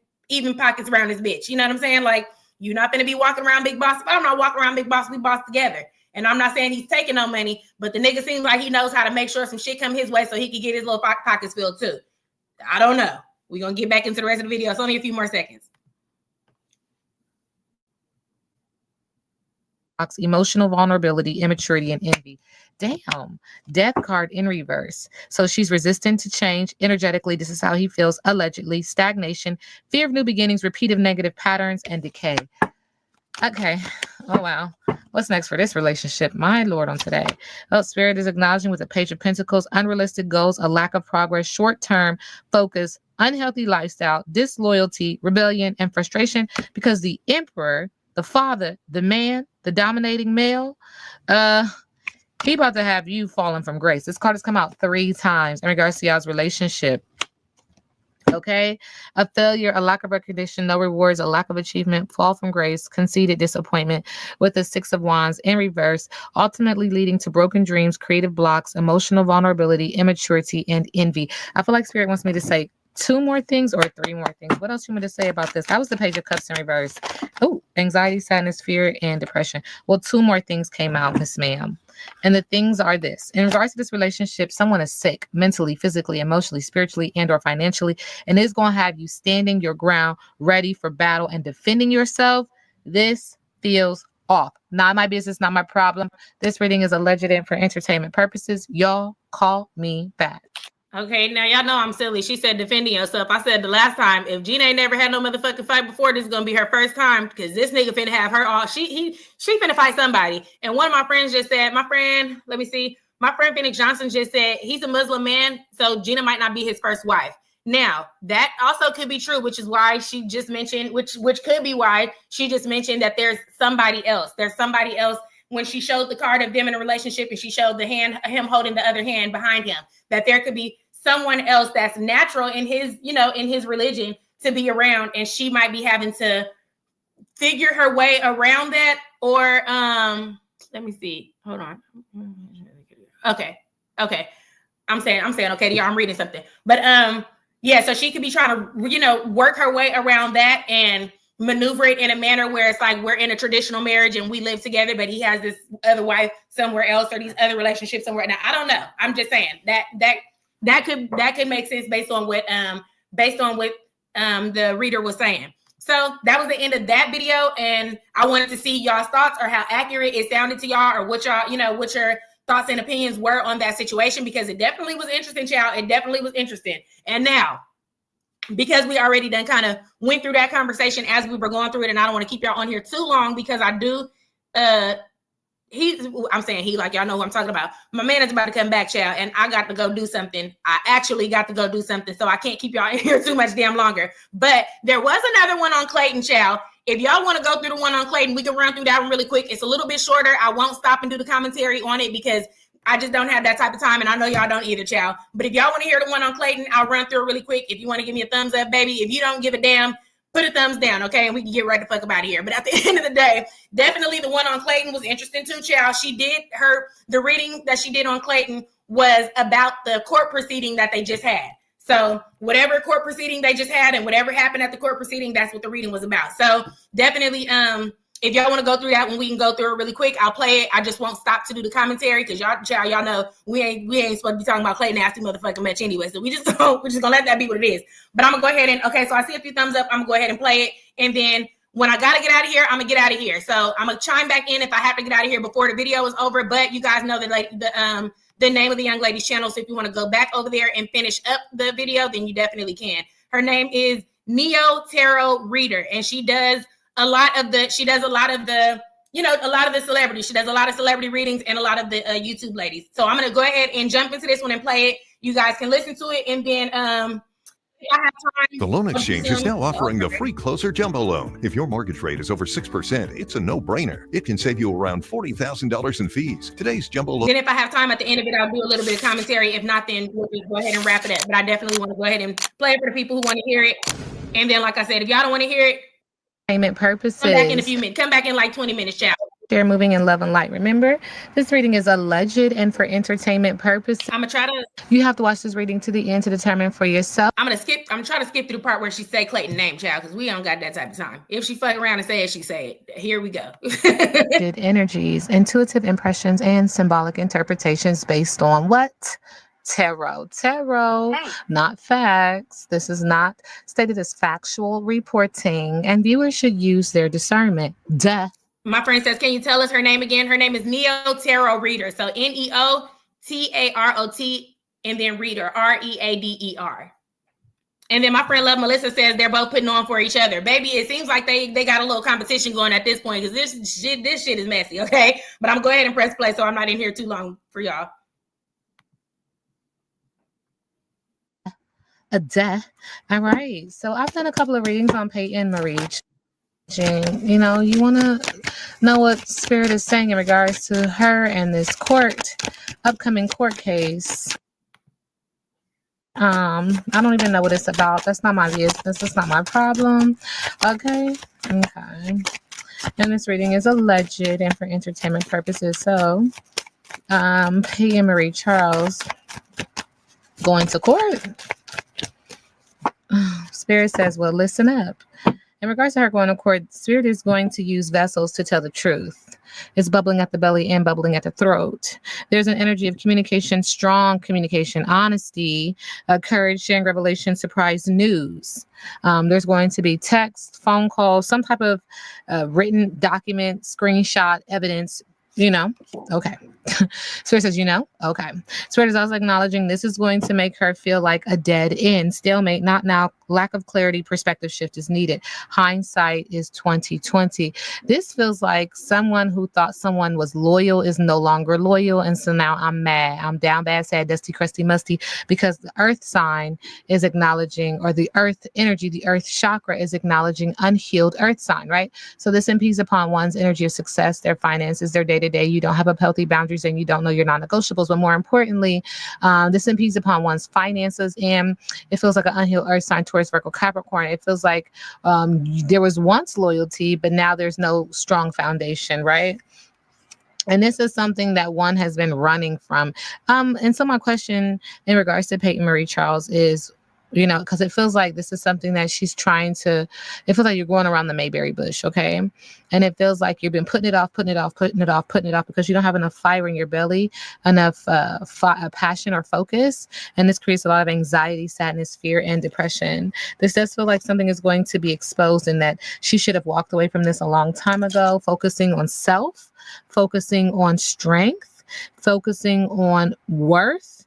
[SPEAKER 1] pockets around this bitch. You know what I'm saying? Like, you're not gonna be walking around big boss. If I'm not walking around big boss, we boss together. And I'm not saying he's taking no money, but the nigga seems like he knows how to make sure some shit come his way so he can get his little pockets filled too. I don't know. We're going to get back into the rest of the video. It's only a few more seconds.
[SPEAKER 2] Emotional vulnerability, immaturity, and envy. Damn. Death card in reverse. So she's resistant to change. Energetically, this is how he feels. Allegedly, stagnation, fear of new beginnings, repeated negative patterns, and decay. Okay. Oh, wow. What's next for this relationship? My Lord, on today. Oh, Spirit is acknowledging with the Page of Pentacles, unrealistic goals, a lack of progress, short-term focus, unhealthy lifestyle, disloyalty, rebellion, and frustration because the Emperor, the father, the man, the dominating male, he about to have you falling from grace. This card has come out 3 times in regards to y'all's relationship. Okay, a failure, a lack of recognition, no rewards, a lack of achievement, fall from grace, conceited, disappointment with the 6 of Wands in reverse, ultimately leading to broken dreams, creative blocks, emotional vulnerability, immaturity, and envy. I feel like Spirit wants me to say 2 more things or 3 more things. What else you want to say about this? That was the Page of Cups in reverse. Oh, anxiety, sadness, fear, and depression. Well, 2 more things came out, Miss Ma'am. And the things are this. In regards to this relationship, someone is sick mentally, physically, emotionally, spiritually, and or financially, and is going to have you standing your ground, ready for battle and defending yourself. This feels off. Not my business, not my problem. This reading is alleged and for entertainment purposes. Y'all call me back.
[SPEAKER 1] Okay, now y'all know I'm silly. She said defending yourself. I said the last time, if Gina ain't never had no motherfucking fight before, this is gonna be her first time because this nigga finna have her all. She finna fight somebody. And one of my friends just said, my friend Phoenix Johnson just said he's a Muslim man, so Gina might not be his first wife. Now that also could be true, which is why she just mentioned, which could be why she just mentioned that there's somebody else. There's somebody else. When she showed the card of them in a relationship and she showed the hand, him holding the other hand behind him, that there could be someone else that's natural in his, in his religion to be around. And she might be having to figure her way around that. Or let me see. Hold on. Okay. I'm saying, okay, y'all, I'm reading something. But Yeah, so she could be trying to, you know, work her way around that and maneuver it in a manner where it's like we're in a traditional marriage and we live together, but he has this other wife somewhere else or these other relationships somewhere. Now, I don't know. I'm just saying that could make sense based on what the reader was saying. So that was the end of that video, and I wanted to see y'all's thoughts or how accurate it sounded to y'all, or what y'all, you know, what your thoughts and opinions were on that situation, because it definitely was interesting, child. It definitely was interesting. And now, because we already done kind of went through that conversation as we were going through it, and I don't want to keep y'all on here too long, because I do, I'm saying he, like y'all know who I'm talking about. My man is about to come back, child, and I got to go do something. I actually got to go do something, so I can't keep y'all in here too much damn longer. But there was another one on Clayton, child. If y'all want to go through the one on Clayton, we can run through that one really quick. It's a little bit shorter. I won't stop and do the commentary on it because I just don't have that type of time, and I know y'all don't either, child. But if y'all want to hear the one on Clayton, I'll run through it really quick. If you want to give me a thumbs up, baby. If you don't give a damn, put a thumbs down, okay? And we can get right the fuck about here. But at the end of the day, definitely the one on Clayton was interesting too, child. The reading that she did on Clayton was about the court proceeding that they just had. So whatever court proceeding they just had and whatever happened at the court proceeding, that's what the reading was about. So definitely, if y'all want to go through that one, we can go through it really quick. I'll play it. I just won't stop to do the commentary because y'all know we ain't supposed to be talking about Clay nasty motherfucking much anyway. So we're just gonna let that be what it is. But I'm gonna go ahead and so I see a few thumbs up. I'm gonna go ahead and play it, and then when I gotta get out of here, I'm gonna get out of here. So I'm gonna chime back in if I have to get out of here before the video is over. But you guys know that the name of the young lady's channel. So if you want to go back over there and finish up the video, then you definitely can. Her name is Neo Tarot Reader, and she does a lot of the celebrities. She does a lot of celebrity readings and a lot of the YouTube ladies. So I'm going to go ahead and jump into this one and play it. You guys can listen to it, and then if I have time.
[SPEAKER 6] The Loan Exchange is now offering the free Closer Jumbo Loan. If your mortgage rate is over 6%, it's a no-brainer. It can save you around $40,000 in fees. Today's Jumbo Loan.
[SPEAKER 1] Then if I have time at the end of it, I'll do a little bit of commentary. If not, then we'll just go ahead and wrap it up. But I definitely want to go ahead and play it for the people who want to hear it. And then, like I said, if y'all don't want to hear it,
[SPEAKER 2] Payment purposes.
[SPEAKER 1] come back in a few minutes. Come back in like 20 minutes, child.
[SPEAKER 2] They're moving in love and light. Remember, this reading is alleged and for entertainment purposes.
[SPEAKER 1] I'm gonna try to.
[SPEAKER 2] You have to watch this reading to the end to determine for yourself.
[SPEAKER 1] I'm trying to skip through the part where she say Clayton name, child, because we don't got that type of time. If she fuck around and say it, she say it. Here we go.
[SPEAKER 2] Energies, intuitive impressions, and symbolic interpretations based on what? Tarot, not facts. This is not stated as factual reporting, and viewers should use their discernment. Duh.
[SPEAKER 1] My friend says, can you tell us her name again? Her name is Neo Tarot Reader. So NeoTarot, and then Reader, Reader. And then my friend Love Melissa says they're both putting on for each other. Baby, it seems like they got a little competition going at this point, because this shit is messy, okay? But I'm going to go ahead and press play so I'm not in here too long for y'all.
[SPEAKER 2] All right. So I've done a couple of readings on Peyton Marie. You know, you want to know what Spirit is saying in regards to her and this upcoming court case. I don't even know what it's about. That's not my business. That's not my problem. Okay. And this reading is alleged and for entertainment purposes. So, Peyton Marie Charles going to court. Spirit says, well, listen up. In regards to her going to court, Spirit is going to use vessels to tell the truth. It's bubbling at the belly and bubbling at the throat. There's an energy of communication, strong communication, honesty, courage, sharing revelation, surprise news. There's going to be text, phone calls, some type of written document, screenshot, evidence, okay. Spirit says, okay. Spirit is also acknowledging this is going to make her feel like a dead end, stalemate, not now, lack of clarity, perspective shift is needed. Hindsight is 2020. This feels like someone who thought someone was loyal is no longer loyal. And so now I'm mad. I'm down bad, sad, dusty, crusty, musty, because the earth sign is acknowledging, or the earth energy, the earth chakra is acknowledging unhealed earth sign, right? So this impedes upon one's energy of success, their finances, their day-to-day. You don't have a healthy boundaries and you don't know your non-negotiables. But more importantly, this impedes upon one's finances, and it feels like an unhealed earth sign towards Virgo Capricorn. It feels like there was once loyalty, but now there's no strong foundation, right? And this is something that one has been running from. And so my question in regards to Peyton Marie Charles is, you know, because it feels like this is something that she's trying to, it feels like you're going around the Mayberry bush, okay? And it feels like you've been putting it off because you don't have enough fire in your belly, enough passion or focus. And this creates a lot of anxiety, sadness, fear, and depression. This does feel like something is going to be exposed and that she should have walked away from this a long time ago, focusing on self, focusing on strength, focusing on worth,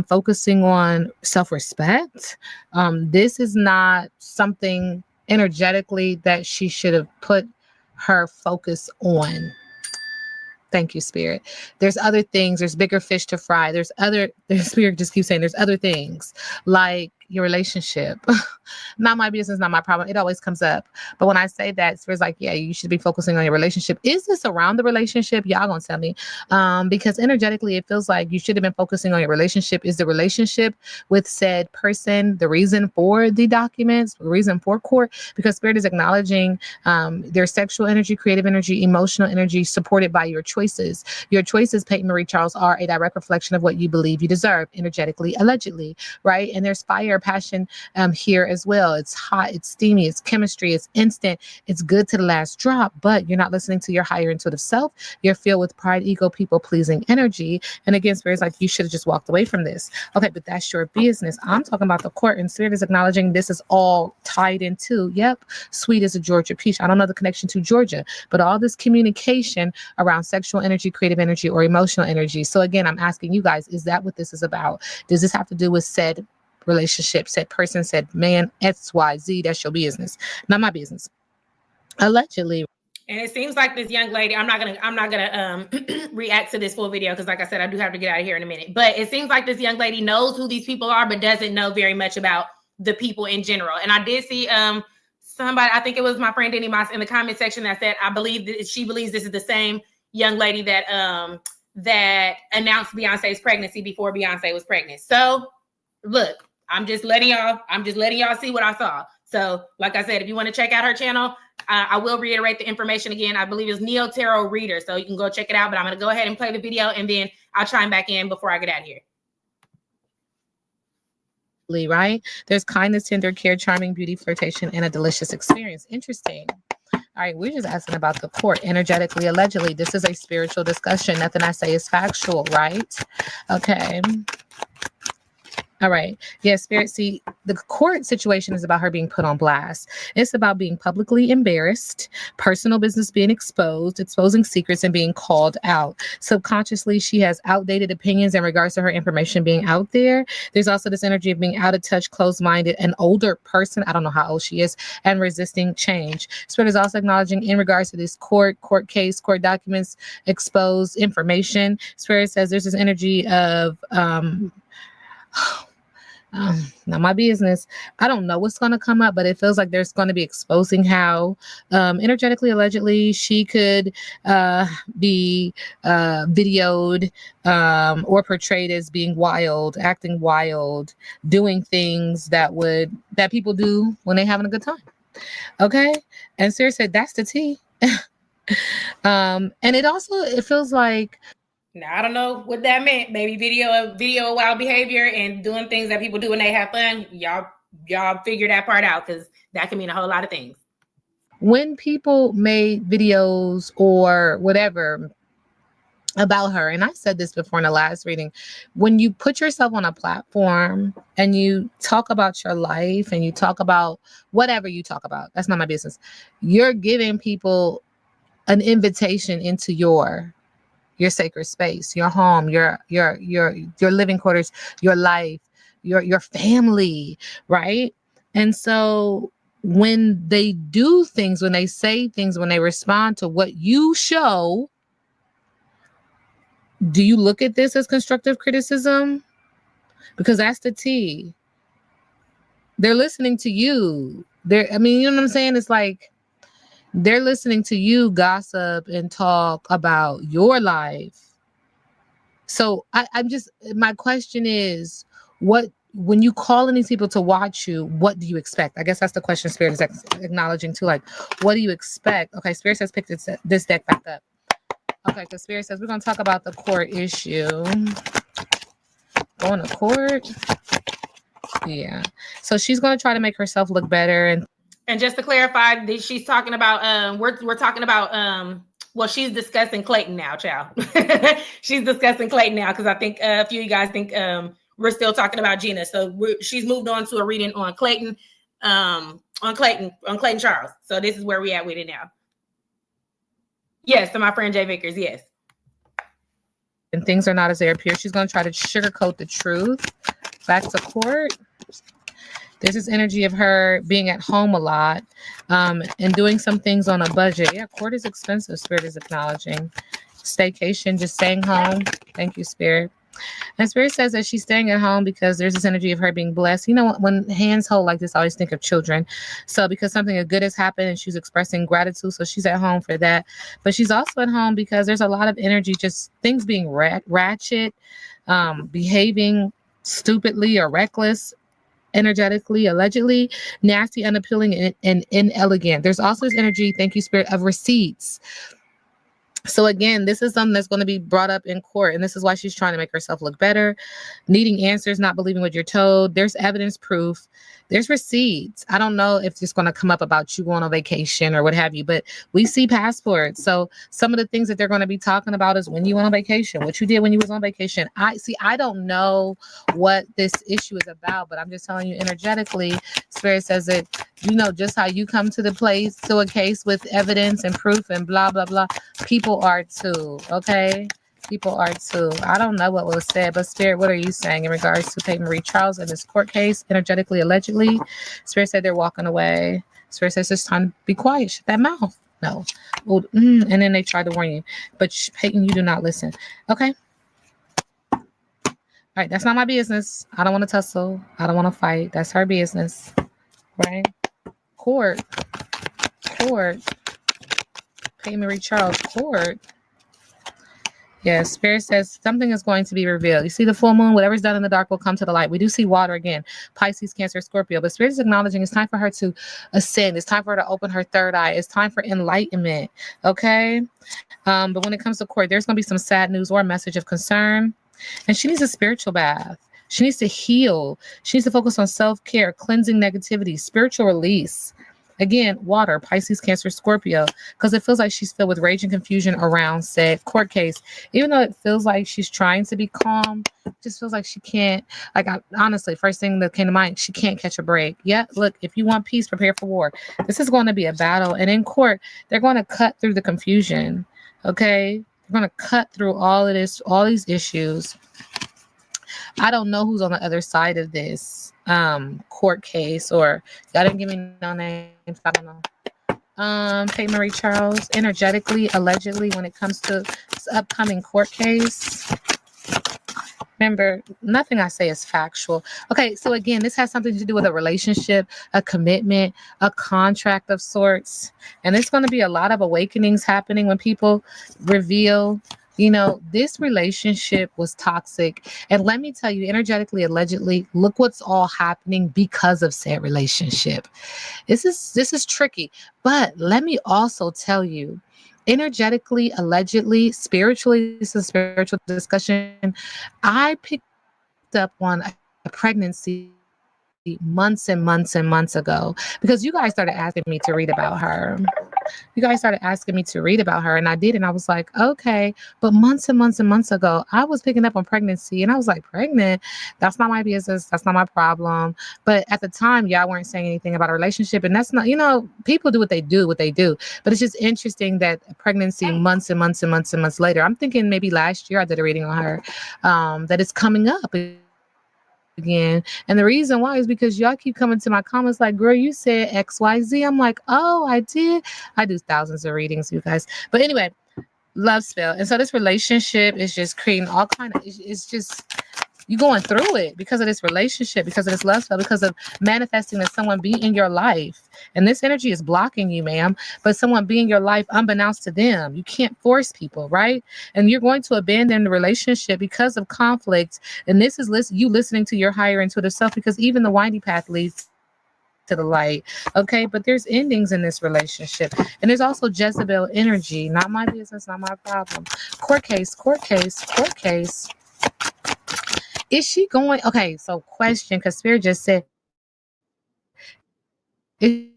[SPEAKER 2] focusing on self-respect. This is not something energetically that she should have put her focus on. Thank you, Spirit. There's other things. There's bigger fish to fry. Spirit just keeps saying there's other things like your relationship. Not my business, not my problem. It always comes up. But when I say that, Spirit's like, yeah, you should be focusing on your relationship. Is this around the relationship? Y'all gonna tell me. Because energetically, it feels like you should have been focusing on your relationship. Is the relationship with said person the reason for the documents, the reason for court? Because Spirit is acknowledging their sexual energy, creative energy, emotional energy, supported by your choices. Your choices, Peyton Marie Charles, are a direct reflection of what you believe you deserve, energetically, allegedly, right? And there's fire, passion here as well. It's hot, it's steamy, it's chemistry, it's instant, it's good to the last drop, but you're not listening to your higher intuitive self. You're filled with pride, ego, people-pleasing energy. And again, Spirit's like, you should have just walked away from this. Okay, but that's your business. I'm talking about the court, and Spirit is acknowledging this is all tied into, yep, sweet as a Georgia peach. I don't know the connection to Georgia, but all this communication around sexual energy, creative energy, or emotional energy. So again, I'm asking you guys, is that what this is about? Does this have to do with said relationship, said person, said man, XYZ? That's your business, not my business. Allegedly.
[SPEAKER 1] And it seems like this young lady, I'm not gonna react to this full video because, like I said, I do have to get out of here in a minute. But it seems like this young lady knows who these people are, but doesn't know very much about the people in general. And I did see somebody, I think it was my friend Denny Moss, in the comment section that said, I believe that she believes this is the same young lady that that announced Beyonce's pregnancy before Beyonce was pregnant. So look, I'm just letting y'all see what I saw. So like I said, if you want to check out her channel, I will reiterate the information again. I believe it's Neo Tarot Reader. So you can go check it out, but I'm going to go ahead and play the video and then I'll chime back in before I get out of here.
[SPEAKER 2] Right? There's kindness, tender care, charming beauty, flirtation, and a delicious experience. Interesting. All right, we're just asking about the court, energetically, allegedly. This is a spiritual discussion. Nothing I say is factual, right? Okay. All right. Yeah, Spirit. See, the court situation is about her being put on blast. It's about being publicly embarrassed, personal business being exposed, exposing secrets, and being called out. Subconsciously, she has outdated opinions in regards to her information being out there. There's also this energy of being out of touch, closed-minded, an older person. I don't know how old she is, and resisting change. Spirit is also acknowledging in regards to this court case, court documents, exposed information. Spirit says there's this energy of not my business. I don't know what's going to come up, but it feels like there's going to be exposing how energetically, allegedly, she could be videoed or portrayed as being wild, acting wild, doing things that people do when they're having a good time. Okay. And Sarah said, that's the tea. And it feels like,
[SPEAKER 1] now, I don't know what that meant. Maybe video wild behavior and doing things that people do when they have fun. Y'all figure that part out, because that can mean a whole lot of things.
[SPEAKER 2] When people made videos or whatever about her, and I said this before in the last reading, when you put yourself on a platform and you talk about your life and you talk about whatever you talk about, that's not my business. You're giving people an invitation into your sacred space, your home, your living quarters, your life, your family, right? And so when they do things, when they say things, when they respond to what you show, do you look at this as constructive criticism? Because that's the tea. They're listening to you. You know what I'm saying? It's like they're listening to you gossip and talk about your life. So my question is, when you call in these people to watch you, what do you expect? I guess that's the question Spirit is acknowledging too. Like, what do you expect? Okay, Spirit says pick this deck back up. Okay, because Spirit says we're going to talk about the court issue. Going to court. Yeah. So she's going to try to make herself look better.
[SPEAKER 1] And just to clarify, she's talking about we're talking about well, she's discussing Clayton now, child. She's discussing Clayton now because I think a few of you guys think we're still talking about Gina. So she's moved on to a reading on Clayton, on Clayton Charles. So this is where we at with it now. Yes, to my friend Jay Vickers, yes.
[SPEAKER 2] And things are not as they appear. She's going to try to sugarcoat the truth. Back to court. There's this energy of her being at home a lot and doing some things on a budget. Yeah, court is expensive, Spirit is acknowledging. Staycation, just staying home. Thank you, Spirit. And Spirit says that she's staying at home because there's this energy of her being blessed. You know, when hands hold like this, I always think of children. So because something good has happened and she's expressing gratitude, so she's at home for that. But she's also at home because there's a lot of energy, just things being ratchet, behaving stupidly or reckless, energetically, allegedly, nasty, unappealing, and inelegant. There's also this energy, thank you, Spirit, of receipts. So again, this is something that's going to be brought up in court, and this is why she's trying to make herself look better, needing answers, not believing what you're told. There's evidence, proof. There's receipts. I don't know if it's going to come up about you going on vacation or what have you, but we see passports. So some of the things that they're going to be talking about is when you went on vacation, what you did when you was on vacation. I don't know what this issue is about, but I'm just telling you energetically, Spirit says that, you know, just how you come to the place, to a case with evidence and proof and blah, blah, blah. People are too, okay? People are too. I don't know what was said, but Spirit, what are you saying in regards to Peyton Marie Charles and this court case, energetically, allegedly? Spirit said they're walking away. Spirit says it's time to be quiet. Shut that mouth. No. And then they tried to warn you. But Peyton, you do not listen. Okay. All right. That's not my business. I don't want to tussle. I don't want to fight. That's her business. Right? Court. Peyton Marie Charles, court. Yeah, Spirit says something is going to be revealed. You see the full moon, whatever's done in the dark will come to the light. We do see water again, Pisces, Cancer, Scorpio, but Spirit is acknowledging it's time for her to ascend. It's time for her to open her third eye. It's time for enlightenment, okay? But when it comes to court, there's going to be some sad news or a message of concern, and she needs a spiritual bath. She needs to heal. She needs to focus on self-care, cleansing negativity, spiritual release. Again, water, Pisces, Cancer, Scorpio, because it feels like she's filled with rage and confusion around said court case. Even though it feels like she's trying to be calm, it just feels like she can't. Honestly, first thing that came to mind, she can't catch a break. Yeah, look, if you want peace, prepare for war. This is going to be a battle. And in court, they're going to cut through the confusion, okay? They're going to cut through all of this, all these issues. I don't know who's on the other side of this court case, or y'all didn't give me no names. I don't know. Peyton Marie Charles, energetically, allegedly, when it comes to this upcoming court case. Remember, nothing I say is factual. Okay, so again, this has something to do with a relationship, a commitment, a contract of sorts. And there's going to be a lot of awakenings happening when people reveal, you know, this relationship was toxic. And let me tell you, energetically, allegedly, look what's all happening because of said relationship. This is tricky. But let me also tell you, energetically, allegedly, spiritually, this is a spiritual discussion. I picked up on a pregnancy months and months and months ago because you guys started asking me to read about her. And I did, and I was like, okay. But months and months and months ago, I was picking up on pregnancy, and I was like, pregnant? That's not my business. That's not my problem. But at the time, y'all weren't saying anything about a relationship, and that's not, you know, people do what they do. But it's just interesting that pregnancy months and months and months and months later, I'm thinking maybe last year I did a reading on her, that it's coming up again. And the reason why is because y'all keep coming to my comments like, girl, you said XYZ. I'm like, oh, I did. I do thousands of readings, you guys. But anyway, love spell. And so this relationship is just creating all kind of, it's just, you going through it because of this relationship, because of this love spell, because of manifesting that someone be in your life. And this energy is blocking you, ma'am, but someone be in your life unbeknownst to them. You can't force people, right? And you're going to abandon the relationship because of conflict. And this is you listening to your higher intuitive self, because even the windy path leads to the light. Okay. But there's endings in this relationship. And there's also Jezebel energy. Not my business, not my problem. Court case. Is she going? Okay, so question, because Spirit just said, is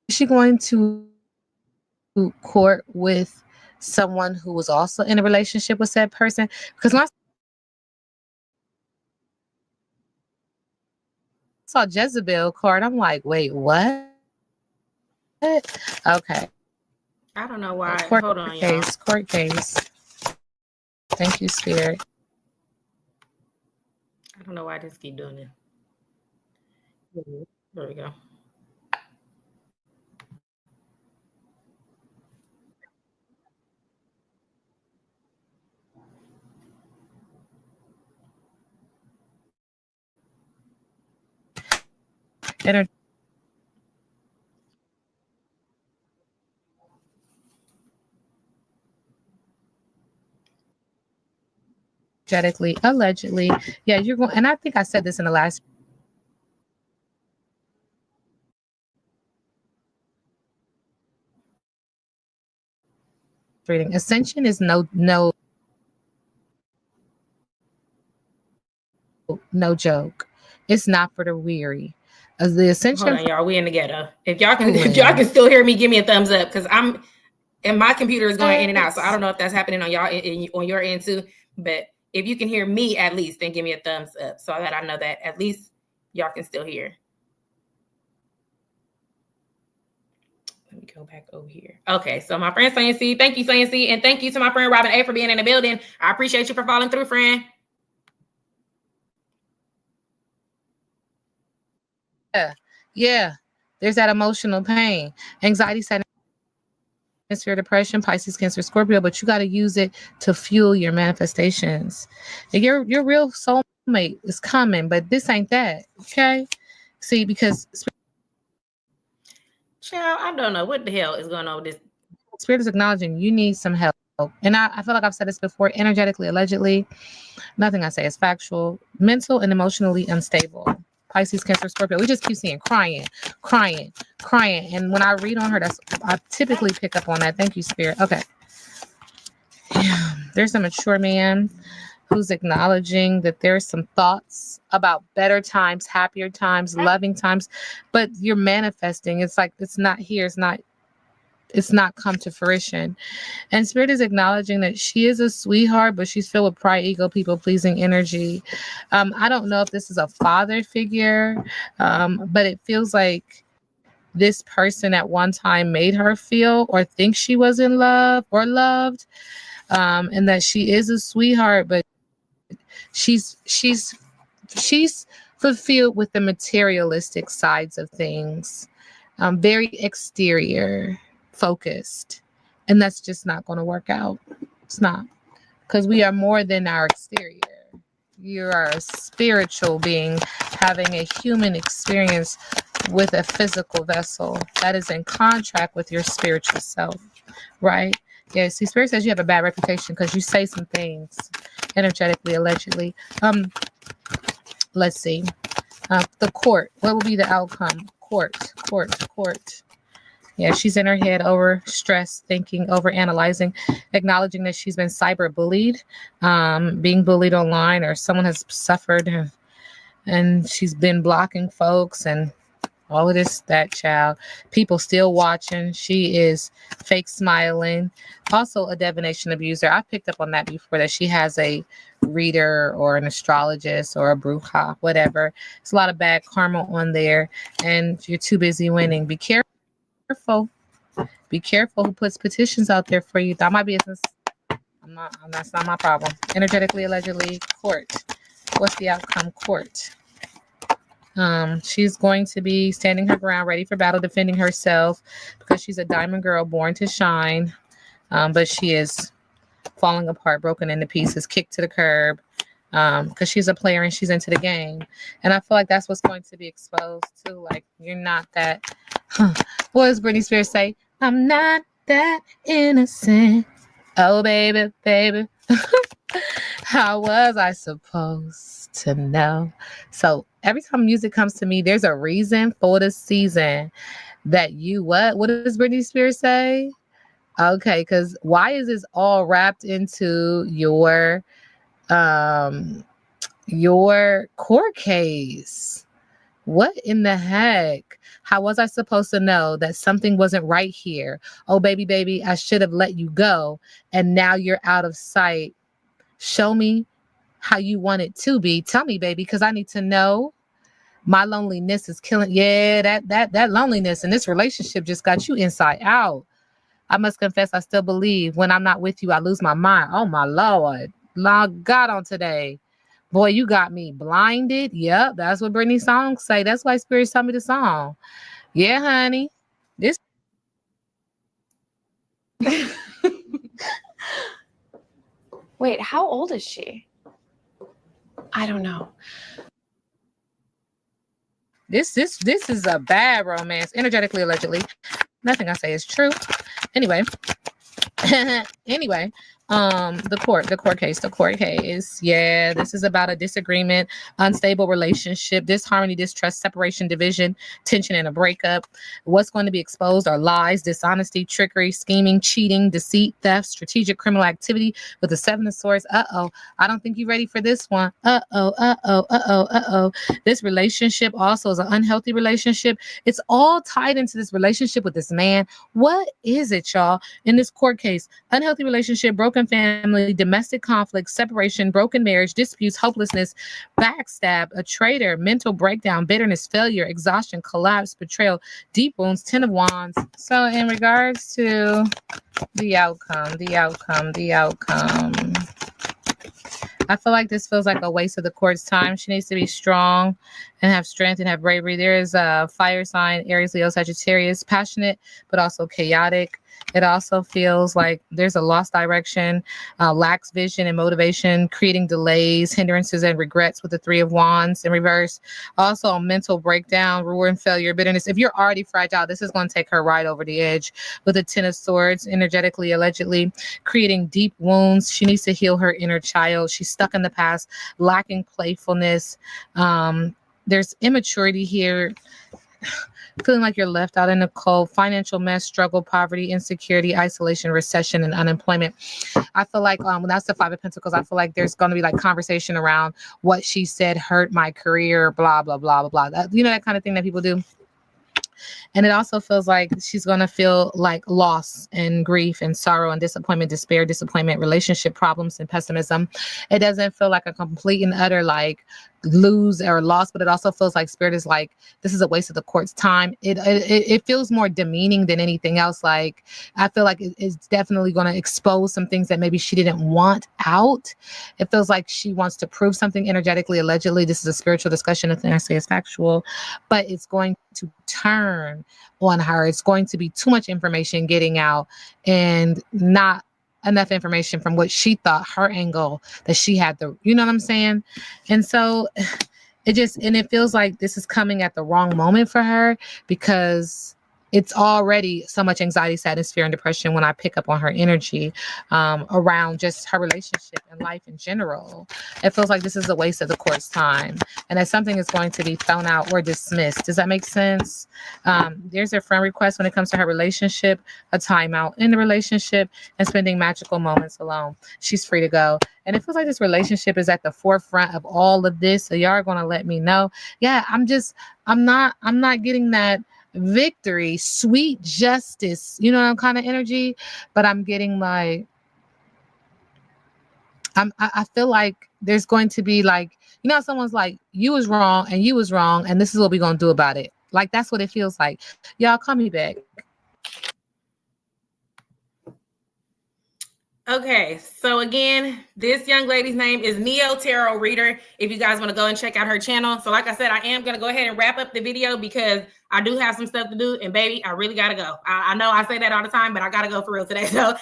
[SPEAKER 2] she going to court with someone who was also in a relationship with said person? Because when I saw Jezebel card, I'm like, wait, what? Okay.
[SPEAKER 1] I don't know why.
[SPEAKER 2] Court
[SPEAKER 1] Hold on, y'all.
[SPEAKER 2] case. Court case. Thank you, Spirit.
[SPEAKER 1] I don't know why I just keep doing it. There we go.
[SPEAKER 2] Energetically, allegedly. Yeah, you're going, and I think I said this in the last reading. Ascension is no joke. It's not for the weary. As the ascension.
[SPEAKER 1] Hold on, y'all. We in the ghetto. If y'all can still hear me, give me a thumbs up, because and my computer is going in and out. So I don't know if that's happening on y'all on your end too. But if you can hear me at least, then give me a thumbs up so that I know that at least y'all can still hear. Let me go back over here. Okay, so my friend Sonia C, thank you, Sonia C, and thank you to my friend Robin A for being in the building. I appreciate you for following through, friend.
[SPEAKER 2] Yeah. There's that emotional pain, anxiety, sadness, fear, depression, Pisces, Cancer, Scorpio, but you got to use it to fuel your manifestations. And your real soulmate is coming, but this ain't that. Okay. See, because
[SPEAKER 1] Child, I don't know what the hell is going on with this.
[SPEAKER 2] Spirit is acknowledging you need some help. And I feel like I've said this before, energetically, allegedly, nothing I say is factual, mental and emotionally unstable. Pisces, Cancer, Scorpio. We just keep seeing crying. And when I read on her, I typically pick up on that. Thank you, Spirit. Okay. Yeah. There's a mature man who's acknowledging that there's some thoughts about better times, happier times, loving times, but you're manifesting. It's like, it's not here. It's not come to fruition. And Spirit is acknowledging that she is a sweetheart, but she's filled with pride, ego, people-pleasing energy. I don't know if this is a father figure, but it feels like this person at one time made her feel or think she was in love or loved, and that she is a sweetheart, but she's fulfilled with the materialistic sides of things, very exterior focused, and that's just not going to work out. It's not, because we are more than our exterior. You are a spiritual being having a human experience with a physical vessel that is in contract with your spiritual self, right? Yeah, see, Spirit says you have a bad reputation because you say some things energetically, allegedly. Let's see. The court. What will be the outcome? Court. Yeah, she's in her head, over stressed, thinking, over analyzing, acknowledging that she's been cyber bullied, being bullied online, or someone has suffered, and she's been blocking folks and all of this, that child. People still watching. She is fake smiling. Also a divination abuser. I picked up on that before, that she has a reader or an astrologist or a bruja, whatever. It's a lot of bad karma on there, and you're too busy winning. Be careful. Be careful who puts petitions out there for you. That my business. That's not my problem. Energetically, allegedly, court. What's the outcome? Court. She's going to be standing her ground, ready for battle, defending herself, because she's a diamond girl born to shine. But she is falling apart, broken into pieces, kicked to the curb, because she's a player and she's into the game. And I feel like that's what's going to be exposed too. Like, you're not that. What does Britney Spears say? I'm not that innocent. Oh, baby. How was I supposed to know? So every time music comes to me, there's a reason for the season that you what? What does Britney Spears say? Okay, because why is this all wrapped into your Your court case. What in the heck? How was I supposed to know that something wasn't right here? Oh, baby, I should have let you go. And now you're out of sight. Show me how you want it to be. Tell me, baby, because I need to know. My loneliness is killing. Yeah, that loneliness in this relationship just got you inside out. I must confess, I still believe when I'm not with you, I lose my mind. Oh, my Lord. Lord God on today. Boy, you got me blinded. Yep, that's what Britney's songs say. That's why spirits tell me the song. Yeah, honey. This
[SPEAKER 7] Wait, how old is she? I don't know.
[SPEAKER 2] This is a bad romance. Energetically, allegedly. Nothing I say is true. Anyway. Anyway, the court case. Yeah, this is about a disagreement, unstable relationship, disharmony, distrust, separation, division, tension, and a breakup. What's going to be exposed are lies, dishonesty, trickery, scheming, cheating, deceit, theft, strategic criminal activity with the Seven of Swords. I don't think you're ready for this one. This relationship also is an unhealthy relationship. It's all tied into this relationship with this man. What is it, y'all? In this court case, unhealthy relationship, broken family, domestic conflict, separation, broken marriage, disputes, hopelessness, backstab, a traitor, mental breakdown, bitterness, failure, exhaustion, collapse, betrayal, deep wounds, 10 of wands. So in regards to the outcome, I feel like this feels like a waste of the court's time. She needs to be strong and have strength and have bravery. There is a fire sign, Aries, Leo, Sagittarius, passionate, but also chaotic. It also feels like there's a lost direction, lacks vision and motivation, creating delays, hindrances, and regrets with the Three of Wands in reverse. Also a mental breakdown, ruin, failure, bitterness. If you're already fragile, this is going to take her right over the edge with the Ten of Swords, energetically, allegedly, creating deep wounds. She needs to heal her inner child. She's stuck in the past, lacking playfulness. There's immaturity here. Feeling like you're left out in the cold, financial mess, struggle, poverty, insecurity, isolation, recession, and unemployment. I feel like when that's the Five of Pentacles, I feel like there's going to be like conversation around what she said hurt my career, blah, blah, blah, blah, blah. That kind of thing that people do. And it also feels like she's going to feel like loss and grief and sorrow and disappointment, despair, disappointment, relationship problems and pessimism. It doesn't feel like a complete and utter like lose or loss, but it also feels like spirit is like, this is a waste of the court's time. It feels more demeaning than anything else. Like, I feel like it's definitely going to expose some things that maybe she didn't want out. It feels like she wants to prove something energetically, allegedly. This is a spiritual discussion. Nothing I say is factual, but it's going to turn on her. It's going to be too much information getting out and not enough information from what she thought her angle that she had you know what I'm saying? And so it feels like this is coming at the wrong moment for her because it's already so much anxiety, sadness, fear, and depression when I pick up on her energy around just her relationship and life in general. It feels like this is a waste of the court's time and that something is going to be thrown out or dismissed. Does that make sense? There's a friend request when it comes to her relationship, a timeout in the relationship, and spending magical moments alone. She's free to go. And it feels like this relationship is at the forefront of all of this. So y'all are going to let me know. Yeah, I'm not getting that victory, sweet justice, kind of energy, but I'm getting like, I feel like there's going to be like, someone's like, you was wrong and this is what we're going to do about it. Like, that's what it feels like. Y'all call me back.
[SPEAKER 1] Okay, so again, this young lady's name is Neo Tarot Reader. If you guys want to go and check out her channel. So like I said, I am going to go ahead and wrap up the video because I do have some stuff to do. And baby, I really got to go. I know I say that all the time, but I got to go for real today. So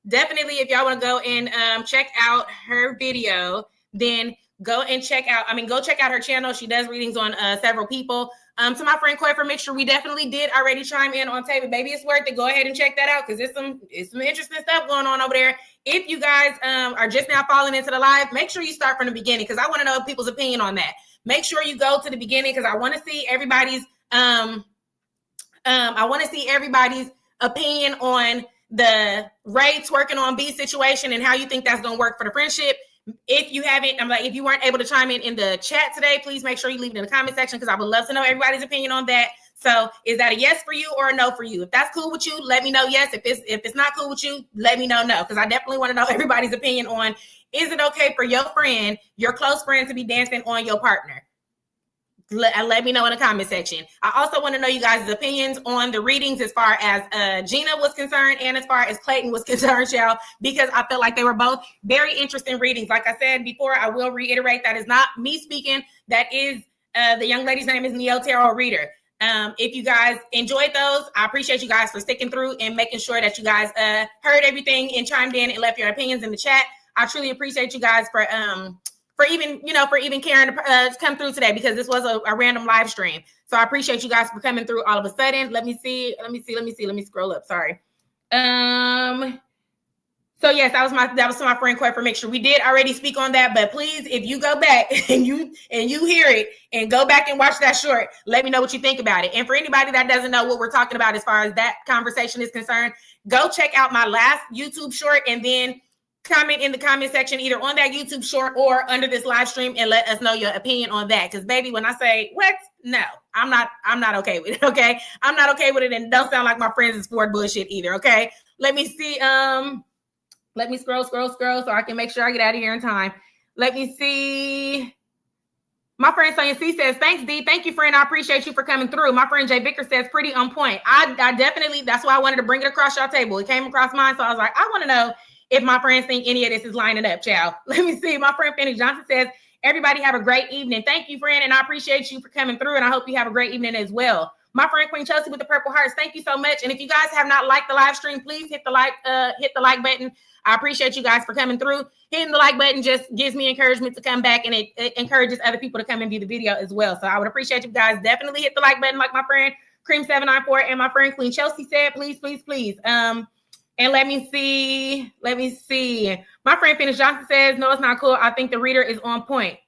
[SPEAKER 1] definitely, if y'all want to go and check out her video, then go check out her channel. She does readings on several people. To my friend Coy from Mixture, we definitely did already chime in on tape. Baby, it's worth it. Go ahead and check that out because it's some interesting stuff going on over there. If you guys are just now falling into the live, make sure you start from the beginning because I want to know people's opinion on that. Make sure you go to the beginning because I want to see everybody's opinion on the Ray twerking on B situation and how you think that's gonna work for the friendship. If you haven't, if you weren't able to chime in the chat today, please make sure you leave it in the comment section because I would love to know everybody's opinion on that. So is that a yes for you or a no for you? If that's cool with you, let me know yes. If it's not cool with you, let me know no, because I definitely want to know everybody's opinion on, is it okay for your friend, your close friend, to be dancing on your partner? Let me know in the comment section. I also want to know you guys' opinions on the readings as far as Gina was concerned and as far as Clayton was concerned, y'all, because I felt like they were both very interesting readings. Like I said before, I will reiterate, that is not me speaking. That is the young lady's name is Neo Tarot Reader. If you guys enjoyed those, I appreciate you guys for sticking through and making sure that you guys heard everything and chimed in and left your opinions in the chat. I truly appreciate you guys for even caring to come through today, because this was a random live stream. So I appreciate you guys for coming through all of a sudden. Let me scroll up. Sorry. So yes, that was my friend Quay for make sure. We did already speak on that, but please, if you go back and you hear it and go back and watch that short, let me know what you think about it. And for anybody that doesn't know what we're talking about as far as that conversation is concerned, go check out my last YouTube short and then comment in the comment section either on that YouTube short or under this live stream and let us know your opinion on that. Because baby, when I say what, no, I'm not okay with it. Okay, I'm not okay with it, and don't sound like my friends is for bullshit either. Okay, let me see. Let me scroll so I can make sure I get out of here in time. Let me see. My friend Sonia C says, thanks, D. Thank you, friend. I appreciate you for coming through. My friend Jay Vicker says, pretty on point. I definitely, that's why I wanted to bring it across y'all table. It came across mine, so I was like, I want to know if my friends think any of this is lining up, child. Let me see. My friend Fanny Johnson says, everybody have a great evening. Thank you, friend, and I appreciate you for coming through, and I hope you have a great evening as well. My friend Queen Chelsea with the purple hearts, thank you so much. And if you guys have not liked the live stream, please hit the like button. I appreciate you guys for coming through. Hitting the like button just gives me encouragement to come back, and it encourages other people to come and view the video as well. So I would appreciate you guys definitely hit the like button, like my friend Cream794 and my friend Queen Chelsea said. Please, please, please. And let me see. My friend Finish Johnson says, no, it's not cool. I think the reader is on point.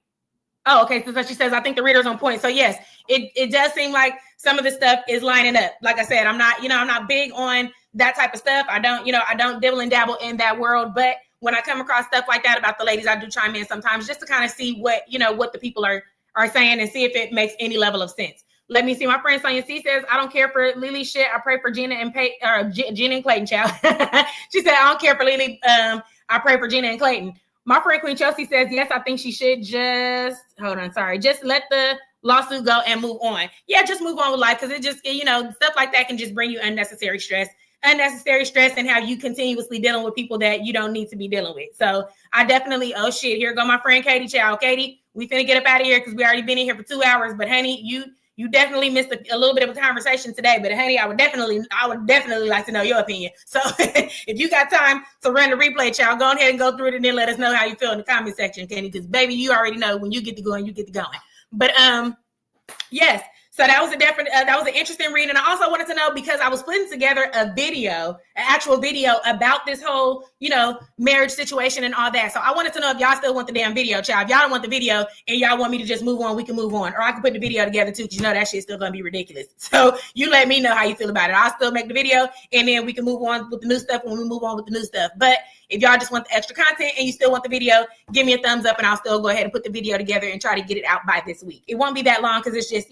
[SPEAKER 1] Oh, okay. So she says, I think the reader's on point. So yes, it does seem like some of the stuff is lining up. Like I said, I'm not big on that type of stuff. I don't dibble and dabble in that world. But when I come across stuff like that about the ladies, I do chime in sometimes just to kind of see what the people are saying and see if it makes any level of sense. Let me see. My friend Sonia C says, I don't care for Lily shit. I pray for Gina and Gina and Clayton, child. She said, I don't care for Lily. I pray for Gina and Clayton. My friend Queen Chelsea says, yes, I think she should just let the lawsuit go and move on. Yeah, just move on with life, because it just, stuff like that can just bring you unnecessary stress and have you continuously dealing with people that you don't need to be dealing with. So I definitely, oh shit, here go my friend Katie, child. Katie, we finna get up out of here because we already been in here for 2 hours. But honey, you definitely missed a little bit of a conversation today. But honey, I would definitely like to know your opinion. So if you got time to run the replay, child, go ahead and go through it and then let us know how you feel in the comment section, Kenny. Because baby, you already know when you get to going, you get to going. But yes. So that was an interesting read. And I also wanted to know, because I was putting together an actual video about this whole, marriage situation and all that. So I wanted to know if y'all still want the damn video, child. If y'all don't want the video and y'all want me to just move on, we can move on. Or I can put the video together too, because that shit's still going to be ridiculous. So you let me know how you feel about it. I'll still make the video and then we can move on with the new stuff when we move on with the new stuff. But if y'all just want the extra content and you still want the video, give me a thumbs up and I'll still go ahead and put the video together and try to get it out by this week. It won't be that long because it's just,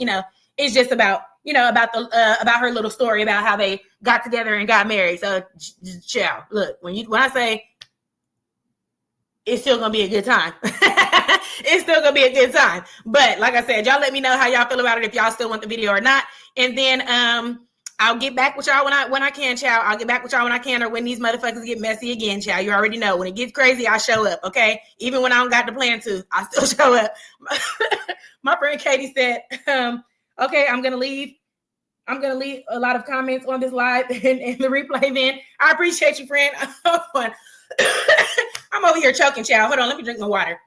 [SPEAKER 1] it's just about, about her little story about how they got together and got married. So, child, look, when I say it's still gonna be a good time, it's still gonna be a good time. But like I said, y'all let me know how y'all feel about it, if y'all still want the video or not. And then I'll get back with y'all when I can, child. I'll get back with y'all when I can, or when these motherfuckers get messy again, child. You already know when it gets crazy, I show up. Okay, even when I don't got the plan to, I still show up. My friend Katie said, okay, I'm gonna leave a lot of comments on this live and the replay. Then I appreciate you, friend. I'm over here choking, child. Hold on, let me drink my water.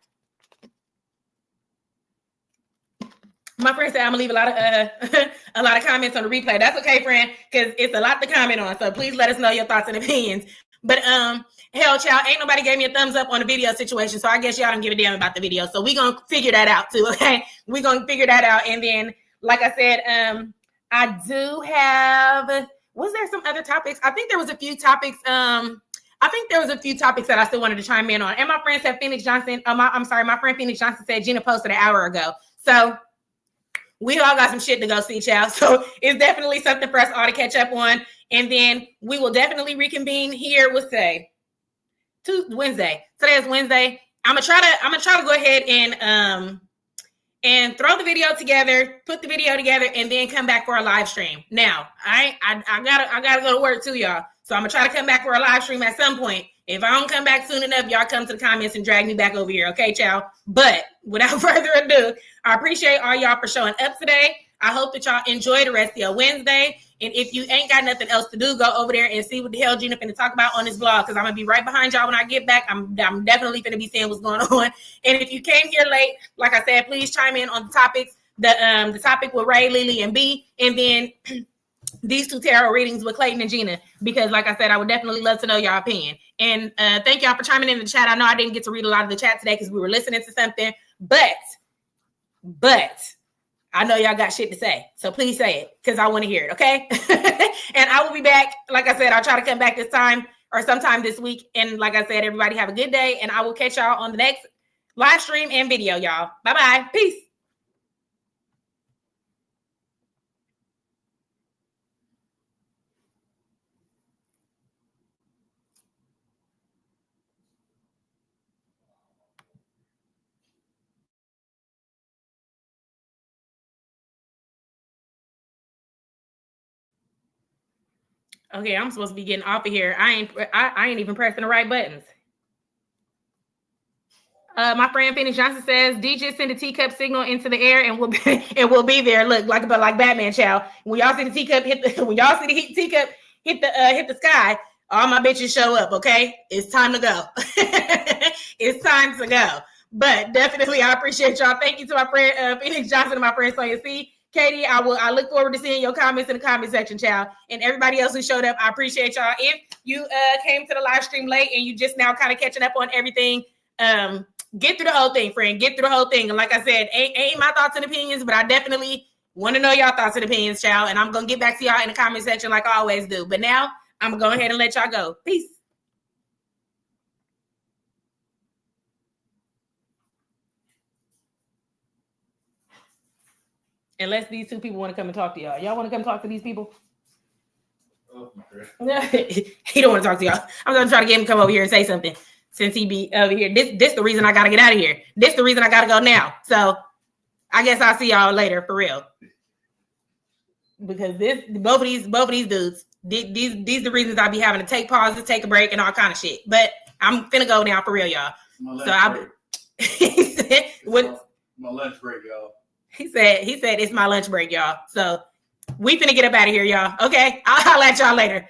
[SPEAKER 1] My friend said I'm gonna leave a lot of comments on the replay. That's okay, friend, because it's a lot to comment on. So please let us know your thoughts and opinions. But hell, child, ain't nobody gave me a thumbs up on the video situation, so I guess y'all don't give a damn about the video. So we gonna figure that out too. Okay, we gonna figure that out, and then. Like I said, I do have, was there some other topics? I think there was a few topics. I I think there was a few topics that I still wanted to chime in on. And my friend said Phoenix Johnson. My friend Phoenix Johnson said Gina posted an hour ago. So we all got some shit to go see, child. So it's definitely something for us all to catch up on. And then we will definitely reconvene here. What's today? Wednesday. Today is Wednesday. I'm gonna try to go ahead and throw the video together, put the video together, and then come back for a live stream. Now, I gotta go to work too, y'all. So I'm gonna try to come back for a live stream at some point. If I don't come back soon enough, y'all come to the comments and drag me back over here, okay, child? But without further ado, I appreciate all y'all for showing up today. I hope that y'all enjoy the rest of your Wednesday. And if you ain't got nothing else to do, go over there and see what the hell Gina finna talk about on this vlog, because I'm gonna be right behind y'all when I get back. I'm definitely finna be seeing what's going on. And if you came here late, like I said, please chime in on the topics. The topic with Ray, Lily, and B, and then these two tarot readings with Clayton and Gina, because like I said, I would definitely love to know your opinion. And thank y'all for chiming in the chat. I know I didn't get to read a lot of the chat today because we were listening to something, but I know y'all got shit to say. So please say it because I want to hear it, okay? And I will be back. Like I said, I'll try to come back this time or sometime this week. And like I said, everybody have a good day. And I will catch y'all on the next live stream and video, y'all. Bye-bye. Peace. Okay, I'm supposed to be getting off of here. I ain't even pressing the right buttons. My friend Phoenix Johnson says, DJ send a teacup signal into the air and we'll be there. Look, like Batman, child. When y'all see the teacup hit the sky, all my bitches show up. Okay, it's time to go. It's time to go. But definitely, I appreciate y'all. Thank you to my friend Phoenix Johnson and my friend Sonia C. Katie, I look forward to seeing your comments in the comment section, child. And everybody else who showed up, I appreciate y'all. If you came to the live stream late and you just now kind of catching up on everything, get through the whole thing, friend. Get through the whole thing. And like I said, ain't my thoughts and opinions, but I definitely want to know y'all thoughts and opinions, child. And I'm going to get back to y'all in the comment section like I always do. But now I'm going to go ahead and let y'all go. Peace. Unless these two people want to come and talk to y'all. Y'all want to come talk to these people? Oh, he don't want to talk to y'all. I'm going to try to get him to come over here and say something since he be over here. This the reason I got to get out of here. This the reason I got to go now. So I guess I'll see y'all later for real. Because both of these dudes, these the reasons I be having to take pauses, take a break, and all kind of shit. But I'm finna go now for real, y'all. He said,
[SPEAKER 8] my lunch break, y'all.
[SPEAKER 1] He said it's my lunch break, y'all. So we finna get up out of here, y'all. Okay, I'll let y'all later.